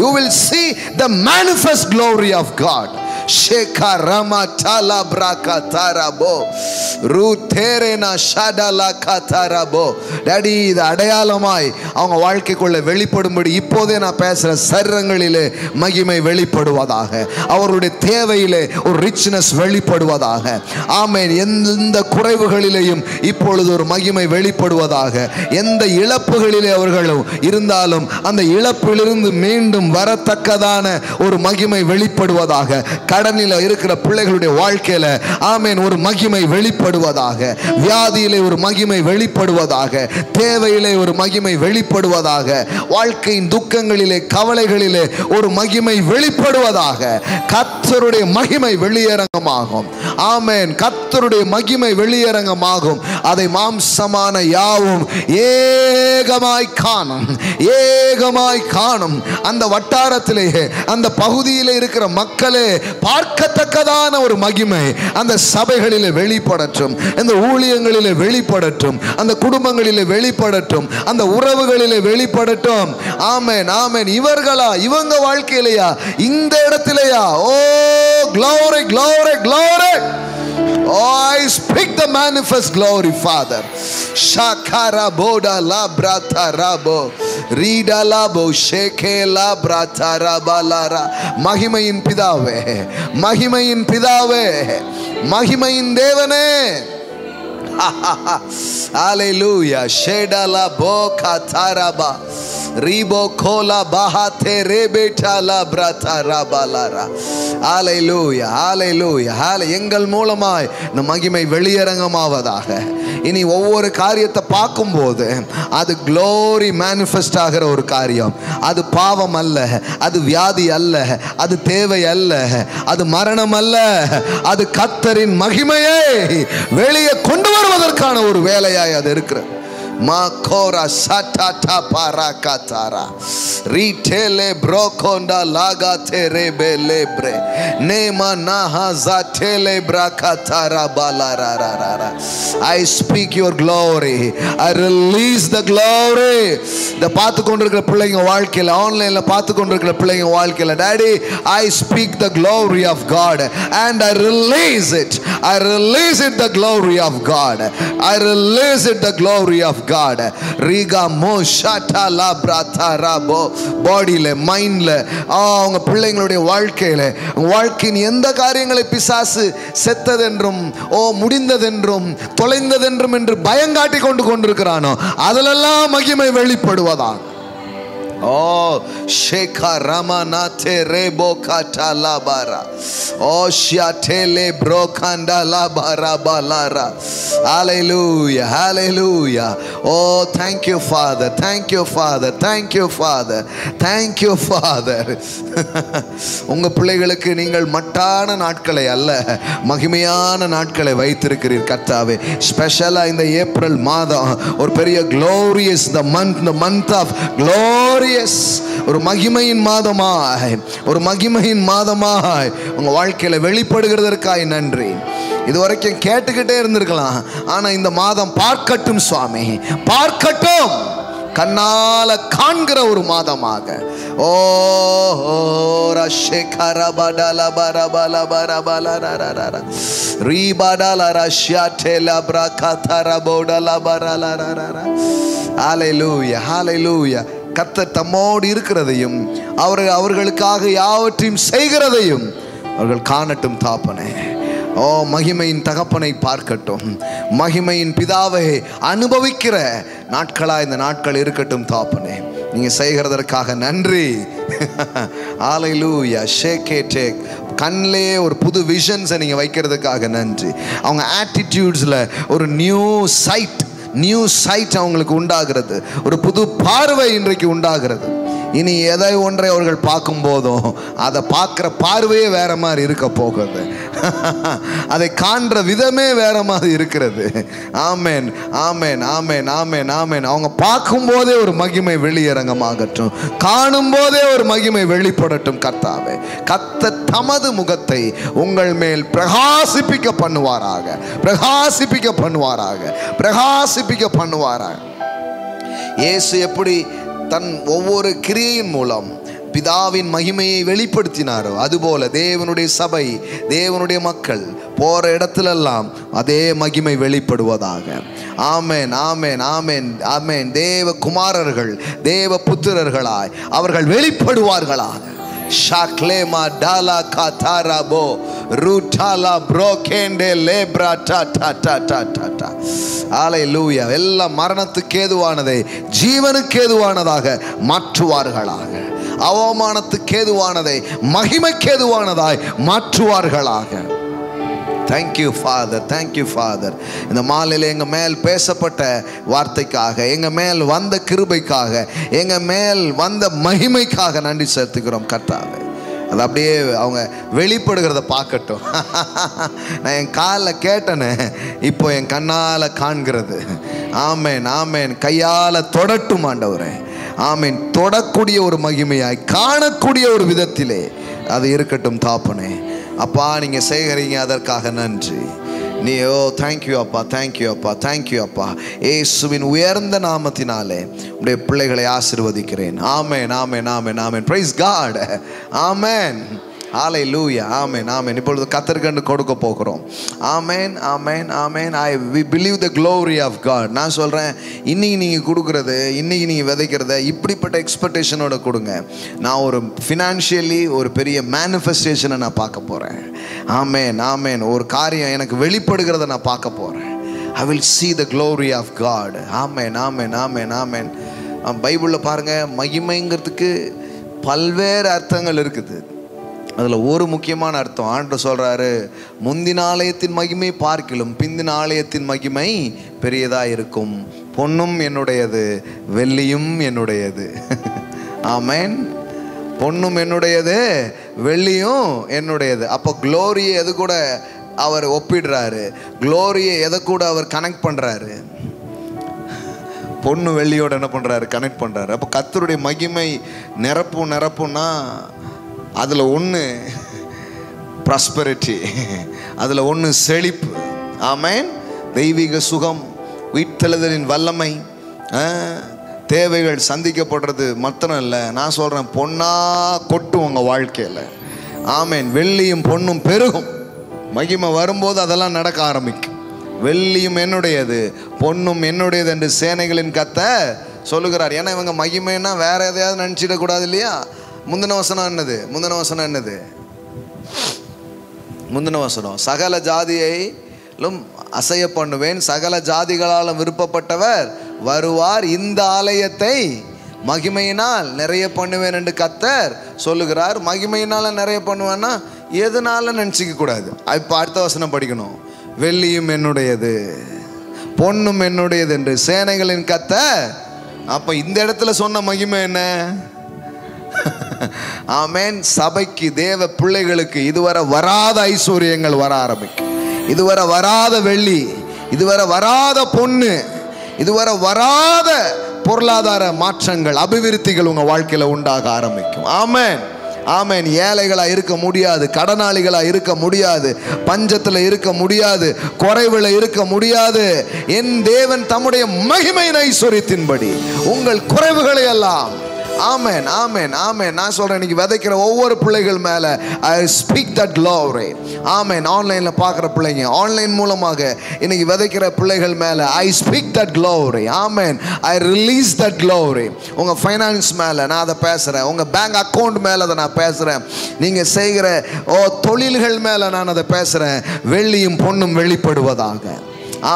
You will see the manifest glory of God. ஷேகா ரமா டாலா பிரகா தாராபோ ரூதேரேனா ஷடலா கதாராபோ. டாடி, இது அடையாளமாய் அவங்க வாழ்க்கைக்குள்ள வெளிப்படும்படி இப்போதே நான் பேசுற சரீரங்களிலே மகிமை வெளிப்படுவதாக, அவருடைய தேவையிலே ஒரு ரிச்னஸ் வெளிப்படுவதாக. ஆமென். எந்த குறைவுகளிலேயும் இப்பொழுது ஒரு மகிமை வெளிப்படுவதாக. எந்த இழப்புகளிலே அவர்களும் இருந்தாலும் அந்த இழப்பிலிருந்து மீண்டும் வரத்தக்கதான ஒரு மகிமை வெளிப்படுவதாக. கடனில் இருக்கிற பிள்ளைகளுடைய வாழ்க்கையில ஆமென் ஒரு மகிமை வெளிப்படுவதாக. வியாதியிலே ஒரு மகிமை வெளிப்படுவதாக. தேவையிலே ஒரு மகிமை வெளிப்படுவதாக. வாழ்க்கையின் துக்கங்களிலே கவலைகளிலே ஒரு மகிமை வெளிப்படுவதாக. கர்த்தருடைய மகிமை வெளியரங்கமாகும். ஆமென். கர்த்தருடைய மகிமை வெளியரங்கமாகும். அதை மாம்சமான யாவும் ஏகமாய் காணும், ஏகமாய் காணும். அந்த வட்டாரத்திலே அந்த பகுதியிலே இருக்கிற மக்களே பார்க்கத்தக்கதான ஒரு மகிமை அந்த சபைகளிலே வெளிப்படட்டும், அந்த ஊழியங்களிலே வெளிப்படட்டும், அந்த குடும்பங்களிலே வெளிப்படட்டும், அந்த உறவுகளிலே வெளிப்படட்டும். ஆமென், ஆமென். இவர்களா, இவங்க வாழ்க்கையிலையா, இந்த இடத்திலேயா? ஓ glory, glory, glory. Oh, I speak the manifest glory, Father. Shakara boda la brata rabo rida labo sheke la brata rabalara. மகிமையின் பிதாவே, மகிமையின் பிதாவே, மகிமையின் தேவனே. Hallelujah. Shedala boka taraba ribo kola bahate rebeta la brata rabalara. Hallelujah, hallelujah, hallelujah. எங்கள் மூலமாய் இந்த மகிமை வெளியரங்கமாவதாக. இனி ஒவ்வொரு காரியத்தை பார்க்கும்போது அது glory manifest ஆகிற ஒரு காரியம். அது பாவம் அல்ல, அது வியாதி அல்ல, அது தேவை அல்ல, அது மரணம் அல்ல, அது கர்த்தரின் மகிமையை வெளியே கொண்டு வருவதற்கான ஒரு வேலையாய் அது இருக்கிறது. Makora satata parakatara ritele brokonda lagate rebelebre nema nahaza tele brakatara balararara. I speak your glory. I release the glory. இந்த பார்த்து கொண்டிருக்கிற பிள்ளைங்க வாழ்க்கையில், ஆன்லைன்ல பார்த்து கொண்டிருக்கிற பிள்ளைங்க வாழ்க்கையில், daddy, I speak the glory of God and I release it. I release it, the glory of God. I release it, the glory of God. Riga mo shata la brata rabo. பாடியில, மைண்ட்ல, அவங்க பிள்ளைங்களுடைய வாழ்க்கையில, வாழ்க்கையின் எந்த காரியங்களை பிசாசு செத்ததென்றும் முடிந்ததென்றும் தொலைந்ததென்றும் என்று பயங்காட்டி கொண்டிருக்கிறானோ அதிலெல்லாம் மகிமை வெளிப்படுவதான். Oh, Sheka Ramanate Rebo Katalabara. Oh, Shatele Brokanda Labara Balara. Hallelujah, hallelujah. Oh, thank you, Father. Thank you, Father. Thank you, Father. Thank you, Father. உங்க பிள்ளைகளுக்கு நீங்கள் மட்டான நாட்களை அல்ல, மகிமையான நாட்களை வைத்திருக்கிறீர் கர்த்தாவே. ஸ்பெஷலா இந்த ஏப்ரல் மாதம் ஒரு பெரிய glorious, the month of glory. ஒரு மகிமையின் மாதமாய், ஒரு மகிமையின் மாதமாய் உங்க வாழ்க்கையில வெளிப்படுகிறதற்காய் நன்றி. இதுவரைக்கும் கேட்டுக்கிட்டே இருந்திருக்கலாம், ஆனா இந்த மாதம் பார்க்கட்டும் சுவாமி, பார்க்கட்டும், கண்ணால காண்கிற ஒரு மாதமாக. ஓ ரஷேகர படல பரபல பரபல ரீபடல ரஷ்யாட்டேல பிரகதர போடல பரலரர. ஹalleluya, ஹalleluya. கர்த்தர் தம்மோடு இருக்கிறதையும் அவர்களுக்காக யாவற்றையும் செய்கிறதையும் அவர்கள் காணட்டும் தாப்பனே. ஓ மகிமையின் தகப்பனை பார்க்கட்டும், மகிமையின் பிதாவை அனுபவிக்கிற நாட்களா இந்த நாட்கள் இருக்கட்டும் தாப்பனே. நீங்க செய்கிறதற்காக நன்றி. ஹalleluya. ஷேகே டேக் கண்ணிலே ஒரு புது விஷன்ஸை நீங்க வைக்கிறதுக்காக நன்றி. அவங்க ஆட்டிடியூட்ஸ்ல ஒரு நியூ சைட் அவங்களுக்கு உண்டாகிறது, ஒரு புது பார்வை இன்றைக்கு உண்டாகிறது. இனி எதை ஒன்றை அவர்கள் பார்க்கும் போதும் அதை பார்க்குற பார்வையே வேற மாதிரி இருக்க போகுது, அதை காண்ற விதமே வேற மாதிரி இருக்கிறது. ஆமேன், ஆமேன், ஆமேன், ஆமேன், ஆமேன். அவங்க பார்க்கும் போதே ஒரு மகிமை வெளியரங்கமாகட்டும், காணும் போதே ஒரு மகிமை வெளிப்படட்டும். கர்த்தாவே, கர்த்தர் தமது முகத்தை உங்கள் மேல் பிரகாசிப்பிக்க பண்ணுவாராக, பிரகாசிப்பிக்க பண்ணுவாராக, பிரகாசிப்பிக்க பண்ணுவாராக. இயேசு எப்படி தன் ஒவ்வொரு கிரியையின் மூலம் பிதாவின் மகிமையை வெளிப்படுத்தினாரோ அதுபோல தேவனுடைய சபை, தேவனுடைய மக்கள் போற இடத்திலெல்லாம் அதே மகிமை வெளிப்படுவதாக. ஆமென், ஆமென், ஆமென், ஆமென். தேவ குமாரர்கள், தேவ புத்திரர்களாய் அவர்கள் வெளிப்படுவார்களாக. ஷாக்லேமா டாலா காதாராபோ ரூட்டாலா ப்ரோகேண்டே லேப்ரா டா டா டா டா டா டா. ஹல்லேலூயா. எல்லாம் மரணத்துக்கு ஏதுவானதை ஜீவனுக்கு ஏதுவானதாக மாற்றுவார்களாக. அவமானத்துக்கு ஏதுவானதை மகிமைக்கு ஏதுவானதாய் மாற்றுவார்களாக. Thank you father, thank you father. இந்த மாலையில் எங்கள் மேல் பேசப்பட்ட வார்த்தைக்காக, எங்கள் மேல் வந்த கிருபைக்காக, எங்கள் மேல் வந்த மகிமைக்காக நன்றி செலுத்துகிறோம் கர்த்தாவே. அது அப்படியே அவங்க வெளிப்படுகிறத பார்க்கட்டும். நான் என் காலில் கேட்டேன்னு இப்போ என் கண்ணால் காண்கிறது. ஆமேன், ஆமேன். கையால் தொடட்டும் ஆண்டவரே. ஆமேன். தொடக்கூடிய ஒரு மகிமையாய் காணக்கூடிய ஒரு விதத்திலே அது இருக்கட்டும் தாப்பனே. அப்பா நீங்கள் செய்கிறீங்க, அதற்காக நன்றி. நீ தேங்க்யூ அப்பா, தேங்க்யூ அப்பா, தேங்க்யூ அப்பா. இயேசுவின் உயர்ந்த நாமத்தினாலே உடைய பிள்ளைகளை ஆசீர்வதிக்கிறேன். ஆமென், ஆமென், ஆமென், ஆமென். Praise God. ஆமென். ஹல்லேலூயா. ஆமென், ஆமென். இப்பொழுது கர்த்தருக்கு கொடுக்க போகிறோம். ஆமென், ஆமென், ஆமென். we believe the glory of God. நான் சொல்கிறேன், இன்னைக்கு நீங்கள் கொடுக்குறது, இன்னைக்கு நீங்கள் விதைக்கிறத இப்படிப்பட்ட எக்ஸ்பெக்டேஷனோட கொடுங்க. நான் ஒரு ஃபினான்ஷியலி ஒரு பெரிய மேனிஃபெஸ்டேஷனை நான் பார்க்க போகிறேன். ஆமென், ஆமென். ஒரு காரியம் எனக்கு வெளிப்படுகிறத நான் பார்க்க போகிறேன். I will see the glory of God. ஆமென், ஆமென், ஆமென், ஆமென். பைபிளில் பாருங்கள், மகிமைங்கிறதுக்கு பல்வேறு அர்த்தங்கள் இருக்குது. அதில் ஒரு முக்கியமான அர்த்தம் ஆண்டவர் சொல்கிறாரு, முந்தின ஆலயத்தின் மகிமை பார்க்கிலும் பிந்தின ஆலயத்தின் மகிமை பெரியதாக இருக்கும். பொன்னும் என்னுடையது, வெள்ளியும் என்னுடையது. ஆமென். பொன்னும் என்னுடையது, வெள்ளியும் என்னுடையது. அப்போ க்ளோரியை எது கூட அவர் ஒப்பிடுறாரு? க்ளோரியை எதை கூட அவர் கனெக்ட் பண்ணுறாரு? பொண்ணு வெள்ளியோட என்ன பண்ணுறாரு? கனெக்ட் பண்ணுறாரு. அப்போ கர்த்தருடைய மகிமை நிரப்புன்னா அதில் ஒன்று ப்ராஸ்பரிட்டி, அதில் ஒன்று செழிப்பு. ஆமென். தெய்வீக சுகம், உயிர்த்தெழுதலின் வல்லமை, தேவைகள் சந்திக்கப்படுறது மாத்திரம் இல்லை. நான் சொல்கிறேன், பொண்ணா கொட்டும் உங்கள் வாழ்க்கையில். ஆமென். வெள்ளியும் பொண்ணும் பெருகும். மகிமை வரும்போது அதெல்லாம் நடக்க ஆரம்பிக்கும். வெள்ளியும் என்னுடையது, பொண்ணும் என்னுடையது என்று சேனைகளின் கர்த்தர் சொல்லுகிறார். ஏன்னா இவங்க மகிமைன்னா வேற எதையாவது நினச்சிடக்கூடாது இல்லையா? முந்தின வசனம் என்னது? முந்தின வசனம் என்னது? முந்தின வசனம், சகல ஜாதியையும் அசைய பண்ணுவேன், சகல ஜாதிகளாலும் விருப்பப்பட்டவர் வருவார், இந்த ஆலயத்தை மகிமையினால் நிறைய பண்ணுவேன் என்று கர்த்தர் சொல்லுகிறார். மகிமையினால நிறைய பண்ணுவேன்னா எதனால நினச்சிக்க கூடாது. இப்போ அடுத்த வசனம் படிக்கணும். வெள்ளியும் என்னுடையது, பொன்னும் என்னுடையது என்று சேனைகளின் கர்த்தர். அப்போ இந்த இடத்துல சொன்ன மகிமை என்ன? ஆமென். சபைக்கு, தேவ பிள்ளைகளுக்கு இதுவரை வராத ஐஸ்வர்யங்கள் வர ஆரம்பிக்கும். இதுவரை வராத வெள்ளி, இதுவரை வராத பொண்ணு, இதுவரை வராத பொருளாதார மாற்றங்கள், அபிவிருத்திகள் உங்க வாழ்க்கையில உண்டாக ஆரம்பிக்கும். ஆமென், ஆமென். ஏழைகளா இருக்க முடியாது, கடனாளிகளா இருக்க முடியாது, பஞ்சத்துல இருக்க முடியாது, குறைவுல இருக்க முடியாது. என் தேவன் தம்முடைய மகிமையின் ஐஸ்வர்யத்தின்படி உங்கள் குறைவுகளை எல்லாம். ஆமென், ஆமென், ஆமென். நான் சொல்றேன், இன்னைக்கு விதைக்கிற ஒவ்வொரு பிள்ளைகள் மேல ஐ ஸ்பீக் தட் க்ளோரி. ஆமென். ஆன்லைன்ல பார்க்குற பிள்ளைங்க, ஆன்லைன் மூலமாக இன்னைக்கு விதைக்கிற பிள்ளைகள் மேல I speak that glory. Amen. I release that glory. உங்க ஃபைனான்ஸ் மேல நான் அதை பேசுறேன், உங்க பேங்க் அக்கௌண்ட் மேல அதை நான் பேசுறேன், நீங்க செய்கிற தொழில்கள் மேல நான் அதை பேசுறேன். வெள்ளியும் பொன்னும் வெளிப்படுவதாக.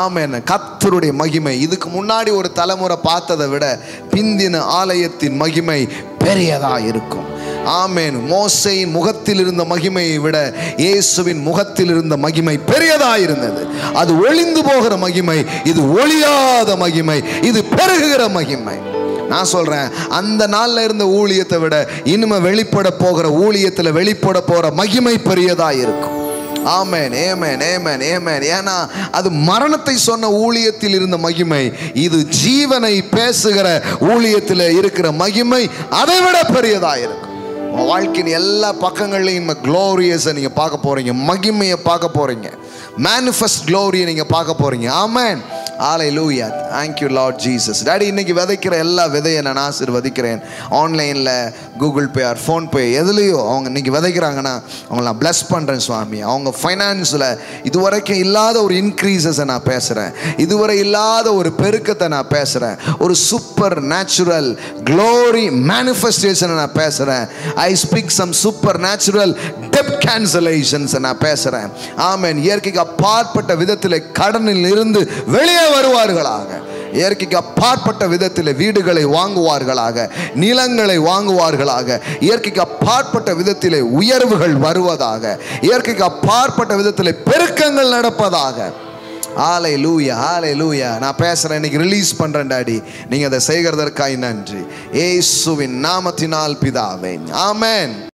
ஆமென். கர்த்தருடைய மகிமை இதுக்கு முன்னாடி ஒரு தலைமுறை பார்த்ததை விட பிந்தின ஆலயத்தின் மகிமை பெரியதா இருக்கும். ஆமென். மோசேயின் முகத்தில் இருந்த மகிமையை விட இயேசுவின் முகத்தில் இருந்த மகிமை பெரியதா இருந்தது. அது ஒளிந்து போகிற மகிமை, இது ஒளியாத மகிமை, இது பெருகுகிற மகிமை. நான் சொல்றேன், அந்த நாள்ல இருந்த ஊழியத்தை விட இனிமே வெளிப்பட போகிற ஊழியத்தில் வெளிப்பட போகிற மகிமை பெரியதா இருக்கும். ஆமென், ஆமென், ஆமென், ஆமென். ஏன்னா அது மரணத்தை சொன்ன ஊழியத்தில் இருந்த மகிமை, இது ஜீவனை பேசுகிற ஊழியத்தில் இருக்கிற மகிமை அதை விட பெரியதா இருக்கும். வாழ்க்கையின் எல்லா பக்கங்கள்லையும் க்ளோரியஸை நீங்க பார்க்க போறீங்க, மகிமையை பார்க்க போறீங்க, மேனிஃபெஸ்ட் க்ளோரியை நீங்க பார்க்க போறீங்க. ஆமென், ஹalleluya. Thank you Lord Jesus. Daddy இன்னைக்கு விதைக்கிற எல்லா விதையை நான் ஆசீர்வதிக்கிறேன். ஆன்லைனில் கூகுள் பே ஆர் ஃபோன்பே எதுலேயோ அவங்க இன்னைக்கு விதைக்கிறாங்கன்னா அவங்கள நான் பிளஸ் பண்ணுறேன் சுவாமி. அவங்க ஃபைனான்ஸில் இதுவரைக்கும் இல்லாத ஒரு இன்க்ரீசஸை நான் பேசுகிறேன். இதுவரை இல்லாத ஒரு பெருக்கத்தை நான் பேசுகிறேன். ஒரு சூப்பர் நேச்சுரல் க்ளோரி மேனிஃபெஸ்டேஷனை நான் பேசுகிறேன். I speak some supernatural டெப்ட் கேன்சலேஷன்ஸ் நான் பேசுகிறேன். ஆமென். இயற்கைக்கு அப்பாற்பட்ட விதத்தில் கடனில் இருந்து வெளியே வருவார்களாக. இயற்கைக்கு அப்பாற்பட்ட விதத்தில் வீடுகளை வாங்குவார்களாக, நிலங்களை வாங்குவார்களாக. இயற்கைக்கு அப்பாற்பட்ட விதத்தில் உயர்வுகள் வருவதாக. இயற்கைக்கு அப்பாற்பட்ட விதத்தில் பெருக்கங்கள் நடப்பதாக. ஹalleluya, ஹalleluya. நான் பேசுறேன், இன்னைக்கு ரிலீஸ் பண்றேன் டாடி. நீங்க அதை செய்கிறதற்காய் நன்றி. இயேசுவின் நாமத்தினால் பிதாவே, ஆமென்.